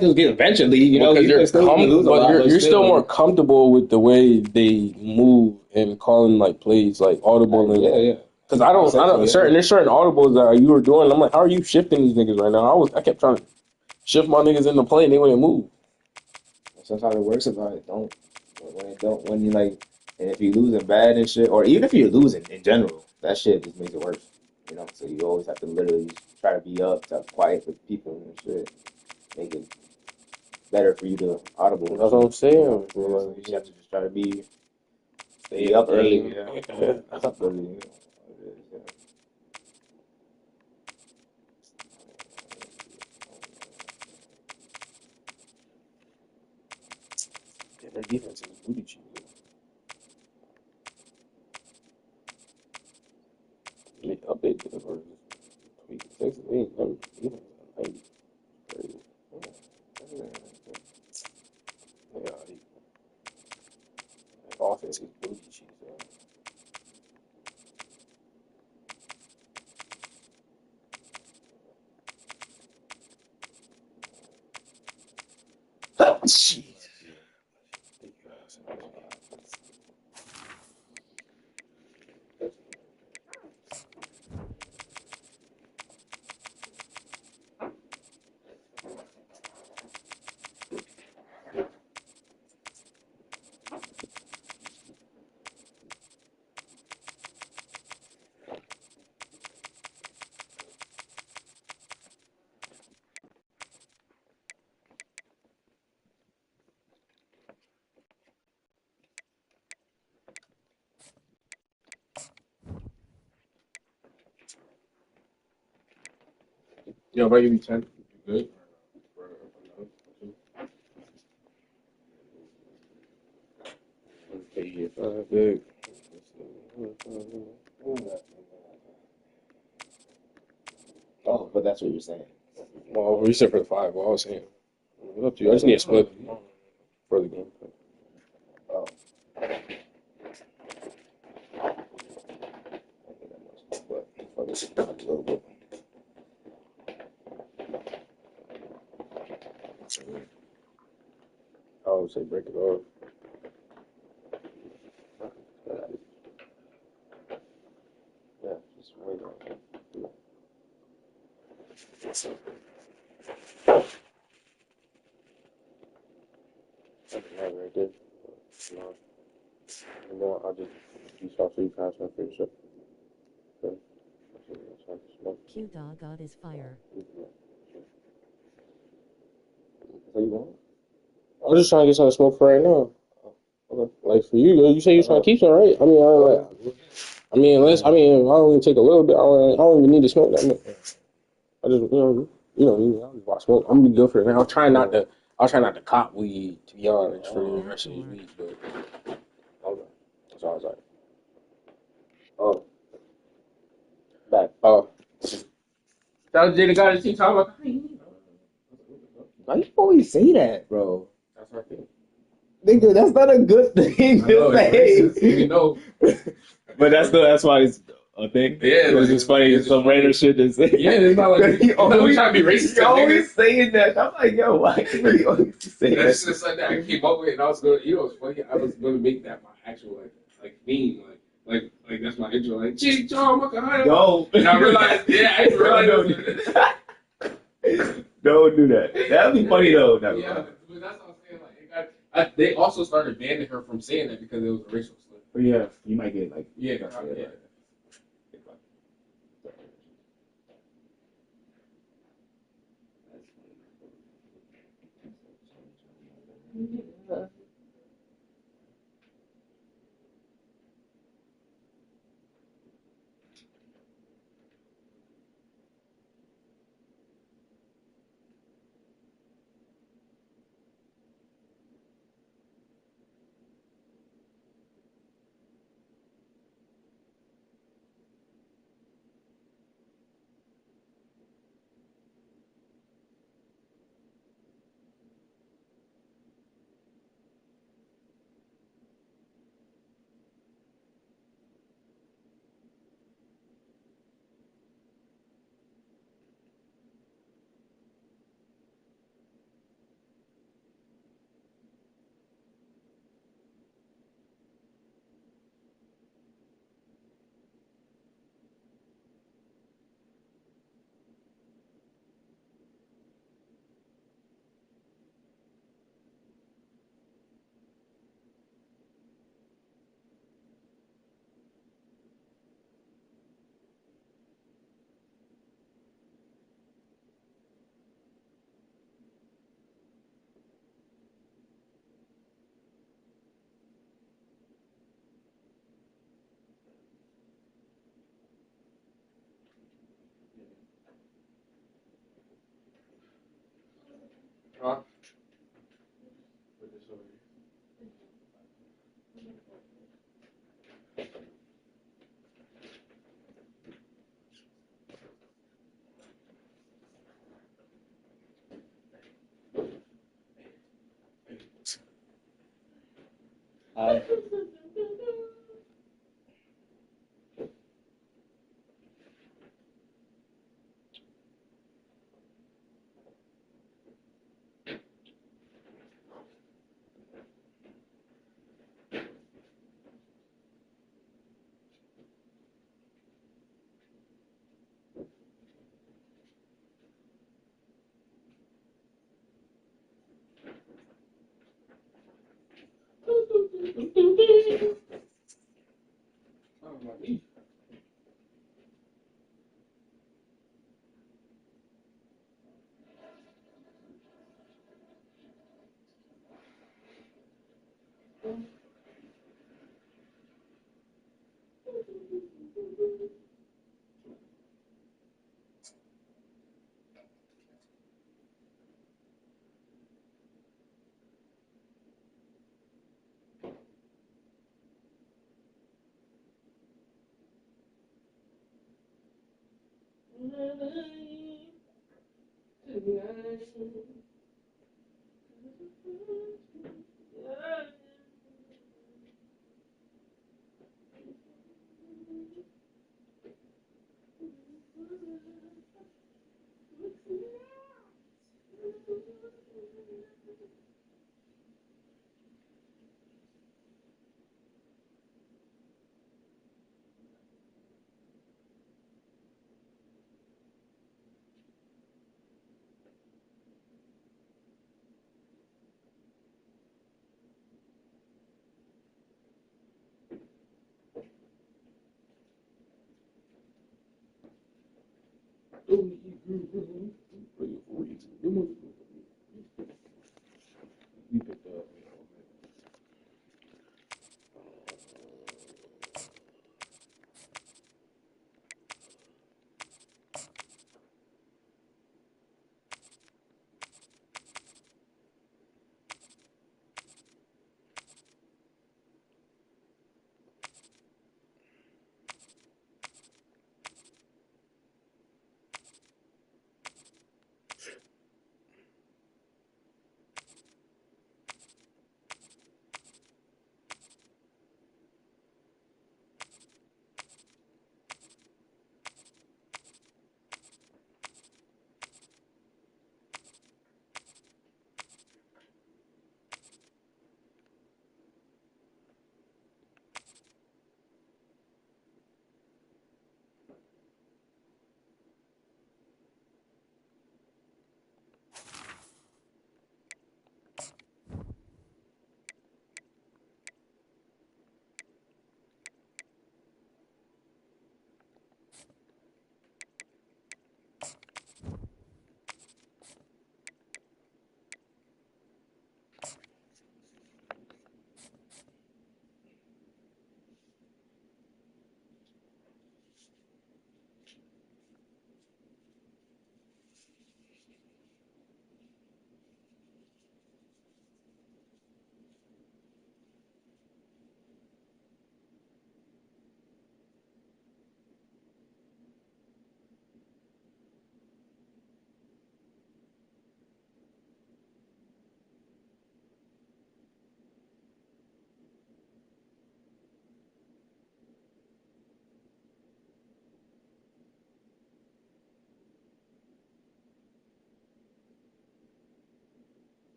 to get eventually. You know, you're still more comfortable with the way they move and calling like plays, like audible and yeah. Because I don't. There's certain audibles that you were doing. I'm like, how are you shifting these niggas right now? I kept trying to shift my niggas in the play, and they wouldn't move. Sometimes it works, sometimes it don't. When you like, and if you're losing bad and shit, or even if you're losing in general, that shit just makes it worse. You know, so you always have to literally try to be up, to quiet with people and shit, make it better for you to audible. That's what I'm saying. You know, you have to just try to stay up early. Yeah. Up early. You know. Their defense is booty cheap. They updated the version. Tweak things. They ain't done even 90. Crazy. Yeah, offense is booty cheap. Jeez. Yo, if I give you 10, you good? Okay, good. Oh, but that's what you're saying. Well, you said for the 5. Well, I was saying. It's up to you. I just need a split for the game. Oh. But fuck it, a little bit. I would say break it off. Yeah, just wait on it. Right there. No, I'll just you start so you pass and finish up. Okay. Qdagod is fire. So you want? I'm just trying to get something to smoke for right now. Okay. Like for you say you're trying to keep some, right? I mean, unless I don't even take a little bit. I don't even need to smoke that much. I just I just watch smoke. I'm gonna be good for it. Now I'll try not to cop weed, to be honest, for the rest of these weeks, but okay. That's all I was like. Oh. Back. Oh. That was Jada got his team talking about. Why you always say that, bro? That's our thing. Nigga, that's not a good thing to say. We know. But that's why it's a thing. Yeah, It's just funny. It's some random shit to say. Yeah, it's not like we trying to be racist. You're always saying that. I'm like, yo, why you really always say that? That's just like that. I came up with it, and I was gonna, it's funny. I was gonna make that my actual like theme, like that's my intro, like Chick John Makahaya. No. And I realized, I realized. Don't do that. That'd be funny though. Yeah, but that's what I'm saying. Like, they also started banning her from saying that because it was a racial slur. But yeah, you might get like Yeah. Huh? Hi. We picked up.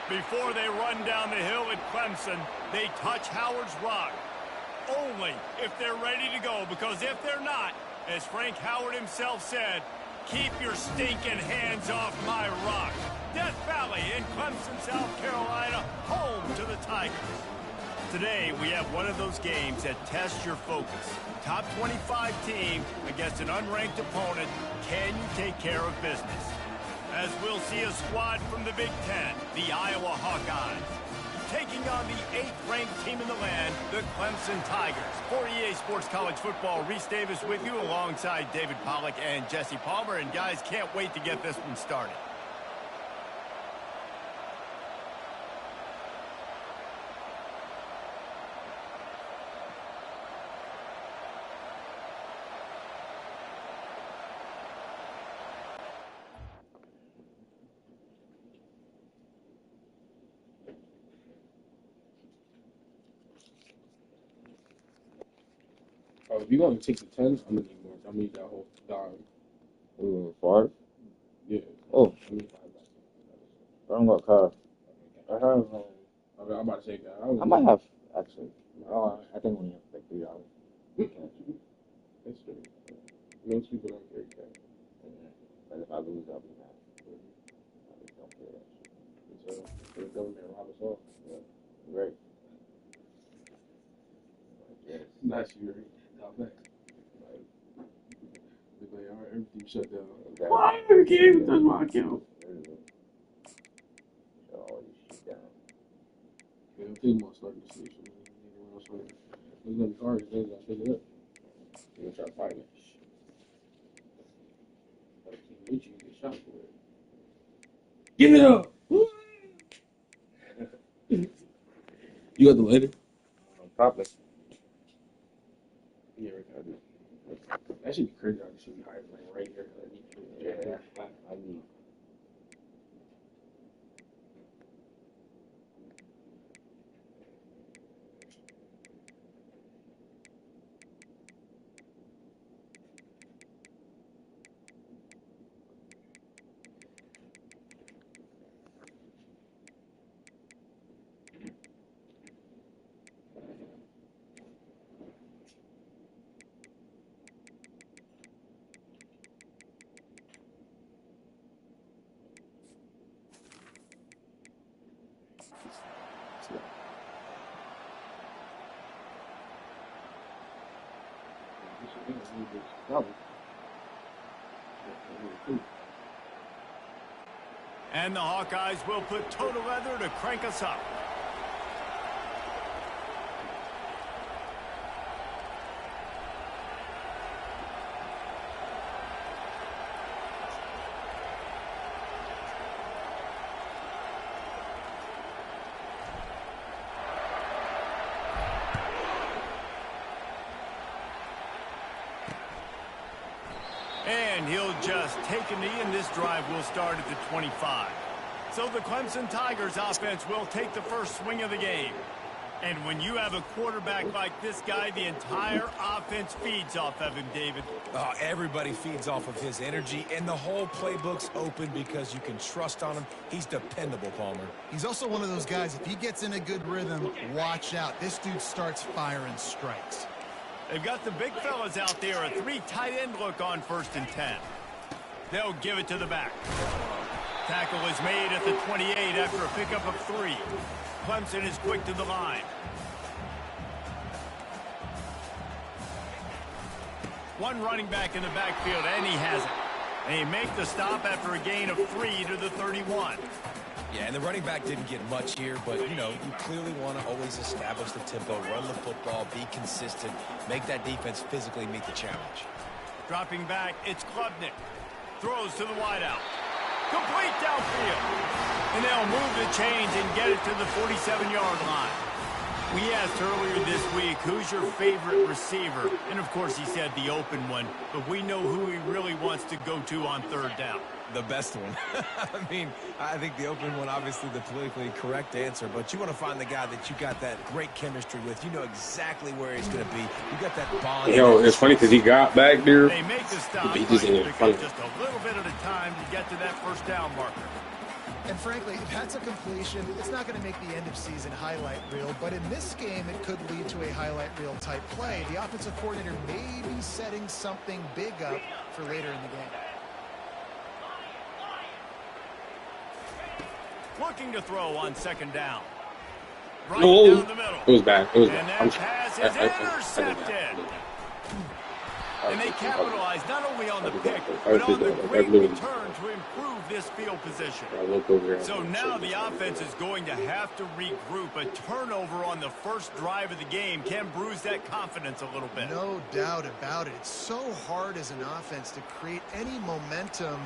Before they run down the hill at Clemson, they touch Howard's rock. Only if they're ready to go, because if they're not, as Frank Howard himself said, keep your stinking hands off my rock. Death Valley in Clemson, South Carolina, home to the Tigers. Today, we have one of those games that tests your focus. Top 25 team against an unranked opponent. Can you take care of business? As we'll see a squad from the Big Ten, the Iowa Hawkeyes, taking on the 8th-ranked team in the land, the Clemson Tigers. For EA Sports College Football, Reese Davis with you alongside David Pollack and Jesse Palmer. And guys, can't wait to get this one started. Oh, if you're going to take the 10s, I'm going to need more. I'm going to need that whole dime. Ooh, 5? Yeah. Oh. I need 5 back. I don't got car. I have, I'm about to take that. I might have, actually. I think we have like $3. That's true. Most people don't carry cash. But if I lose, I'll be mad. I just don't care that shit. So, they're going there and rob us off. Yeah. Great. Yes. Nice, you right. Not bad. all right, everything shut down. Why? You can't even touch my account. Shut all this shit down. Yeah, I'm thinking about starting the station. There's gonna be cars, they gotta pick it up. You gonna try to fight me? You get shot for it. Give it up. You got the lighter? Probably. Yeah, right there. That should be crazy. I should be hiding like right here. Yeah, I need. And the Hawkeyes will put total leather to crank us up. And he'll just take a knee, and this drive will start at the 25. So the Clemson Tigers offense will take the first swing of the game. And when you have a quarterback like this guy, the entire offense feeds off of him, David. Everybody feeds off of his energy, and the whole playbook's open because you can trust on him. He's dependable, Palmer. He's also one of those guys, if he gets in a good rhythm, watch out. This dude starts firing strikes. They've got the big fellas out there, a 3 tight end look on 1st and 10. They'll give it to the back. Tackle is made at the 28 after a pickup of 3. Clemson is quick to the line. One running back in the backfield, and he has it. They make the stop after a gain of 3 to the 31. Yeah, and the running back didn't get much here, but, you know, you clearly want to always establish the tempo, run the football, be consistent, make that defense physically meet the challenge. Dropping back, it's Klubnik. Throws to the wideout. Complete downfield. And they'll move the chains and get it to the 47-yard line. We asked earlier this week, who's your favorite receiver? And, of course, he said the open one, but we know who he really wants to go to on 3rd down. The best one. I mean, I think the open one, obviously the politically correct answer, but you want to find the guy that you got that great chemistry with. You know exactly where he's going to be. You got that bond. Yo, it's funny because he got back there. They make the stop, He just ain't funny. just a little bit at a time to get to that 1st down marker. And frankly, if that's a completion, it's not going to make the end of season highlight reel, but in this game, it could lead to a highlight reel type play. The offensive coordinator may be setting something big up for later in the game. Looking to throw on 2nd down. Right No, down the middle. it was bad. It was And bad. that pass is intercepted. And they capitalize not only on the pick, but on the great return to improve this field position. So now the offense is going to have to regroup. A turnover on the first drive of the game can bruise that confidence a little bit. No doubt about it. It's so hard as an offense to create any momentum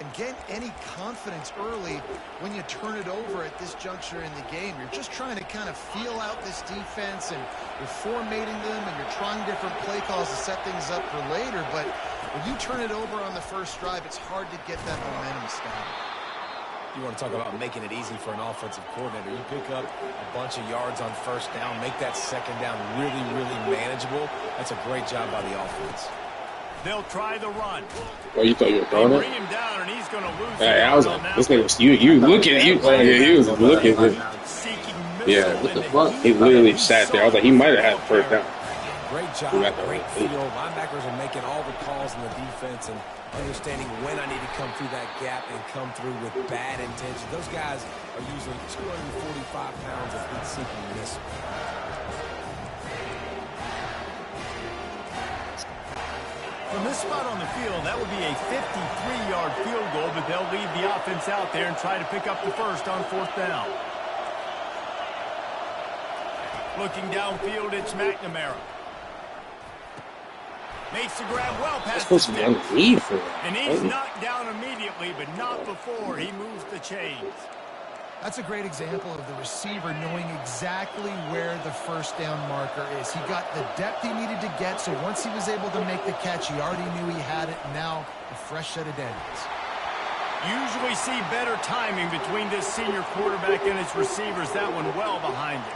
and get any confidence early when you turn it over at this juncture in the game. You're just trying to kind of feel out this defense, and you're formatting them, and you're trying different play calls to set things up for later. But when you turn it over on the first drive, it's hard to get that momentum started. You want to talk about making it easy for an offensive coordinator. You pick up a bunch of yards on 1st down, make that 2nd down really, really manageable. That's a great job by the offense. They'll try the run. Oh, you thought you were throwing it? Bring him down, and he's going to lose. Hey, I was like, this nigga was you looking at you. He was looking. Yeah, what the fuck? He literally sat there. I was like, he might have had the 1st down. Great job, great field. Linebackers are making all the calls in the defense and understanding when I need to come through that gap and come through with bad intentions. Those guys are usually 245 pounds of heat-seeking missile. From this spot on the field, that would be a 53-yard field goal, but they'll leave the offense out there and try to pick up the first on 4th down. Looking downfield, it's McNamara. Makes the grab well past the stick. And he's knocked down immediately, but not before he moves the chains. That's a great example of the receiver knowing exactly where the first down marker is. He got the depth he needed to get, so once he was able to make the catch, he already knew he had it. Now, a fresh set of downs. Usually see better timing between this senior quarterback and his receivers. That one well behind him.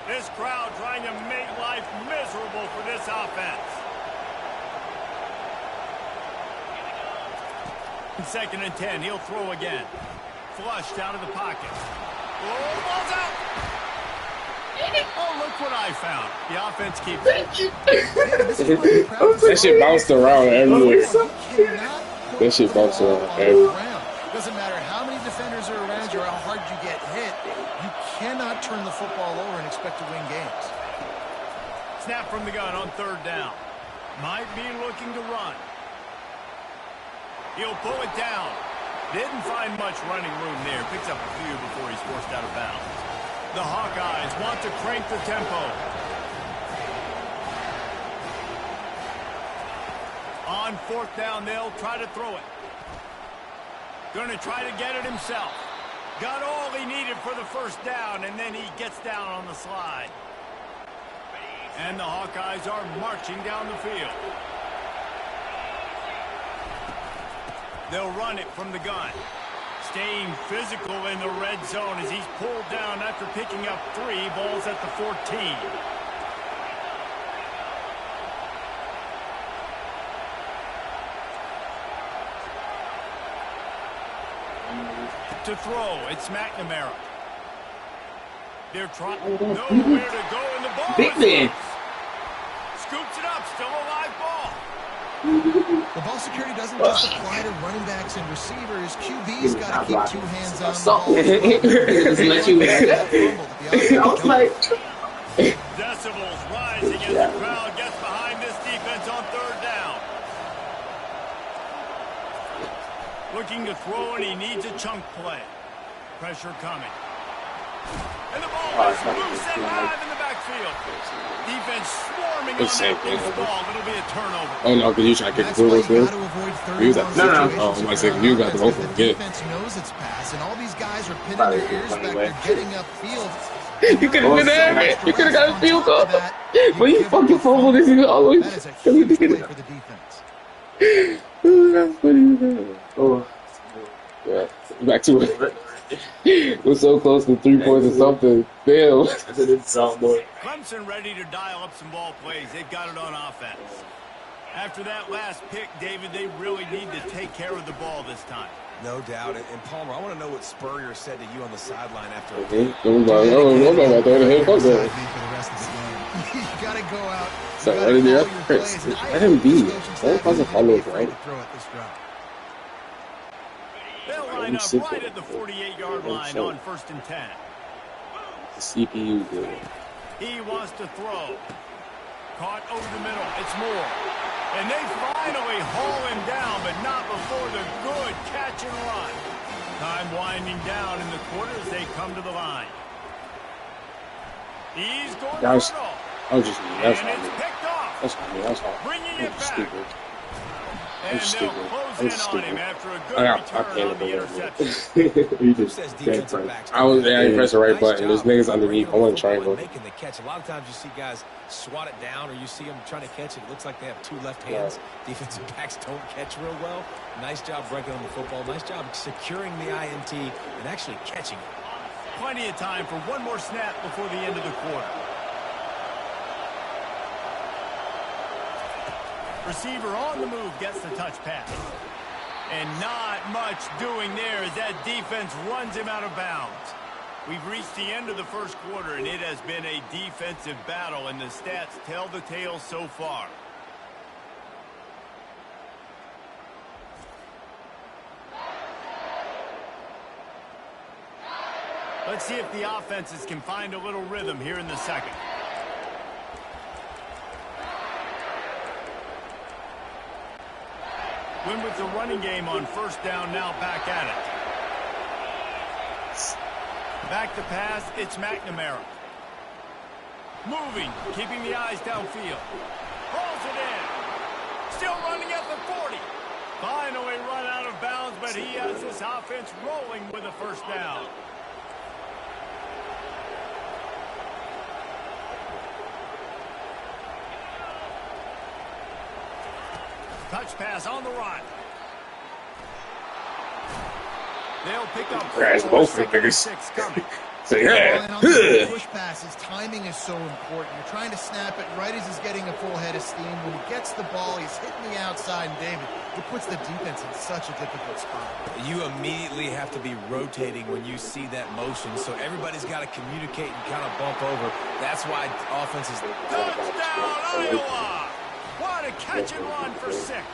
This crowd trying to make life miserable for this offense. 2nd and 10, he'll throw again. Flushed out of the pocket. Oh, ball's out. Oh, look what I found. The offense keeps it. That shit bounced around everywhere. That shit bounced around everywhere. Doesn't matter how many defenders are around you or how hard you get hit, you cannot turn the football over and expect to win games. Snap from the gun on 3rd down. Might be looking to run. He'll pull it down. Didn't find much running room there. Picks up a few before he's forced out of bounds. The Hawkeyes want to crank the tempo. On 4th down, they'll try to throw it. Going to try to get it himself. Got all he needed for the first down, and then he gets down on the slide. And the Hawkeyes are marching down the field. They'll run it from the gun. Staying physical in the red zone as he's pulled down after picking up 3 balls at the 14. To throw, it's McNamara. They're trying nowhere to go, and the ball Big man. Scoops it up, still a live ball. The ball security doesn't just apply to running backs and receivers. QB's got to keep 2 hands on the ball. Just let you I was like, Decibels rising as the crowd gets behind this defense on 3rd down. Looking to throw, and he needs a chunk play. Pressure coming. And the ball is loose and live in the backfield. Defense swarming on that loose ball. It'll be a turnover. oh no, because you trying to kick the field goal. You got oh, my second, you got the open again. Defense knows its pass, and all these guys are pinning their ears back. They're getting upfield. You could have been there. You could have got a field goal. But you fucking fumbled this all the way. That is a huge play for the defense. That's funny. Oh, yeah. Back to it. We're so close to 3 points or something. Damn. Clemson ready to dial up some ball plays. They've got it on offense. After that last pick, David, they really need to take care of the ball this time. No doubt. And Palmer, I want to know what Spurrier said to you on the sideline after. Okay. I'm about there to hit fuck that. You got to go out. So right in there, Chris. Let him be. Don't cause a follow up, right? They'll line up right at the 48-yard line on 1st and 10. The CPU good. He wants to throw. Caught over the middle. It's Moore. And they finally haul him down, but not before the good catch and run. Time winding down in the quarter as they come to the line. He's going to That's and just me. it's picked off. That's not me. That's not Bringing it back. stupid. And they'll close in on him after a good return on the interception. You just I was there. I pressed the right button. There's niggas underneath. I want to triangle. Making the catch. A lot of times you see guys swat it down, or you see them trying to catch it. It looks like they have 2 left hands. Defensive backs don't catch real well. Nice job breaking on the football. Nice job securing the INT and actually catching it. Plenty of time for one more snap before the end of the quarter. Receiver on the move gets the touch pass. And not much doing there as that defense runs him out of bounds. We've reached the end of the first quarter, and it has been a defensive battle, and the stats tell the tale so far. Let's see if the offenses can find a little rhythm here in the second. Win with the running game on first down, now back at it. Back to pass, it's McNamara. Moving, keeping the eyes downfield. Rolls it in. Still running at the 40. Finally run out of bounds, but he has this offense rolling with a first down. Touch pass on the run. They'll pick up Crash both of the niggas. coming. So yeah. And on the push passes, timing is so important. You're trying to snap it right as he's getting a full head of steam. When he gets the ball, he's hitting the outside, and David, it puts the defense in such a difficult spot. You immediately have to be rotating when you see that motion, so everybody's got to communicate and kind of bump over. That's why offenses... Touchdown, Iowa! What a catch and run for 6.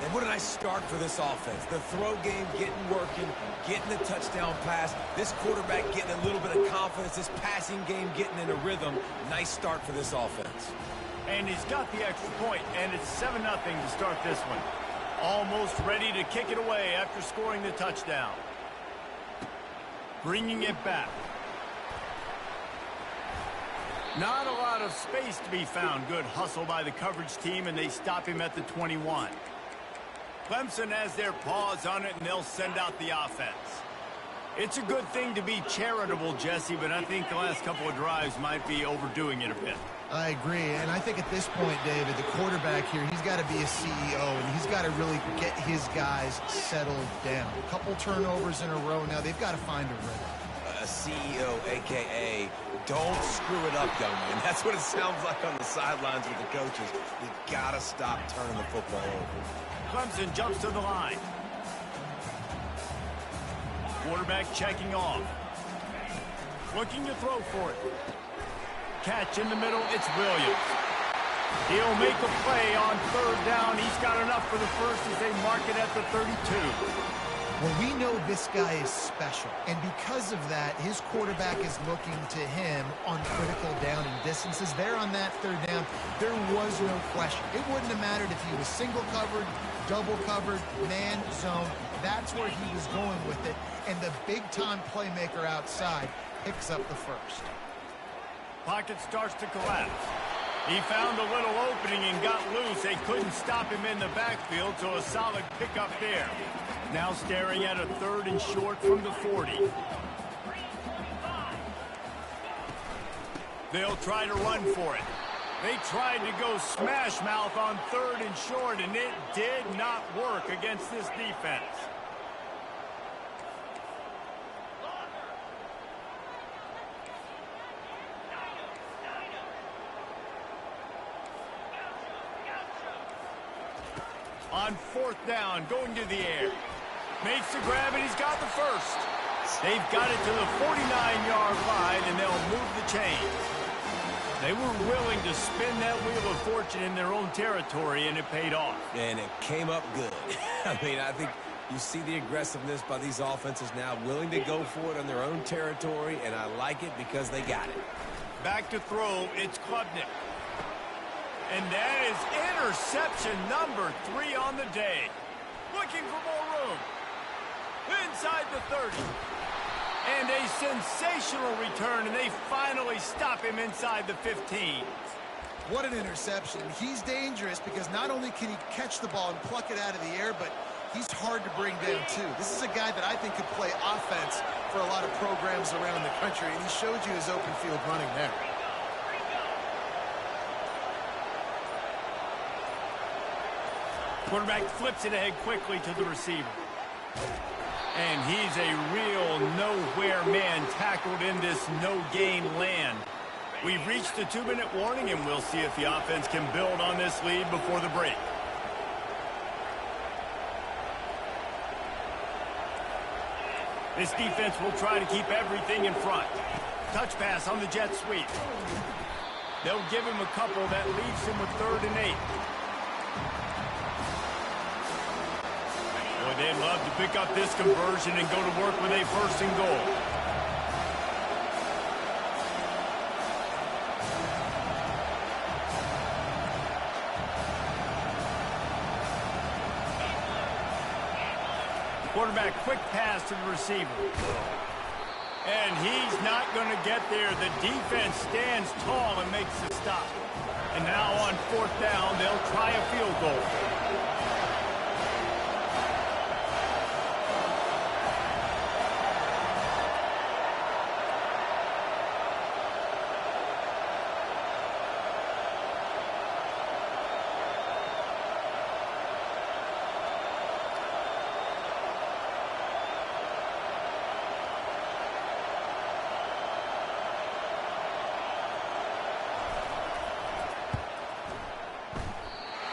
And what did I start for this offense? The throw game getting working, getting the touchdown pass, this quarterback getting a little bit of confidence, this passing game getting in a rhythm. Nice start for this offense. And he's got the extra point, and it's 7-0 to start this one. Almost ready to kick it away after scoring the touchdown. Bringing it back. Not a lot of space to be found. Good hustle by the coverage team, and they stop him at the 21. Clemson has their paws on it, and they'll send out the offense. It's a good thing to be charitable, Jesse, but I think the last couple of drives might be overdoing it a bit. I agree, and I think at this point, David, the quarterback here, he's got to be a CEO, and he's got to really get his guys settled down. A couple turnovers in a row now. They've got to find a rhythm. A CEO, a.k.a. don't screw it up, young man. That's what it sounds like on the sidelines with the coaches. You got to stop turning the football over. Clemson jumps to the line. Quarterback checking off. Looking to throw for it. Catch in the middle, it's Williams. He'll make a play on third down. He's got enough for the first as they mark it at the 32. Well, we know this guy is special, and because of that, his quarterback is looking to him on critical down and distances. There on that third down, there was no question. It wouldn't have mattered if he was single covered, double covered, man, zone. That's where he was going with it, and the big-time playmaker outside picks up the first. Pocket starts to collapse. He found a little opening and got loose. They couldn't stop him in the backfield, so a solid pickup there. Now staring at a 3rd and short from the 40. They'll try to run for it. They tried to go smash mouth on 3rd and short, and it did not work against this defense. On 4th down, going to the air. Makes the grab, and he's got the first. They've got it to the 49-yard line, and they'll move the chains. They were willing to spin that wheel of fortune in their own territory, and it paid off. And it came up good. I mean, I think you see the aggressiveness by these offenses now, willing to go for it on their own territory, and I like it because they got it. Back to throw, it's Klubnik. And that is interception number 3 on the day. Looking for more room. Inside the 30. And a sensational return, and they finally stop him inside the 15. What an interception. He's dangerous because not only can he catch the ball and pluck it out of the air, but he's hard to bring down, too. This is a guy that I think could play offense for a lot of programs around the country, and he showed you his open field running there. Quarterback flips it ahead quickly to the receiver. And he's a real nowhere man tackled in this no-gain land. We've reached the 2-minute warning, and we'll see if the offense can build on this lead before the break. This defense will try to keep everything in front. Touch pass on the jet sweep. They'll give him a couple that leaves him with 3rd and 8. they'd love to pick up this conversion and go to work with a 1st and goal. Quarterback, quick pass to the receiver. And he's not going to get there. The defense stands tall and makes the stop. And now on 4th down, they'll try a field goal.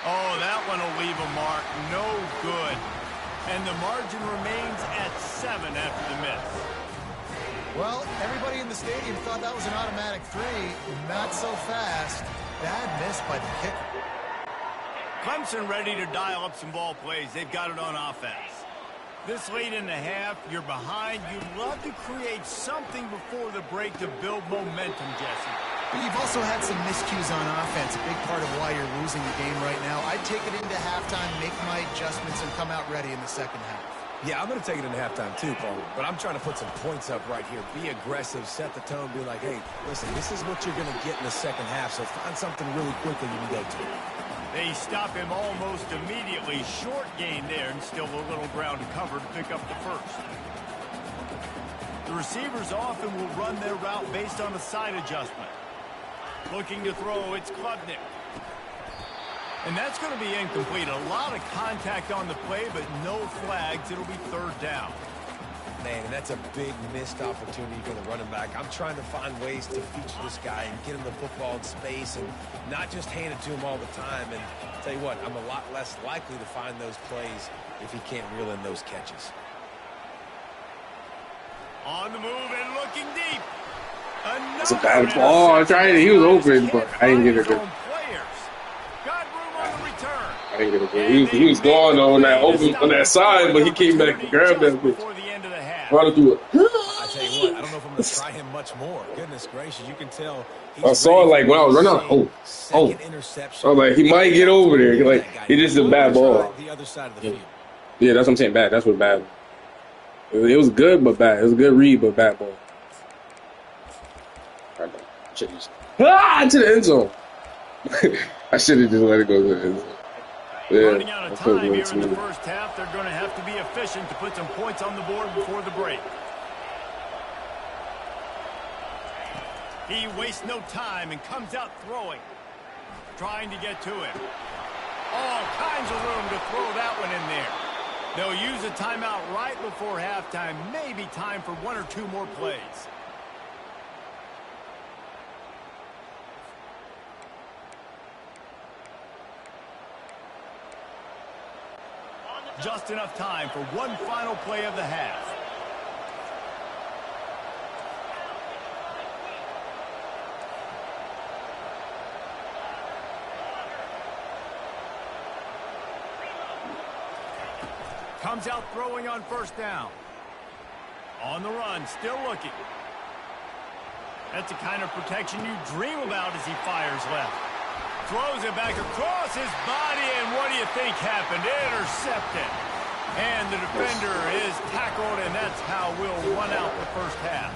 Oh, that one will leave a mark. No good. And the margin remains at 7 after the miss. Well, everybody in the stadium thought that was an automatic 3. Not so fast. Bad miss by the kicker. Clemson ready to dial up some ball plays. They've got it on offense. This late in the half, you're behind. You'd love to create something before the break to build momentum, Jesse. But you've also had some miscues on offense, a big part of why you're losing the game right now. I'd take it into halftime, make my adjustments, and come out ready in the second half. Yeah, I'm going to take it into halftime too, Paul. But I'm trying to put some points up right here. Be aggressive, set the tone, be like, hey, listen, this is what you're going to get in the second half, so find something really quickly you can go to. They stop him almost immediately. Short gain there, and still a little ground to cover to pick up the 1st. The receivers often will run their route based on a side adjustment. Looking to throw, it's Klubnik. And that's going to be incomplete. A lot of contact on the play, but no flags. It'll be 3rd down. Man, and that's a big missed opportunity for the running back. I'm trying to find ways to feature this guy and get him the football in space and not just hand it to him all the time. And I'll tell you what, I'm a lot less likely to find those plays if he can't reel in those catches. On the move and looking deep. That's a bad ball. I tried it. He was open, but I didn't get it. Got room on the return. I didn't get it. He was gone on that open on that side, but he came back and grabbed that bitch. Brought it through it. I tell you what, I don't know if I'm going to try him much more. Goodness gracious, you can tell. I saw it like when I was running out. Oh. I was like, he might get over there. Like, it just a bad ball. The other side of the field. Yeah, that's what I'm saying. Bad. That's what bad. It was good, but bad. It was a good read, but bad ball. To the end zone. I should have just let it go to the end zone. Yeah, running out of time here in the first half. They're going to have to be efficient to put some points on the board before the break. He wastes no time and comes out throwing. Trying to get to him. All kinds of room to throw that one in there. They'll use a timeout right before halftime. Maybe time for 1 or 2 more plays. Just enough time for one final play of the half. Comes out throwing on 1st down. On the run, still looking. That's the kind of protection you dream about as he fires left. Throws it back across his body, and what do you think happened? Intercepted. And the defender is tackled, and that's how we'll run out the first half.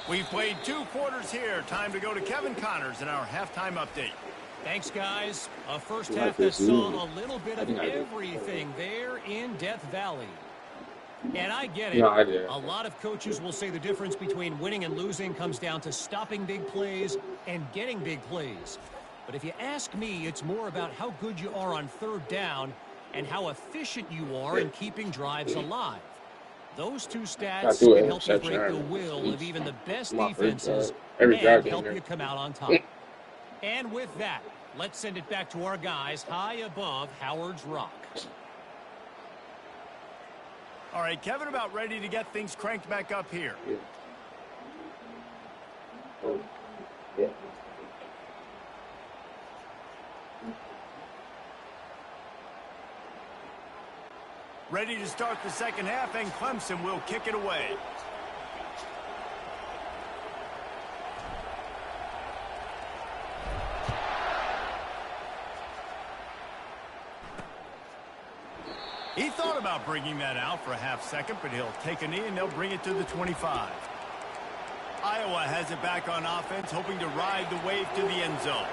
We've played 2 quarters here. Time to go to Kevin Connors in our halftime update. Thanks, guys. A first half that saw a little bit of everything there in Death Valley. And I get it. A lot of coaches will say the difference between winning and losing comes down to stopping big plays and getting big plays. But if you ask me, it's more about how good you are on 3rd down and how efficient you are in keeping drives alive. Those 2 stats can help you break the will of even the best defenses and help you come out on top. And with that, let's send it back to our guys high above Howard's Rock. All right, Kevin, about ready to get things cranked back up here. Yeah. Oh, yeah. Ready to start the second half, and Clemson will kick it away. He thought about bringing that out for a half second, but he'll take a knee and they'll bring it to the 25. Iowa has it back on offense, hoping to ride the wave to the end zone.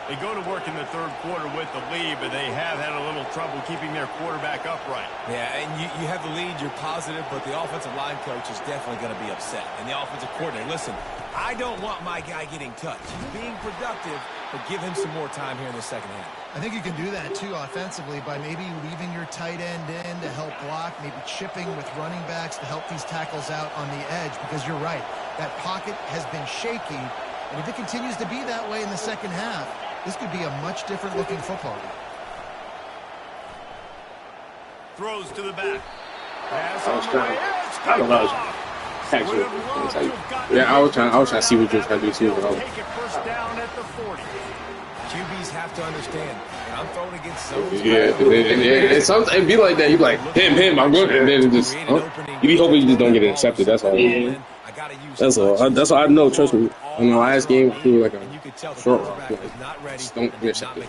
They go to work in the third quarter with the lead, but they have had a little trouble keeping their quarterback upright. Yeah, and you have the lead, you're positive, but the offensive line coach is definitely going to be upset. And the offensive coordinator, listen, I don't want my guy getting touched. He's being productive, but give him some more time here in the second half. I think you can do that, too, offensively, by maybe leaving your tight end in to help block, maybe chipping with running backs to help these tackles out on the edge, because you're right. That pocket has been shaky, and if it continues to be that way in the second half, this could be a much different looking football game. Throws to the back. Pass I was on the way. trying. It's I don't know. picked Actually, off. Would have loved to have gotten yeah, I was trying it. to see what you were trying to do too. He'll take it first down at the 40. QBs have to understand, when I'm throwing against zones, Yeah, and sometimes it'd be like that. You be like, him, I'm good, and then it just, you be hoping you just don't get intercepted. That's all. That's all. That's all I know. Trust me. On the last game, through like a short route, just don't get intercepted.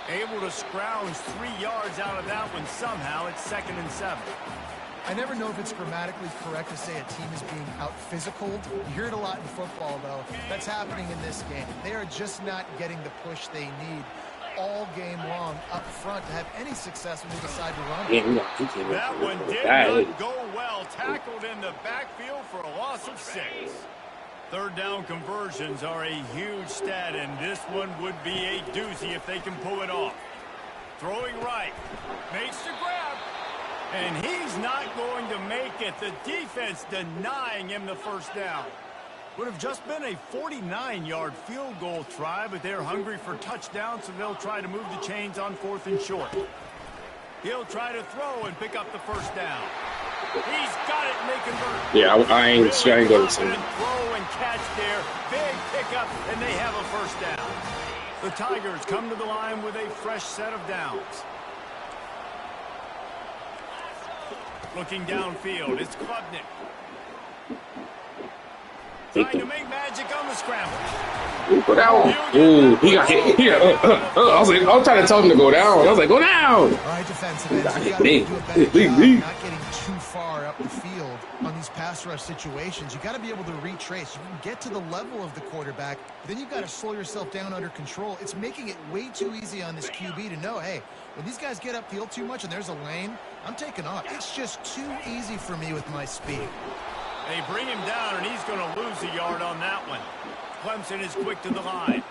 Able to scrounge 3 yards out of that one somehow. It's 2nd and 7. I never know if it's grammatically correct to say a team is being out-physicaled. You hear it a lot in football, though. That's happening in this game. They are just not getting the push they need all game long up front to have any success when they decide to run. That one did not go well. Tackled in the backfield for a loss of 6. Third down conversions are a huge stat, and this one would be a doozy if they can pull it off. Throwing right. Makes the grab. And he's not going to make it. The defense denying him the first down. Would have just been a 49-yard field goal try, but they're hungry for touchdowns, so they'll try to move the chains on 4th and short. He'll try to throw and pick up the first down. He's got it, and they convert. Yeah, I ain't going to say. Throw and catch there. Big pickup, and they have a first down. The Tigers come to the line with a fresh set of downs. Looking downfield, it's Klubnik. Trying to make magic on the scramble. Go down. Ooh, he got hit. I was trying to tell him to go down. I was like, go down. All right, defensive ends, you got to do a better job not getting too far up the field on these pass rush situations. You got to be able to retrace. You can get to the level of the quarterback, but then you've got to slow yourself down under control. It's making it way too easy on this QB to know, hey, when these guys get upfield too much and there's a lane, I'm taking off. It's just too easy for me with my speed. They bring him down, and he's going to lose a yard on that one. Clemson is quick to the line.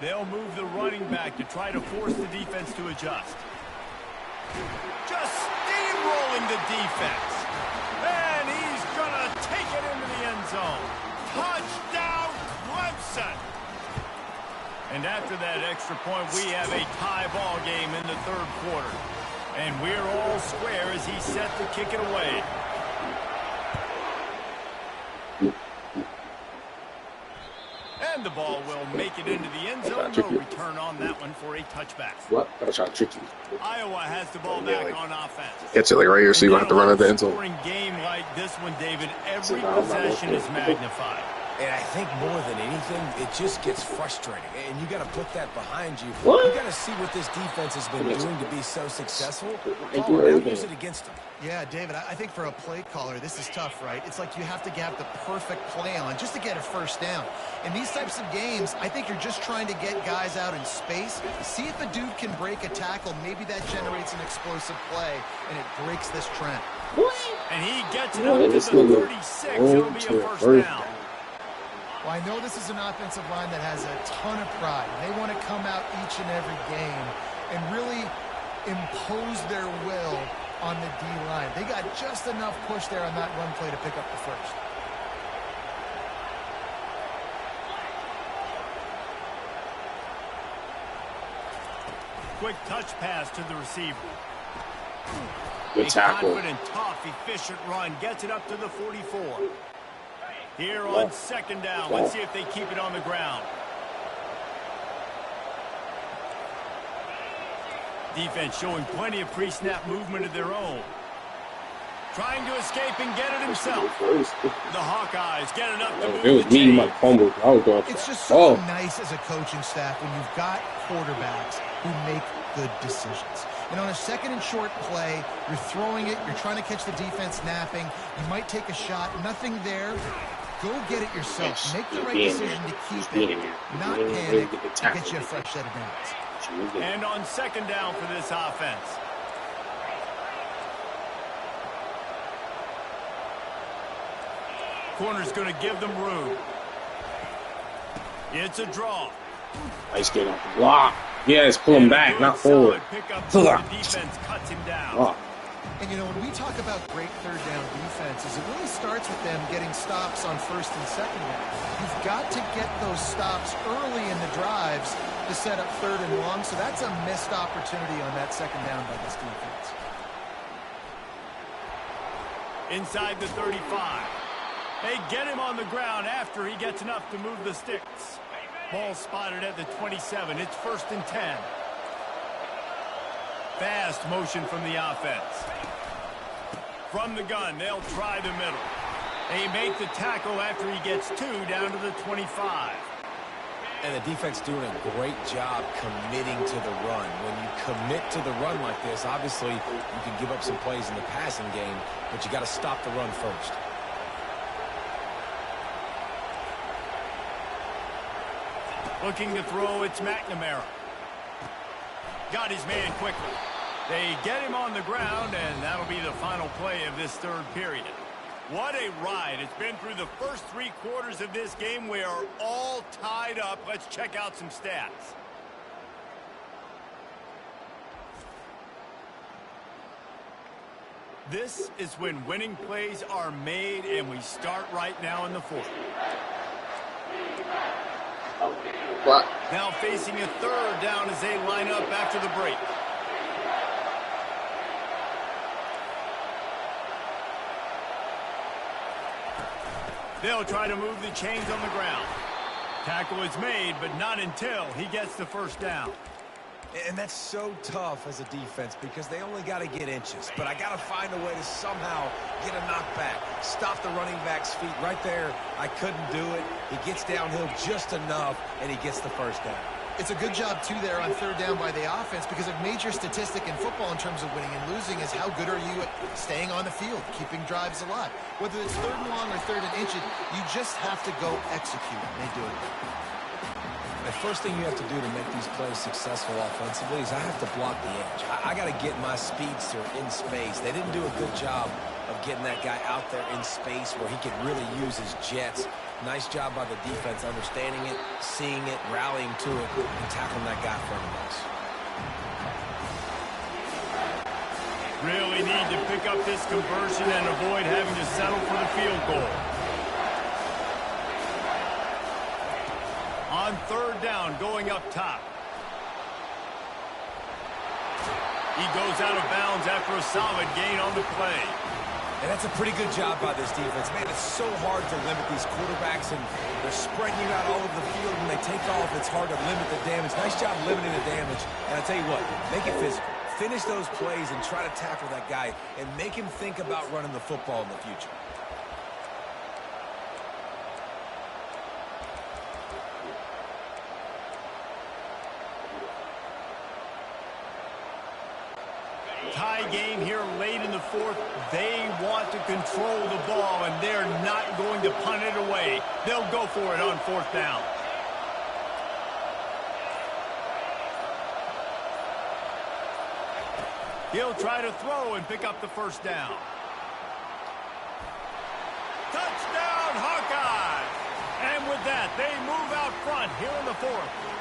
They'll move the running back to try to force the defense to adjust. Just steamrolling the defense. And he's going to take it into the end zone. Touchdown, Clemson. And after that extra point, we have a tie ball game in the third quarter. And we're all square as he's set to kick it away. And the ball will make it into the end zone. No return on that one for a touchback. What? I was trying to trick you. Iowa has the ball back on offense. Catch it like right here, so you don't have to run at the end zone. In a game like this one, David, every possession is magnified. And I think more than anything, it just gets frustrating. And you got to put that behind you. What? You got to see what this defense has been doing to be so successful. Now use it against them. Yeah, David, I think for a play caller, this is tough, right? It's like you have to have the perfect play on just to get a first down. In these types of games, I think you're just trying to get guys out in space, see if a dude can break a tackle. Maybe that generates an explosive play, and it breaks this trend. And he gets it up to the 36. It'll be a first down. Well, I know this is an offensive line that has a ton of pride. They want to come out each and every game and really impose their will on the D-line. They got just enough push there on that run play to pick up the first. quick touch pass to the receiver. Good tackle. A confident, tough, efficient run gets it up to the 44. Here on second down, let's see if they keep it on the ground. Defense showing plenty of pre-snap movement of their own. Trying to escape and get it himself. The Hawkeyes get it up to move. It was me, my fumble. I was going. It's just so nice as a coaching staff when you've got quarterbacks who make good decisions. And on a second and short play, you're throwing it, you're trying to catch the defense napping, you might take a shot, nothing there. Go get it yourself. Make the right decision to keep it, not panic, and get you a fresh set of downs. And on second down for this offense. Corner's going to give them room. It's a draw. Nice get off the block. Yes, pull him back, not forward. The defense cuts him down. And, you know, when we talk about great third down defenses, it really starts with them getting stops on first and second down. You've got to get those stops early in the drives to set up third and long, so that's a missed opportunity on that second down by this defense. Inside the 35. They get him on the ground after he gets enough to move the sticks. Ball spotted at the 27. It's 1st and 10. Fast motion from the offense. From the gun, they'll try the middle. They make the tackle after he gets 2 down to the 25. And the defense doing a great job committing to the run. When you commit to the run like this, obviously you can give up some plays in the passing game, but you got to stop the run first. Looking to throw, it's McNamara. Got his man quickly. They get him on the ground, and that'll be the final play of this third period. What a ride. It's been through the first 3 quarters of this game. We are all tied up. Let's check out some stats. This is when winning plays are made, and we start right now in the 4th. Now facing a third down as they line up after the break. They'll try to move the chains on the ground. Tackle is made, but not until he gets the first down. And that's so tough as a defense because they only got to get inches. But I got to find a way to somehow get a knockback. Stop the running back's feet right there. I couldn't do it. He gets downhill just enough, and he gets the first down. It's a good job, too, there on third down by the offense because a major statistic in football in terms of winning and losing is how good are you at staying on the field, keeping drives alive. Whether it's third and long or third and inches, you just have to go execute, and they do it. The first thing you have to do to make these plays successful offensively is I have to block the edge. I got to get my speedster in space. They didn't do a good job of getting that guy out there in space where he could really use his jets. Nice job by the defense understanding it, seeing it, rallying to it, and tackling that guy in front of us. Really need to pick up this conversion and avoid having to settle for the field goal. On third down, going up top. He goes out of bounds after a solid gain on the play. And that's a pretty good job by this defense. Man, it's so hard to limit these quarterbacks, and they're spreading you out all over the field. When they take off, it's hard to limit the damage. Nice job limiting the damage. And I tell you what, make it physical. Finish those plays and try to tackle that guy and make him think about running the football in the future. Tie game here late in the 4th. They want to control the ball, and they're not going to punt it away. They'll go for it on 4th down. He'll try to throw and pick up the first down. Touchdown, Hawkeyes! And with that, they move out front here in the 4th.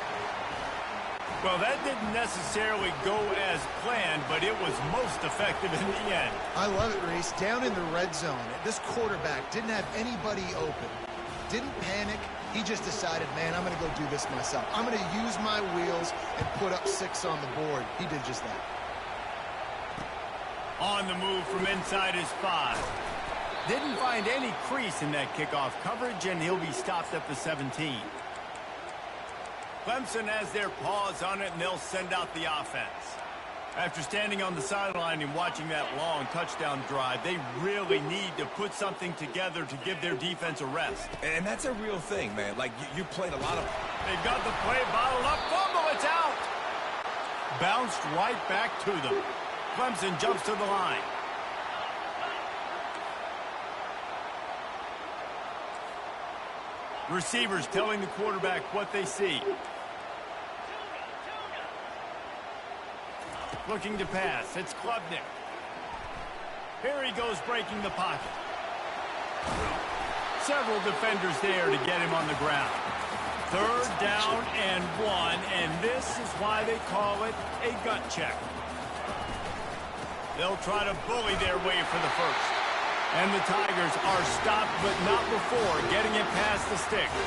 Well, that didn't necessarily go as planned, but it was most effective in the end. I love it, Reese. Down in the red zone, this quarterback didn't have anybody open. Didn't panic. He just decided, man, I'm going to go do this myself. I'm going to use my wheels. plays and put up 6 on the board. He did just that. On the move from inside his 5. Didn't find any crease in that kickoff coverage, and he'll be stopped at the 17. Clemson has their paws on it, and they'll send out the offense. After standing on the sideline and watching that long touchdown drive, they really need to put something together to give their defense a rest. And that's a real thing, man. Like, you played a lot of... They've got the play bottled up. Fumble, it's out! Bounced right back to them. Clemson jumps to the line. Receivers telling the quarterback what they see. Looking to pass. It's Klubnik. Here he goes breaking the pocket. Several defenders there to get him on the ground. 3rd down and 1, and this is why they call it a gut check. They'll try to bully their way for the first. And the Tigers are stopped, but not before getting it past the sticks.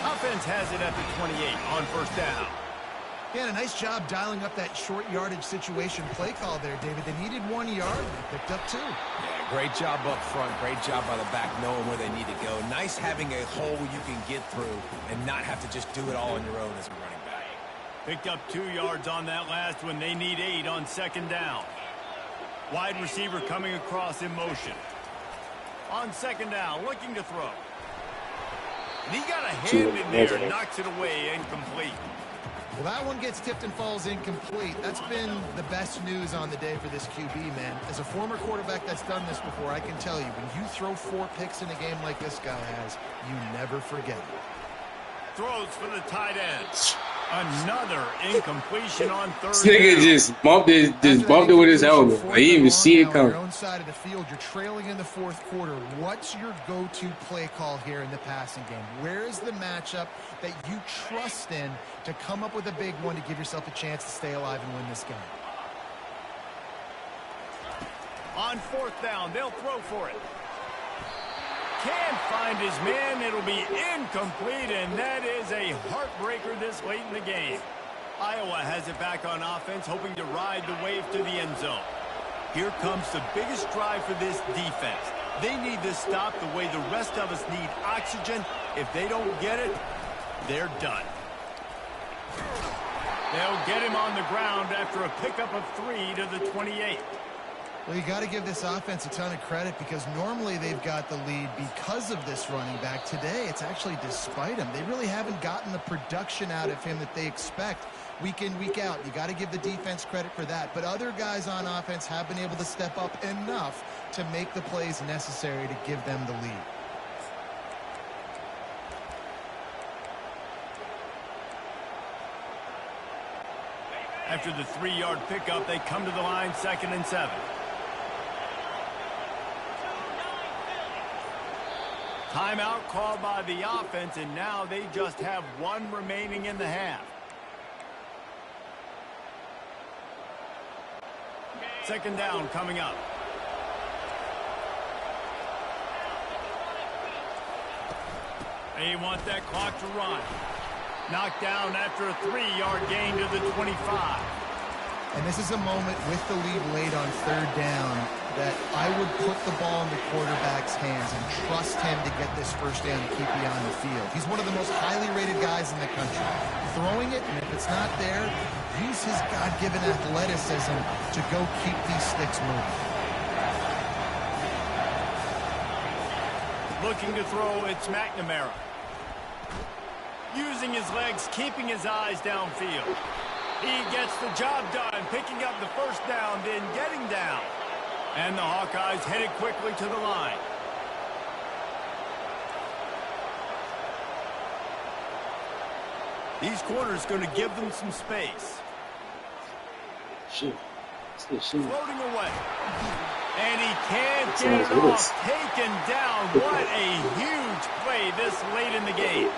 Offense has it at the 28 on 1st down. Yeah, a nice job dialing up that short yardage situation play call there, David. They needed 1 yard, and they picked up 2. Yeah, great job up front. Great job by the back knowing where they need to go. Nice having a hole you can get through and not have to just do it all on your own as a running back. Picked up 2 yards on that last one. They need 8 on 2nd down. Wide receiver coming across in motion. On 2nd down, looking to throw. And he got a hand in there and knocks it away incomplete. Well, that one gets tipped and falls incomplete. That's been the best news on the day for this QB, man. As a former quarterback that's done this before, I can tell you, when you throw 4 picks in a game like this guy has, you never forget it. Throws for the tight end. Another incompletion on 3rd This nigga down. just bumped it with his helmet. I didn't even see it On coming. your own side of the field, you're trailing in the 4th quarter. What's your go-to play call here in the passing game? Where is the matchup that you trust in to come up with a big one to give yourself a chance to stay alive and win this game? On 4th down, they'll throw for it. Can't find his man. It'll be incomplete, and that is a heartbreaker this late in the game. Iowa has it back on offense, hoping to ride the wave to the end zone. Here comes the biggest drive for this defense. They need this stop the way the rest of us need oxygen. If they don't get it, they're done. They'll get him on the ground after a pickup of 3 to the 28. Well, you got to give this offense a ton of credit because normally they've got the lead because of this running back. Today, it's actually despite him. They really haven't gotten the production out of him that they expect week in, week out. You got to give the defense credit for that. But other guys on offense have been able to step up enough to make the plays necessary to give them the lead. After the 3-yard pickup, they come to the line, 2nd and 7. Timeout called by the offense, and now they just have 1 remaining in the half. 2nd down coming up. They want that clock to run. Knocked down after a 3-yard gain to the 25. And this is a moment with the lead late on 3rd down that I would put the ball in the quarterback's hands and trust him to get this 1st down and keep you on the field. He's one of the most highly rated guys in the country. Throwing it, and if it's not there, use his God-given athleticism to go keep these sticks moving. Looking to throw, it's McNamara. Using his legs, keeping his eyes downfield. He gets the job done, picking up the 1st down, then getting down. And the Hawkeyes headed quickly to the line. These corners going to give them some space. Shit. Floating away. And he can't get it off. Taken down. What a huge play this late in the game.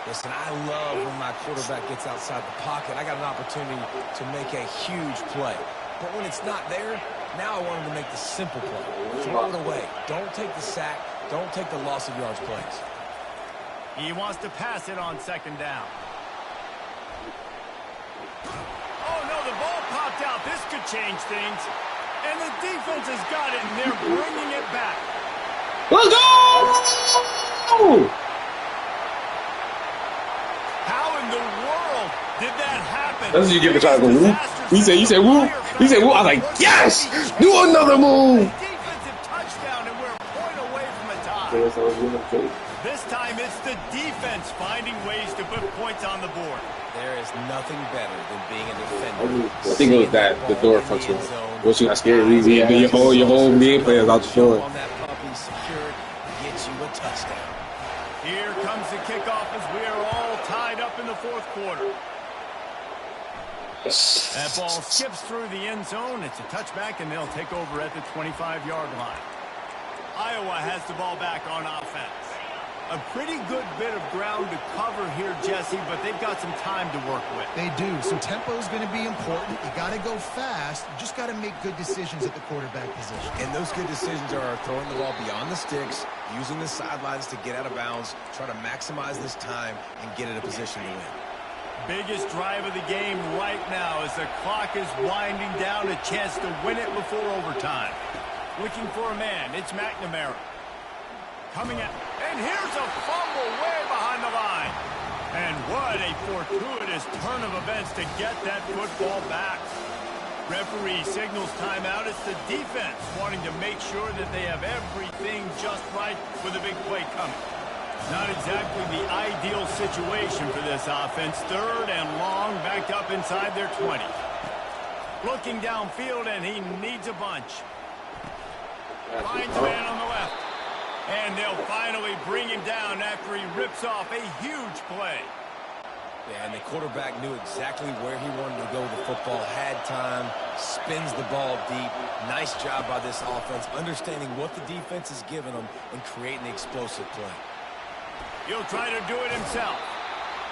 Listen, I love when my quarterback gets outside the pocket. I got an opportunity to make a huge play. But when it's not there, now I want him to make the simple play. Throw it away. Don't take the sack. Don't take the loss of yards plays. He wants to pass it on 2nd down. could change things. And the defense has got it, and they're bringing it back. Let's go! How in the world did that happen? That's what you get for trying to go woo. You said woo. You said woo. I was like, yes! Do another move! Defensive touchdown, and we're a point away from a tie. This time it's the defense finding ways to put points on the board. There is nothing better than being a defender. I think it was that the door function. Once you got scared, your whole game plan is out the door. On that puppy, secured, gets you a touchdown. Here comes the kickoff as we are all tied up in the fourth quarter. That ball skips through the end zone. It's a touchback, and they'll take over at the 25-yard line. Iowa has the ball back on offense. A pretty good bit of ground to cover here, Jesse, but they've got some time to work with. They do. So tempo is going to be important. You got to go fast. You just got to make good decisions at the quarterback position. And those good decisions are throwing the ball beyond the sticks, using the sidelines to get out of bounds, trying to maximize this time and get in a position to win. Biggest drive of the game right now as the clock is winding down, a chance to win it before overtime. Looking for a man, it's McNamara. Coming out, and here's a fumble way behind the line. And what a fortuitous turn of events to get that football back. Referee signals timeout. It's the defense wanting to make sure that they have everything just right with a big play coming. Not exactly the ideal situation for this offense. Third and long, backed up inside their 20. Looking downfield, and he needs a bunch. Finds a man on the left. And they'll finally bring him down after he rips off a huge play. Yeah, and the quarterback knew exactly where he wanted to go with the football, had time, spins the ball deep. Nice job by this offense, understanding what the defense is giving them and creating the explosive play. He'll try to do it himself.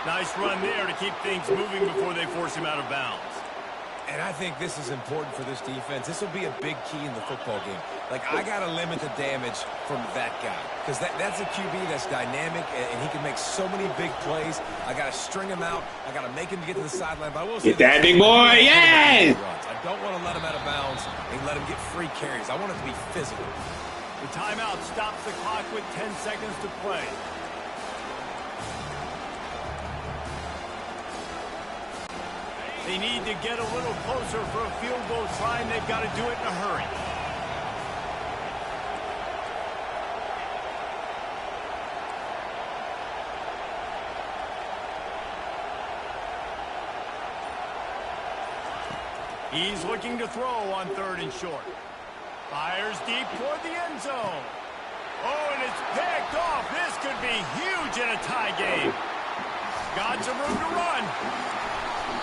Nice run there to keep things moving before they force him out of bounds. And I think this is important for this defense. This will be a big key in the football game. Like, I got to limit the damage from that guy. Because that's a QB that's dynamic, and he can make so many big plays. I got to string him out. I got to make him get to the sideline. But I will say get that big boy, yes! I don't want to let him out of bounds and let him get free carries. I want it to be physical. The timeout stops the clock with 10 seconds to play. They need to get a little closer for a field goal try, and they've got to do it in a hurry. He's looking to throw on third and short. Fires deep toward the end zone. Oh, and it's picked off. This could be huge in a tie game. Got some room to run.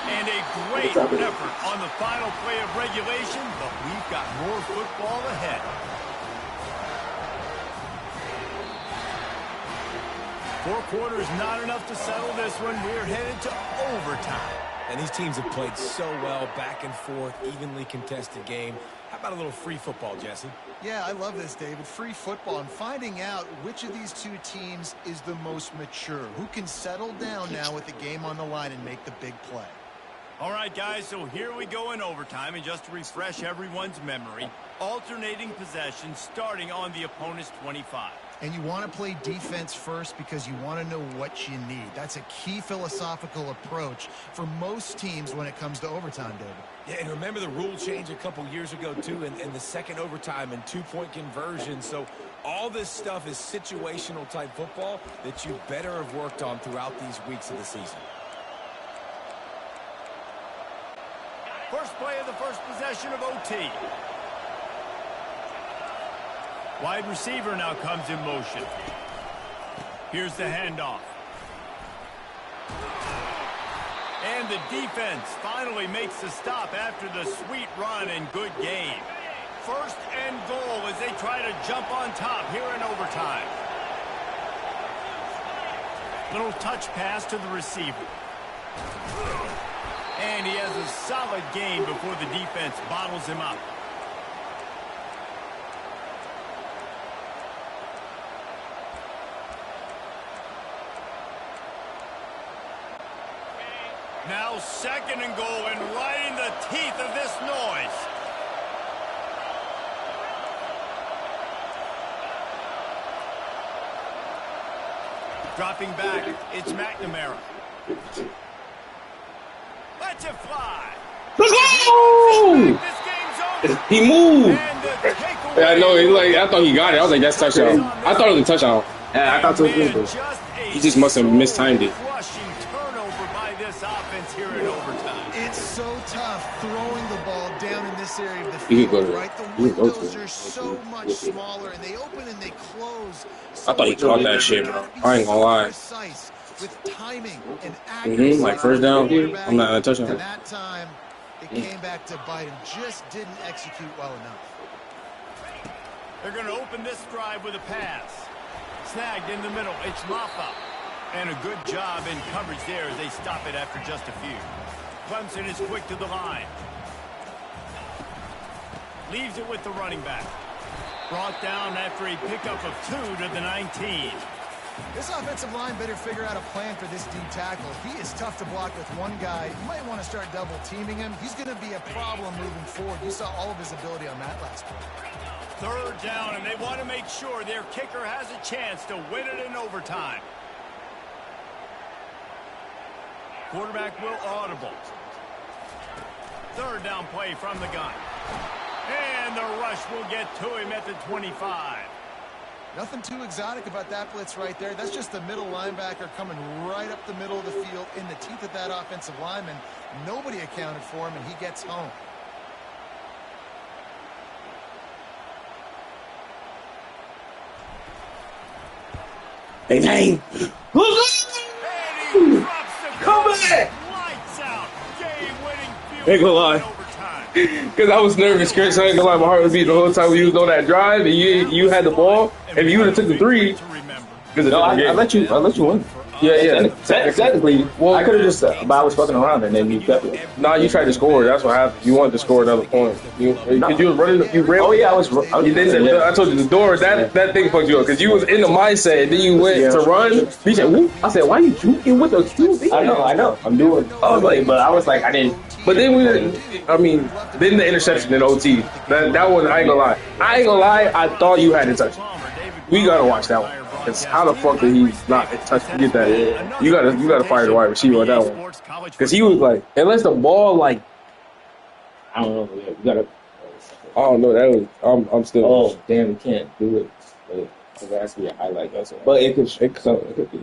And a great effort on the final play of regulation, but we've got more football ahead. Four quarters not enough to settle this one. We're headed to overtime. And these teams have played so well, back and forth, evenly contested game. How about a little free football, Jesse? Yeah, I love this, David. Free football and finding out which of these two teams is the most mature. Who can settle down now with the game on the line and make the big play. All right, guys, so here we go in overtime. And just to refresh everyone's memory, alternating possessions starting on the opponent's 25. And you want to play defense first because you want to know what you need. That's a key philosophical approach for most teams when it comes to overtime, David. Yeah, and remember the rule change a couple years ago, too, and the second overtime and two-point conversion. So all this stuff is situational type football that you better have worked on throughout these weeks of the season. First play of the first possession of OT. Wide receiver now comes in motion. Here's the handoff. And the defense finally makes the stop after the sweet run and good game. First and goal as they try to jump on top here in overtime. Little touch pass to the receiver. And he has a solid gain before the defense bottles him up. Now second and goal and right in the teeth of this noise. Dropping back, it's McNamara. Let's it fly. Let's go! He moved. Yeah, I know. I thought he got it. I was like, that's touchdown. I thought it was a touchdown. Yeah, I thought so too. He just must have mistimed it. Turnover by this offense here in overtime. It's so tough throwing the ball down in this area of the You field, could go to right? it. The You could go to windows it. are so much smaller, and they open and they close. I thought he caught that shit, bro. I ain't gonna lie. Precise with timing and accuracy. Like first down, I'm not a touchdown. And that time, it came back to bite him. Just didn't execute well enough. They're going to open this drive with a pass. Snagged in the middle. It's Maffa. And a good job in coverage there as they stop it after just a few. Clemson is quick to the line. Leaves it with the running back. Brought down after a pickup of 2 to the 19. This offensive line better figure out a plan for this D tackle. He is tough to block with one guy. You might want to start double teaming him. He's going to be a problem moving forward. You saw all of his ability on that last play. Third down, and they want to make sure their kicker has a chance to win it in overtime. Quarterback will audible. Third down play from the gun. And the rush will get to him at the 25. Nothing too exotic about that blitz right there. That's just the middle linebacker coming right up the middle of the field in the teeth of that offensive lineman. Nobody accounted for him, and he gets home. Bang, bang. Come back. Lights out. Game-winning field Ain't gonna lie. Because I was nervous, Chris. I ain't gonna lie, my heart was beating the whole time we was on that drive, and you had the ball. If you would have took the 3, No, I let you win. yeah. Technically, well, I could have just, but I was fucking around and then you kept it. Nah, you tried to score. That's what happened. You wanted to score another point. You was running. You ran. Oh yeah, I was I told you the door. That thing fucked you up because you was in the mindset. And then you went to run. He said, "Whoop." I said, "Why you juking with the QB?" I know. I'm doing. I was like, I didn't. But then then the interception in OT. That one, I ain't gonna lie. I thought you had to touch it. We gotta watch that one. Cause how the fuck did he not touch get that? You gotta fire the wide receiver on that one. Cause he was like, unless the ball like, I don't know. You gotta. I don't know. That was I'm still. Oh damn, you can't do it. Cause that has to be a highlight. But it could be.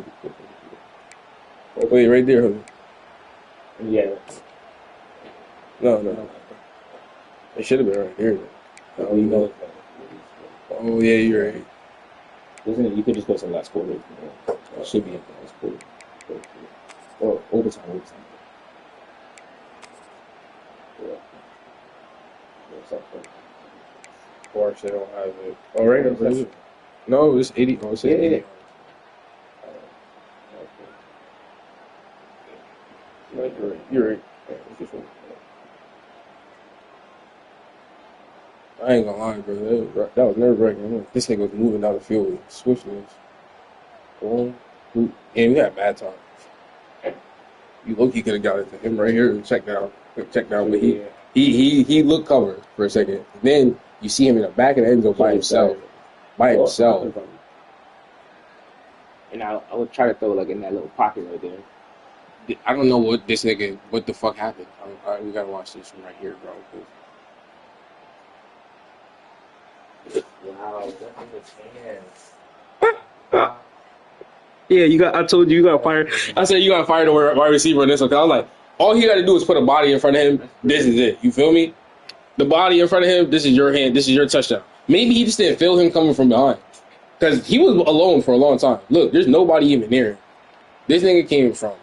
Wait, right there. Yeah. No. It should have been right here. Oh, you know. Oh yeah, you're right. Isn't it? You could just go to the last quarter. It should be in the last quarter. Or overtime. Or they don't have it. Oh, right. No, it's 80. Oh, it's 80. Yeah. You're right. I ain't gonna lie, bro. That was nerve-wracking. This nigga was moving down the field with swiftness. And we had bad time. You look, he could have got it to him right here and check down. But he looked covered for a second. Then you see him in the back of the end zone by himself. And I would try to throw like in that little pocket right there. I don't know what the fuck happened. We gotta watch this from right here, bro. Wow, that's his hands. Yeah, I told you gotta fire. I said you gotta fire the wide receiver in this one. Cause I was like, all he gotta do is put a body in front of him. This is it. You feel me? The body in front of him. This is your hand. This is your touchdown. Maybe he just didn't feel him coming from behind. Cause he was alone for a long time. Look, there's nobody even near him. This nigga came from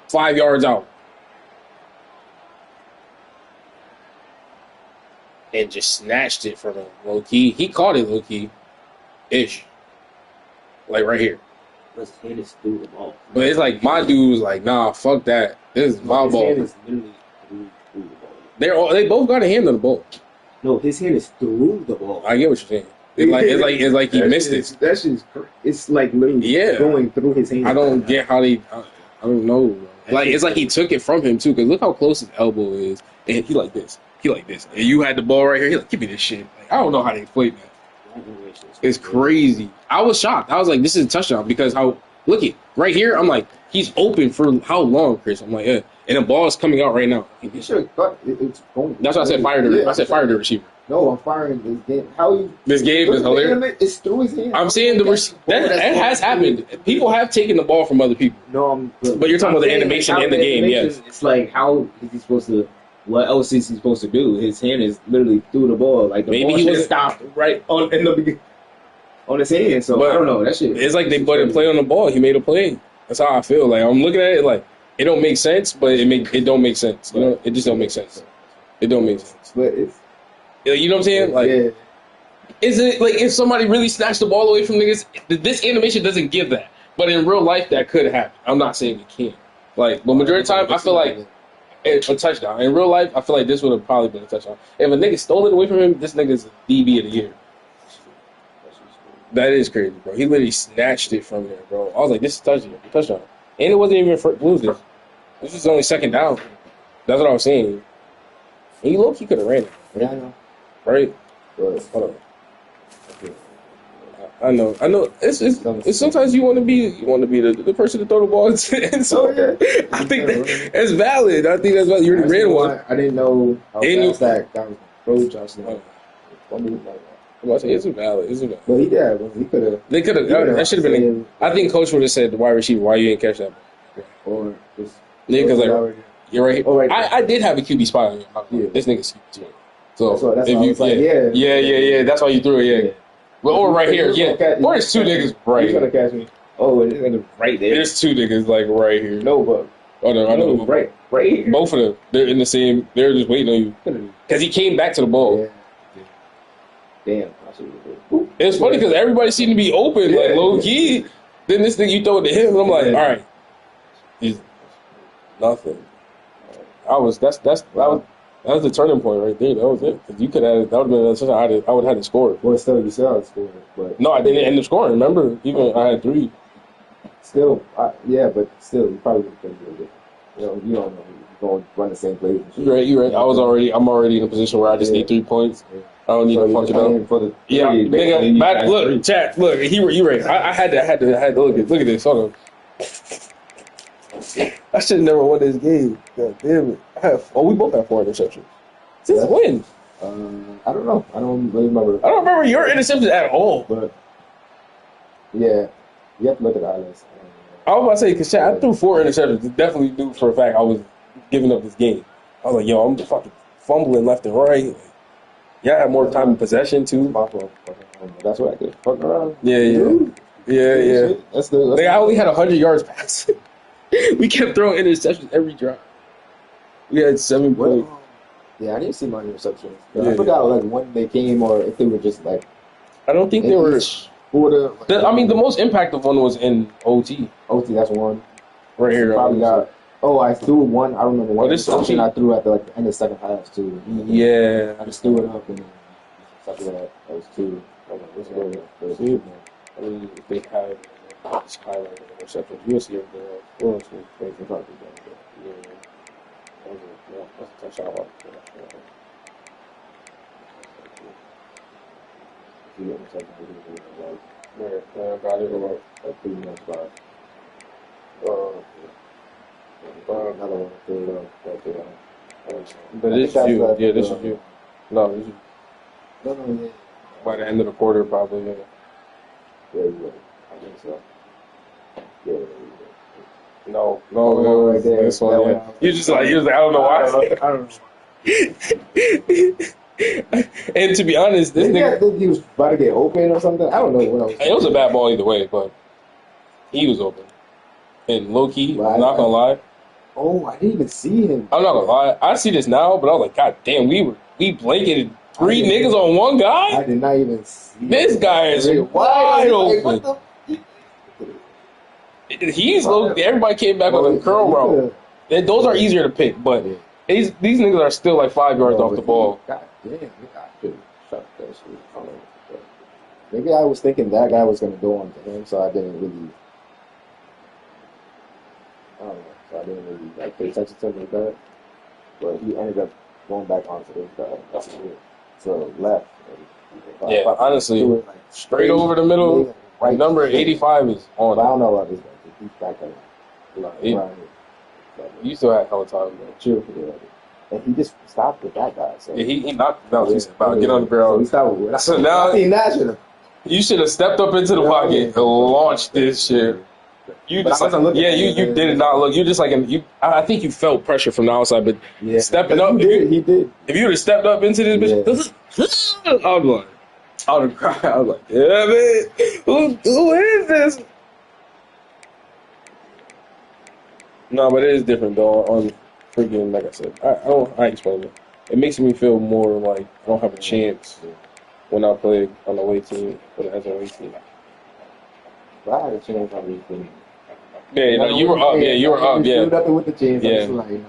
5 yards out. And just snatched it from him, low key. He caught it low key, ish, like right here. His hand is through the ball. But it's like my dude was like, nah, fuck that. This is my ball. His hand is literally through the ball. They both got a hand on the ball. No, his hand is through the ball. I get what you're saying. It's like he missed it. That's just it's like literally going through his hand. I don't get how they. I don't know. Like it's like he took it from him too. Cause look how close his elbow is, and he like this. He like this. And you had the ball right here. He like, give me this shit. Like, I don't know how they played that. It's crazy. I was shocked. I was like, this is a touchdown because how look it right here. I'm like, he's open for how long, Chris? I'm like, yeah. And the ball is coming out right now. You should have cut. It's going. That's why I said fire the. I said fire the receiver. No, I'm firing this game. How you? This game is hilarious. It's through his hand. I'm saying that has happened. People have taken the ball from other people. No, but you're talking about the animation in the game. Yes, it's like how is he supposed to? What else is he supposed to do? His hand is literally through the ball. Like the maybe ball he was stopped right on in the beginning on his hand. So but I don't know that shit. It's like they put a play on the ball. He made a play. That's how I feel. Like I'm looking at it like it don't make sense, but it don't make sense. You know, it just don't make sense. It don't make sense. But it's. You know what I'm saying? Like, is it like if somebody really snatched the ball away from niggas? This animation doesn't give that, but in real life that could happen. I'm not saying it can't. Like, but majority of the time, I feel like a touchdown. In real life, I feel like this would have probably been a touchdown. If a nigga stole it away from him, this nigga's DB of the year. That is crazy, bro. He literally snatched it from there, bro. I was like, this is a touchdown, and it wasn't even for lose this. This is only second down. That's what I was saying. And he low-key could have ran it. Yeah, I know. Right? But, hold on. I know. It's sometimes you want to be the person to throw the ball in. So I think that's valid. I think that's valid. You already ran one. I didn't know how fast that guy was approach. I was like, it's valid. It's valid. But he did. He could have. They could have. That should have been. I think coach would have said the wide receiver, why you didn't catch that ball? Or just because like you're right. Oh, right. I did have a QB spot on you. This nigga's too. So that's if you, like, yeah. That's why you threw it, yeah. Well, or right here, yeah. Or there's two niggas right here. He's gonna catch me. Oh, and this nigga's right there. There's two niggas like right here. No, but I know. Right here. Both of them, they're in the same. They're just waiting on you because he came back to the ball. Yeah. Damn. It's funny because everybody seemed to be open, like low key. Then this thing you throw it to him, and I'm like, all right, he's nothing. That was the turning point right there. That was it. Because you could have, that would have been, I would have had to score. Well, still, you said I was scoring. But no, I didn't end up scoring. Remember, even I had 3. Still, but still, you probably would have been good. You don't know. You're going to run the same plays. You're right. I'm already in a position where I just need 3 points. I don't need to fuck it up. Nigga, back, look, chat, look, you right. I had to look at this. Hold on. I should have never won this game. God damn it. We both have 4 interceptions. Since when? I don't know. I don't really remember. I don't remember your interceptions at all. But yeah, you have to look at the highlights. I was about to say, because I threw 4 interceptions. It definitely knew for a fact I was giving up this game. I was like, yo, I'm fucking fumbling left and right. Yeah, I had more time in possession too. That's what I did. Fucking around. Yeah. That's I only had 100 yards passing. We kept throwing interceptions every drive. We had 7 points. Yeah, I didn't see my interceptions. I forgot like when they came or if they were just like. I don't think they were. The most impactful one was in OT. OT, that's one. Right here. Probably got. Oh, I threw one. I remember one interception I threw at the end of the second half too. Yeah. I just threw it up and stuff like that. That was 2. If they had this highlight of interceptions, you'll see it there. That's a touchdown. Got it. Another one. But this is you. Yeah, this is you. No, this is No, by the end of the quarter, probably. Yeah. Yeah, I think so. Yeah. No, right there. This one, yeah. You're just like, I don't know why. I don't know. And to be honest, this nigga, I think he was about to get open or something. I don't know what else. It was a bad ball either way, but he was open. And low key, I'm not gonna lie. Oh, I didn't even see him. I'm not gonna lie. I see this now, but I was like, God damn, we blanketed 3 niggas on one guy. I did not even see. This guy is wide open. He's low. Everybody came back on the curl route. Those are easier to pick, but these niggas are still like 5 yards off the ball. God damn, I could have shot that shit. Maybe I was thinking that guy was gonna go on to him, so I didn't really. I don't know. so I didn't really like pay attention to him like that. But he ended up going back onto this guy. So left. And, Yeah, honestly, threw it, like, straight over the middle. right Number to the- 85 is on. But I don't know about this guy. He's back there. You still had hell time, though. True. Yeah. And he just stopped with that guy. So. Yeah, he knocked him down. Yeah, He said, get on the barrel. So he stopped with that. So now, I think that should have. you should have stepped up into the pocket and launched this shit. You But just I wasn't looking at you it. did not look. You just like I think you felt pressure from the outside, but stepping up. He did. If you would have stepped up into this bitch, I would have cried. I was like, yeah, man, who is this? No, but it is different though. On freaking, like I said, I explained it. It makes me feel more like I don't have a chance when I play on the away team or as an away team. But I had a chance on these things. Yeah, no, you were up. Yeah, you were up. Yeah, nothing with the chance. Yeah. Like,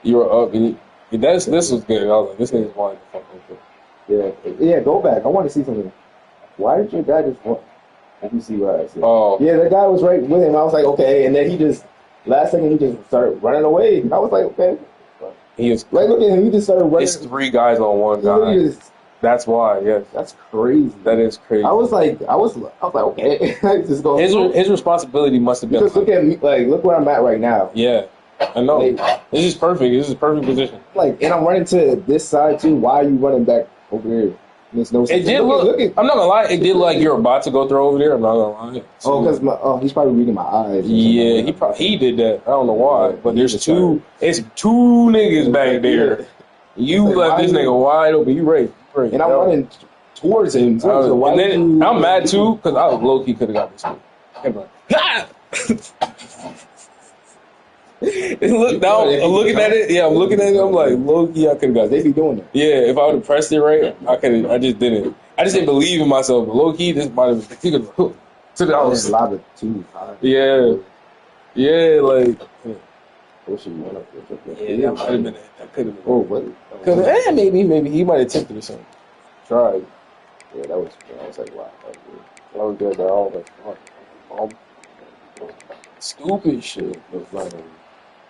you were up. And this was good. I was like, this nigga's wanted to fucking. Yeah, go back. I want to see something. Why did your guy just want? Let me see what I said. Oh. Yeah, the guy was right with him. I was like, okay, and then he just last second he just started running away. And I was like, okay. He was like, look at him. He just started running. It's 3 guys on one guy. That's why. Yeah, that's crazy. That is crazy. I was like, okay. Just go. His responsibility must have been. Because look at me. Like, look where I'm at right now. Yeah, I know. This is perfect. This is perfect position. Like, and I'm running to this side too. Why are you running back over here? Makes no sense. It did look. I'm not gonna lie. It did look like you're about to go throw over there. I'm not gonna lie. Oh, because he's probably reading my eyes. Yeah, he did that. I don't know why, but there's two. It's 2 niggas back there. You left this nigga wide open. You right. And I'm running towards him. Too, so why and then I'm mad too because I low key could have got this one. Look now, I'm looking at it. Yeah, I'm looking at it. I'm like, low key, I could have got They this. be doing that. Yeah, if I would have pressed it right, I could. I just didn't. I just didn't believe in myself. But low key, this might have been to the house. Lava too. Yeah, yeah, like. What should you want up there? Yeah, that might have been. That could have been. Oh, what? Maybe he might have attempted or something. Tried. Yeah, that was. I was like, wow. That was good. Though. I was like, oh, stupid shit. It was like,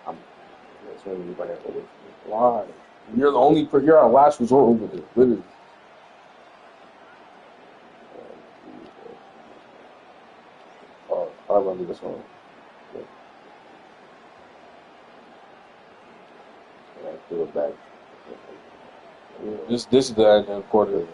that's when you running away. Why? You're the only. You're our last resort over there. Literally. Oh, I remember this one. Threw it back. This is the end of the quarter.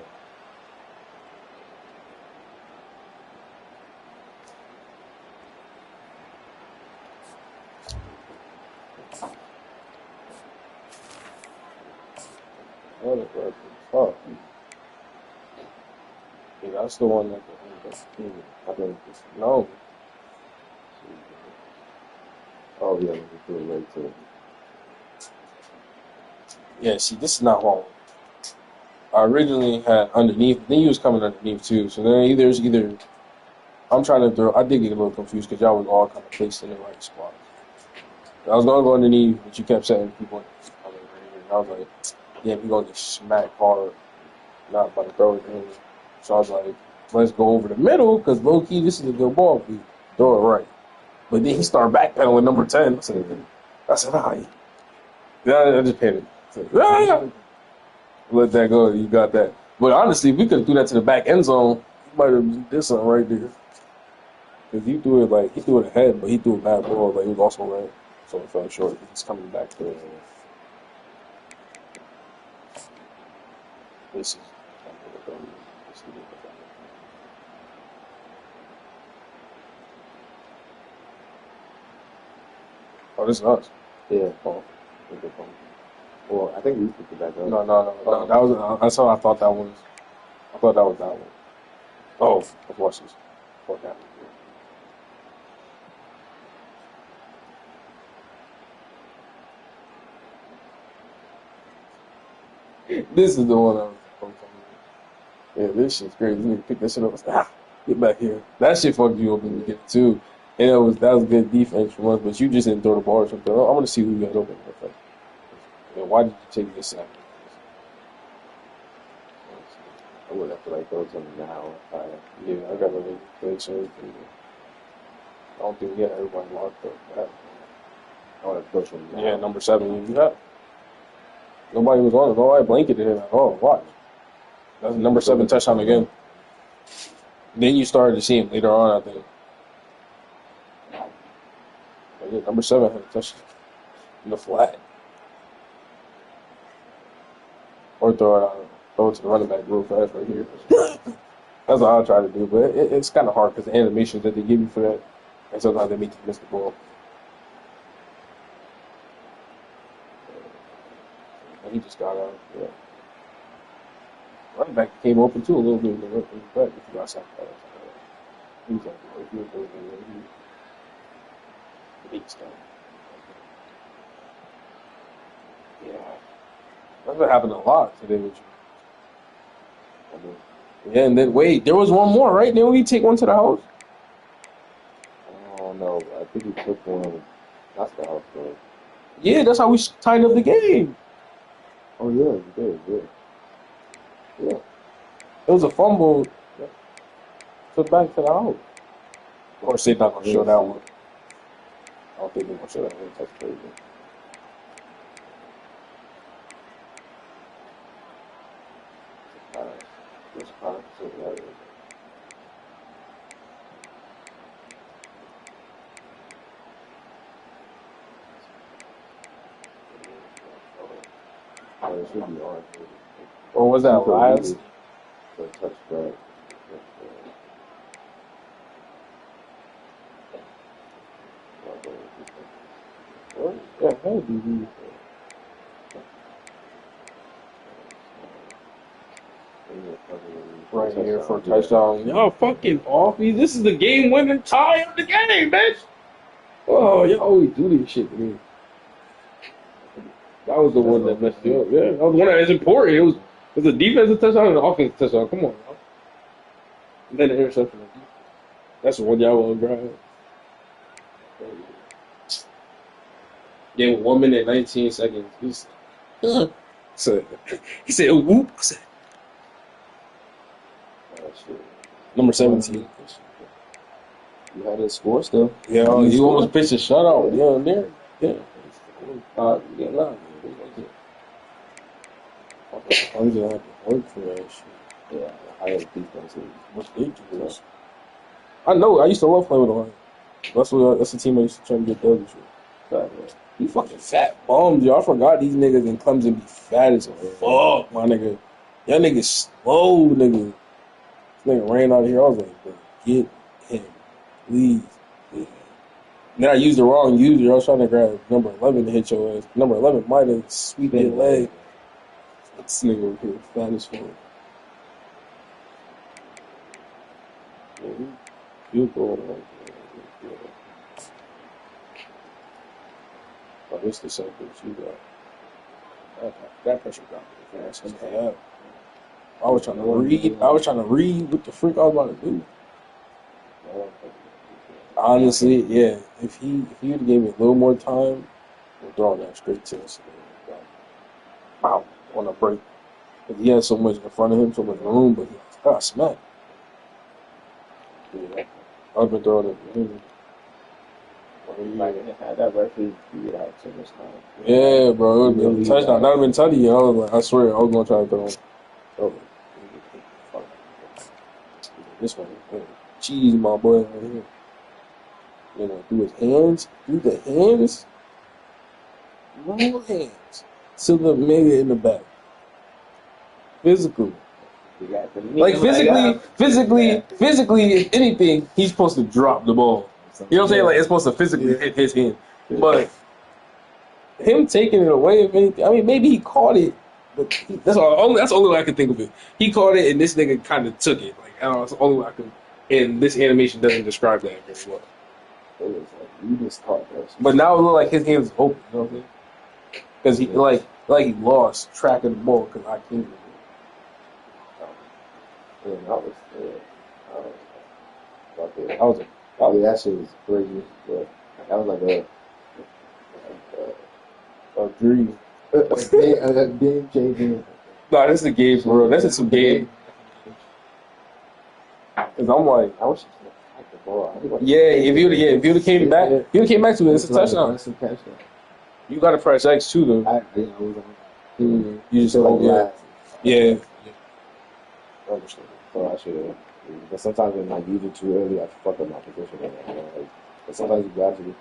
Oh, yeah, that's the one that I think no. Oh yeah, we threw it right to. Yeah, see, this is not wrong. I originally had underneath, then you was coming underneath too. So then either I'm trying to throw. I did get a little confused because y'all was all kind of placed in the right spot. I was gonna go underneath, but you kept saying people coming right here. And I was like, yeah, we gonna get smacked hard, not about to throw it in. So I was like, let's go over the middle because low key this is a good ball. We throw it right. But then he started backpedaling number 10. I said, I just panicked. Let that go. You got that. But honestly, if we could have threw that to the back end zone, he might have did something right there. Because he threw it ahead, but he threw a bad ball. Like, he was also right. So it fell short. He's coming back to it. This is. Oh, this is us. Yeah. Oh. Well, I think we picked it back up. No. That was. That's how I thought that was. I thought that was that one. Oh, let's watch this. Fuck that. This is the one I was talking about. Yeah, this shit's crazy. You need to pick that shit up. Get back here. That shit fucked you up in the beginning too. And that was good defense from us, but you just didn't throw the ball or something. I want to see who you got open. And why did you take this sack? I would have to like throw something now. Yeah, I got to make sure. I don't think we had everybody locked up. Oh, that's Coach from Yeah, number 7. Yeah. Nobody was on it. Nobody blanketed it at all. Watch. That's number 7 touchdown again. Then you started to see him later on, I think. But yeah, number 7 had a touchdown in the flat. Or throw it to the running back real fast right here. That's what I'll try to do, but it's kind of hard because the animations that they give you for that, and sometimes they make you miss the ball. And he just got out. Yeah. Running back came open too a little bit in the back. If you got sacked by that. He was like, if you were he beats down. Yeah. That's what happened a lot today with you. Yeah, and then wait, there was one more, right? Didn't we take one to the house? Oh no, I think he took one. That's the house, bro. Yeah, that's how we tied up the game. Oh yeah, you did, yeah. Yeah. It was a fumble. Took back to the house. Or say not gonna show that one. I don't think they're gonna show that one. That's crazy. It should be on. Or was that last? Touchback. Yeah, hey, DB. Right here for a touchdown. Y'all fucking offie. This is the game winning tie of the game, bitch. Oh, y'all always do this shit to me. That was the one that messed you up. Yeah, that was one that is important. It was a defensive touchdown and an offensive touchdown. Come on, y'all. And then the interception. That's the one y'all want to grab. Yeah, 1 minute 19 seconds. He said, whoop. I said, number 17. You had a score still. Yeah, you almost pitched a shutout. Yeah, there. Yeah. Yeah, nah. I'm gonna have to work for that shit. Yeah, I had defense. What's ridiculous? I know. I used to love playing with the Lions. That's the team I used to try to get those and shit. You fucking fat bums, yo. I forgot these niggas in Clemson be fat as fuck, my nigga. Y'all niggas slow, nigga. This nigga ran out of here. I was like, bro, get him, please. Yeah. And then I used the wrong user. I was trying to grab number 11 to hit your ass. Number 11 might have sweeped your leg. This nigga over here, fat as fuck. Field goal. Oh, this the second she got. That pressure got me fast as hell. I was trying to read what the freak I was about to do. Honestly, yeah. If he would have gave me a little more time, we're throwing that straight to us. Wow, on a break. Because he had so much in front of him, so much room, but he got smacked. Yeah, I've been throwing it. Yeah, bro, it would have been a touchdown. That would have been tutty. I swear, I was going to try to throw him. This one, cheese, my boy, right here. You know, through his hands, through the hands, no hands. Silver made it in the back. Physical. Like physically, if anything, he's supposed to drop the ball. You know what I'm saying? Like it's supposed to physically hit his hand. But him taking it away, if anything, I mean, maybe he caught it, but that's the only way I can think of it. He caught it, and this nigga kind of took it. Like I don't know, that's the only way I can. And this animation doesn't describe that very well. It was like you just caught this. But now it looked like his hand was open. You know what I'm saying? Because he like he lost track of the ball because I can't. Yeah, that was probably that shit was crazy, but that was like a dream. A game changing. Nah, this is a game for real. That's just some game. Cause I'm like, I wish if you would have came back, if you would have came back to it, it's a touchdown. You got to press X too, though. You just yeah. I understand. So I should have. But sometimes when I leave it too early, I fuck up my position. But sometimes you got to.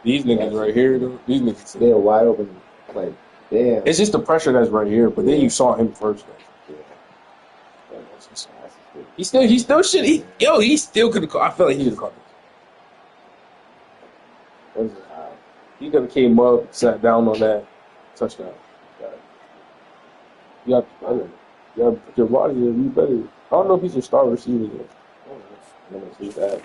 These niggas right here, though. These niggas, they're wide open. Like, damn. It's just the pressure that's right here, but then you saw him first. Though. He still should. He still could have caught. I feel like he could have caught this. He could have came up, sat down on that touchdown. You got to put your body there. You better. I don't know if he's a star receiver yet. I don't know if he's that.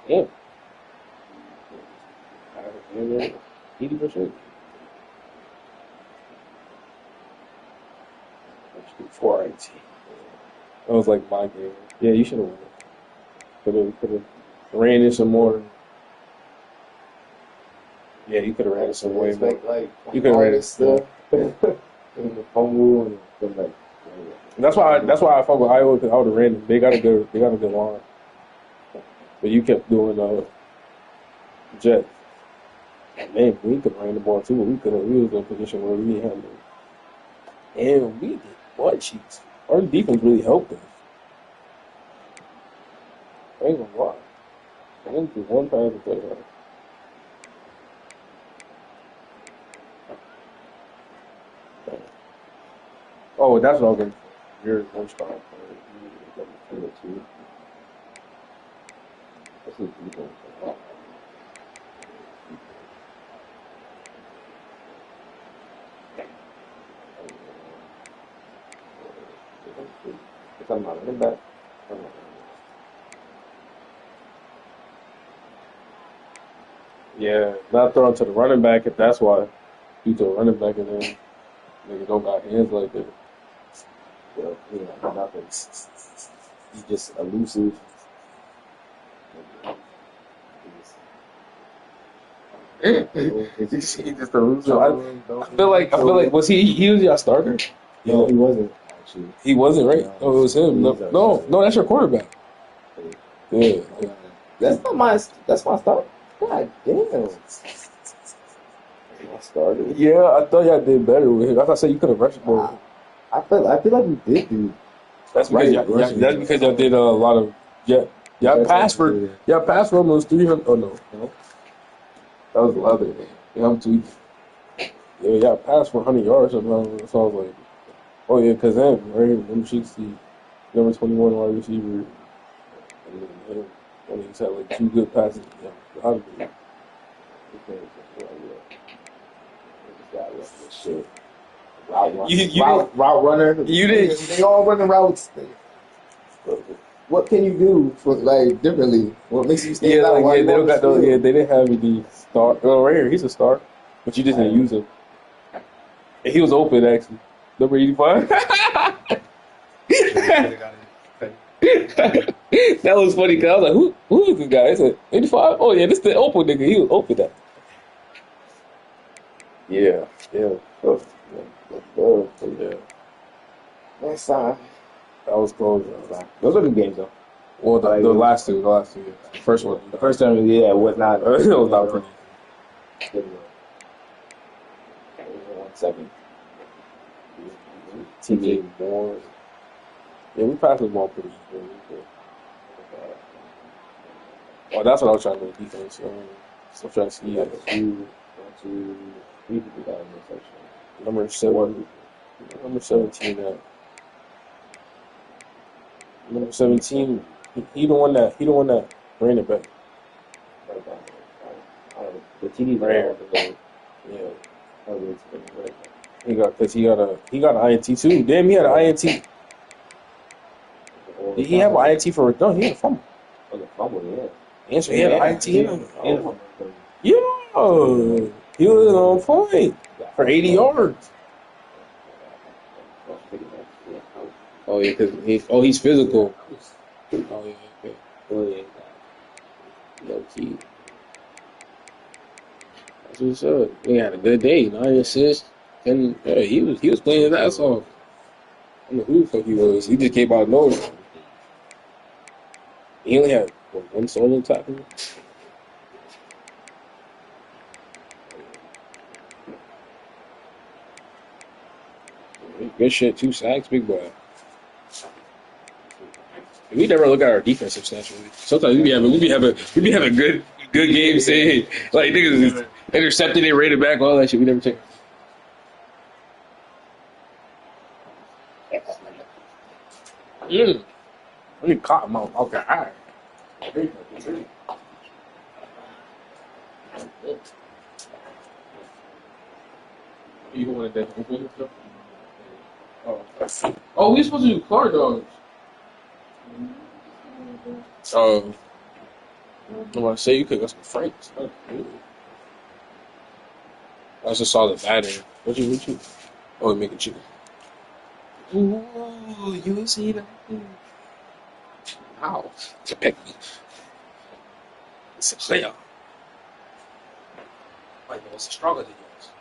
Damn. 80%. 4IT. That was like my game. Yeah, you should have won. Could have ran in some more. Yeah, you could have ran it some way more. You could have ran it still. That's why I fuck with Iowa, because I would have ran it. They got a good line. But you kept doing jet. Man, we could have ran the ball too. We was in a position where we had no. And we did butt cheeks. Our defense really helped us. I ain't gonna lie. I didn't do one pass to touchdown. Oh, that's what I was going for. You're one star. This is defense. I'm not running back. Yeah, not throwing to the running back if that's why you throw running back and then nigga don't got hands like that. Well, nothing. He's just elusive. He's just elusive. I feel like was he was your starter? No, he wasn't. He wasn't, right? No, it was him. No, that's your quarterback. Yeah. That's my start. God damn. My starter. Yeah, I thought y'all did better with him. I thought you could have rushed more. I feel like we did, dude. That's because y'all did a lot of y'all passed for almost 300. Oh no, that was leather. Yeah, I'm tweaking. Yeah, y'all passed for 100 yards or something. So I was like. Oh yeah, because then right here, number 60, number 21 wide receiver, and then him, and he's had like 2 good passes. Yeah, how to do Route runner. You did. They all running routes. What can you do for differently? What makes you stand out? They don't got those. Yeah, they didn't have any star. Oh, right here, he's a star, but you just didn't use him. And he was open actually. Number 85. That was funny because I was like, who is this guy? He said, 85? Oh, yeah, this the open nigga. He was open that. Yeah. Next time. That was close. Those are good games, though. Well, the last two. Yeah. The first one. The first time, yeah, it was not. It was not pretty. 1 second. TJ more. Yeah, we passed the ball pretty good. Oh, that's what I was trying to do, defense. So I'm trying to see it. 2, 3 people got in this section. Number 17 now. Number 17, he the one that ran it back. The TD ran. Yeah. He got an INT too. Damn, he had an INT. Did he have an INT for no? He had a fumble. Oh, the fumble, yeah. Yeah, so he had an INT. Yo, he was on point for 80 yards. Oh yeah, because he's physical. Oh yeah, okay. Oh yeah. Low key. That's what's up. He had a good day. 9 assists. And he was playing his ass off. I don't know who the fuck he was. He just came out of nowhere. He only had one solo tackle. Good shit. 2 sacks, big boy. We never look at our defensive stats really. Sometimes we be having good games. Saying like niggas just intercepted it, rated back, all that shit. We never take. I need caught him out. Okay, all right. You wanted that open stuff? Oh, we supposed to do car dogs. Oh, I want to say you could go some Franks. Oh, I just saw the batter. What you? Oh, we making chicken. Ooh, you see that? Ow. It's a pick me. It's a player. My nose is stronger than yours.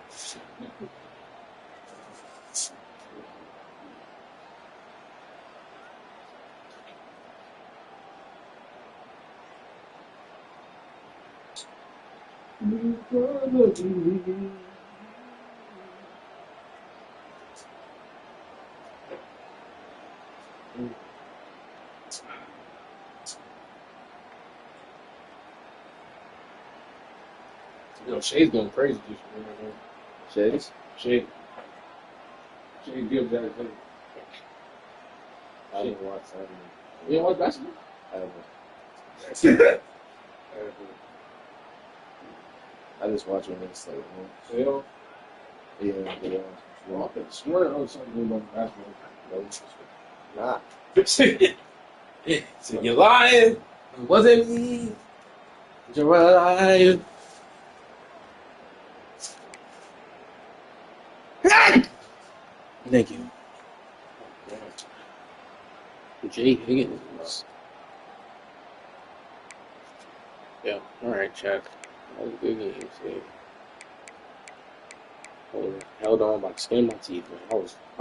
You know, Shay's going crazy this year. Shay Gibbs that thing. I didn't watch that. You don't watch basketball? I haven't. I just watch when it's like, Shale? yeah. Well, I swear I was something about basketball. Nah. So you're lying. It wasn't me. You're lying. Thank you. Jay Higgins. Yeah, alright, Chad. That was a good game, see. Held on by the skin of my teeth, man. I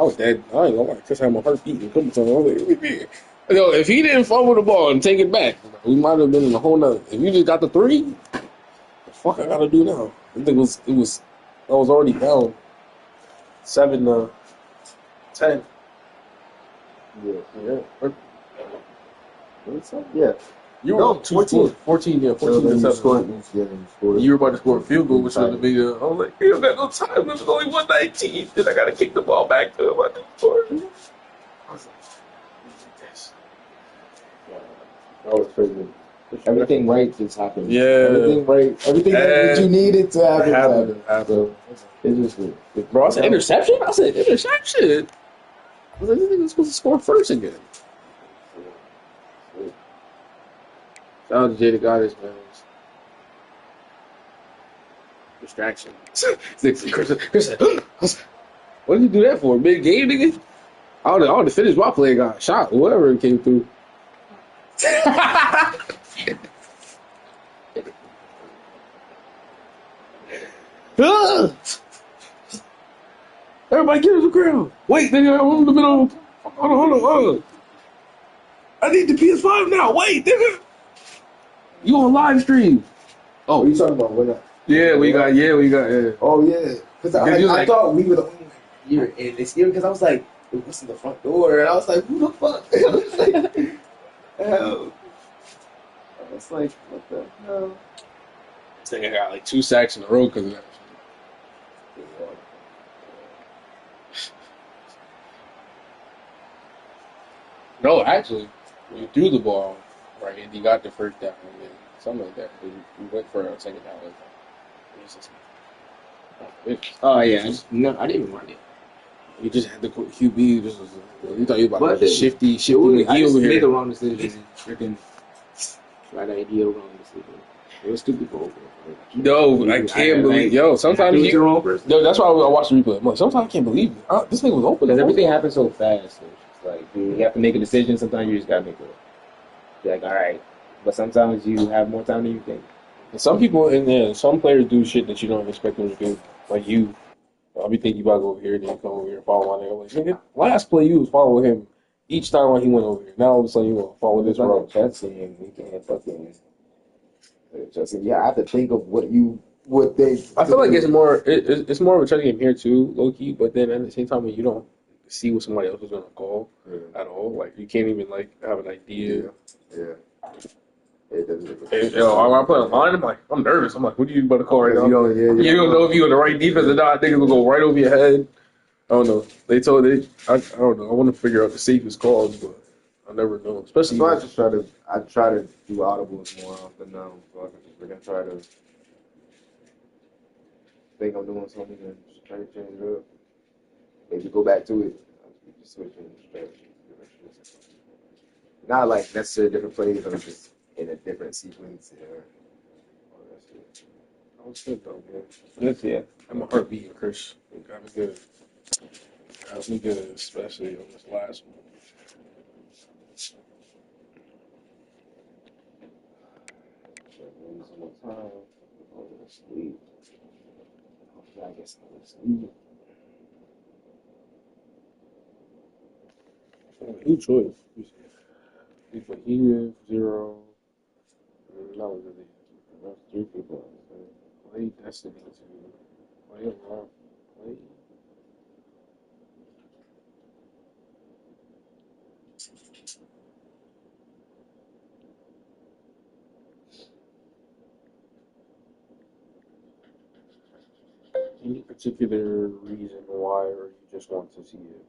was dead. I ain't gonna lie. Just had my heart beating a couple times. I was like, you know, if he didn't fumble the ball and take it back, we might have been in a whole nother. If you just got the 3, the fuck I gotta do now? I think I was already down 7-10. Yeah. What's up? Yeah. You were up 14. 14, yeah, 14 to 7. You were about to score a field goal, which would have been. I was like, you don't got no time. There's only 119. Then I got to kick the ball back to him. I was like, this. That was crazy. Everything right just happened. Yeah. Everything right. Everything that you needed to happen. So it just was. Bro, I said interception? I said interception. I was like, this nigga's supposed to score first again. Shout out to Qdagod, man. Distraction. Chris said, what did you do that for? Big game, nigga? I would have finished my play, got shot, whoever it came through. Everybody get to the ground. Wait, nigga, I'm in the middle. Hold on. I need the PS5 now. Wait, nigga. You on live stream? Oh, you talking about what? Yeah, we got. Oh yeah, because I thought we were the only one here, and it's here because I was like, what's in the front door? And I was like, who the fuck? I was like, hell. I was like, what the hell? I think I got like 2 sacks in a row because of that. No, actually, you threw the ball right, and you got the first down, and something like that. We went for a second down. Oh yeah, I didn't even want it. You just had the QB. You thought you were about to shifty I McGee just over here. made the wrong decision. Freaking right idea, wrong decision. It was stupid for No, I can't believe. Yo, sometimes you're wrong person. No, that's why I watch the replay. I'm like, sometimes I can't believe it. This thing was open. Because everything happens so fast. So it's just like you have to make a decision. Sometimes you just gotta make it. Be like, all right, but sometimes you have more time than you think. And some people in there, some players do shit that you don't expect them to do. Like you, I'll be thinking you about to go over here, then you come over here and follow my nigga. Like, nigga, last play you was following him each time when he went over here. Now all of a sudden you want to follow this like route. chess scene, we can't fucking. Yeah, I have to think of what they. I feel like it's more it's more of a chess game here too, low key. But then at the same time, when you don't see what somebody else is gonna call at all, like you can't even like have an idea. Yeah. It doesn't. When I play online, I'm nervous. I'm like, what are you about to call right now? You don't know if you're in the right defense or not. Niggas will go right over your head. I don't know. I don't know. I want to figure out the safest calls, but I never know. Especially. So I try to do audibles more often now. So I can just freaking try to think I'm doing something and just try to change it up. Maybe go back to it. Just switching strategies. Not like necessarily different plays, but just in a different sequence. All that shit. That was good though, man. Good, yeah. I'm a heart beating, Chris. It got me good. Got me good, especially on this last one. Sleep. I guess I was sleep. New choice. We put here, 0. That was really. That's 3 people. Play Destiny 2. Play Rock. Play. Any particular reason why, or you just want to see it?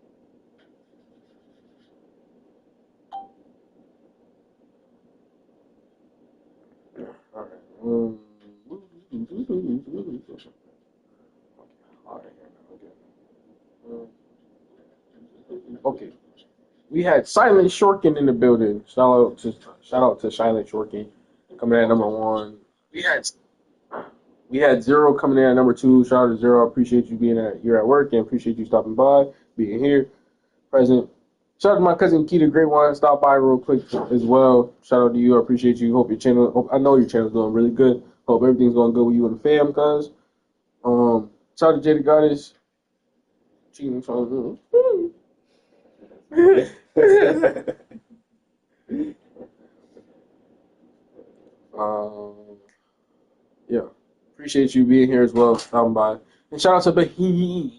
Alright. Okay. We had Silent Shorkin in the building. Shout out to Silent Shorkin coming in at number 1. We had Zero coming in at number 2. Shout out to Zero. I appreciate you being here at work and appreciate you stopping by, being here, present. Shout out to my cousin Qdagod, great one. Stop by real quick as well. Shout out to you. I appreciate you. Hope your channel. I know your channel's doing really good. Hope everything's going good with you and the fam, cuz. Shout out to Jada Goddess. Cheating from. Yeah. Appreciate you being here as well, stopping by. And shout out to Behemoth.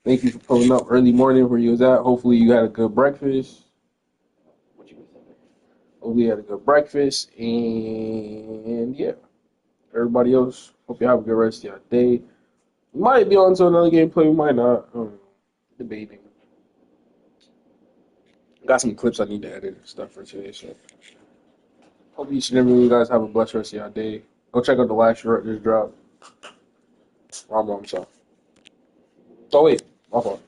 Thank you for pulling up early morning where you was at. Hopefully you had a good breakfast. Hopefully you had a good breakfast. And yeah. Everybody else, hope you have a good rest of your day. We might be on to another gameplay, we might not. Debating. Got some clips I need to edit and stuff for today, so hope each and every one of you guys have a blessed rest of your day. Go check out the last short just dropped. Rom so. Oh wait, my fault.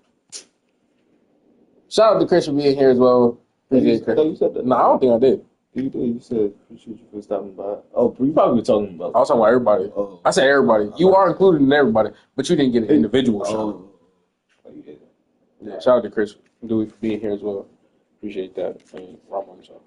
Shout out to Chris for being here as well. Appreciate Chris. You said that. No, I don't think I did. You said appreciate you for stopping by. Oh, you probably were talking about. I was talking about everybody. Oh. I said everybody. You are included in everybody, but you didn't get an individual shout. Oh, you did. Yeah, shout out to Chris Doowie for being here as well. Appreciate that. Rom so.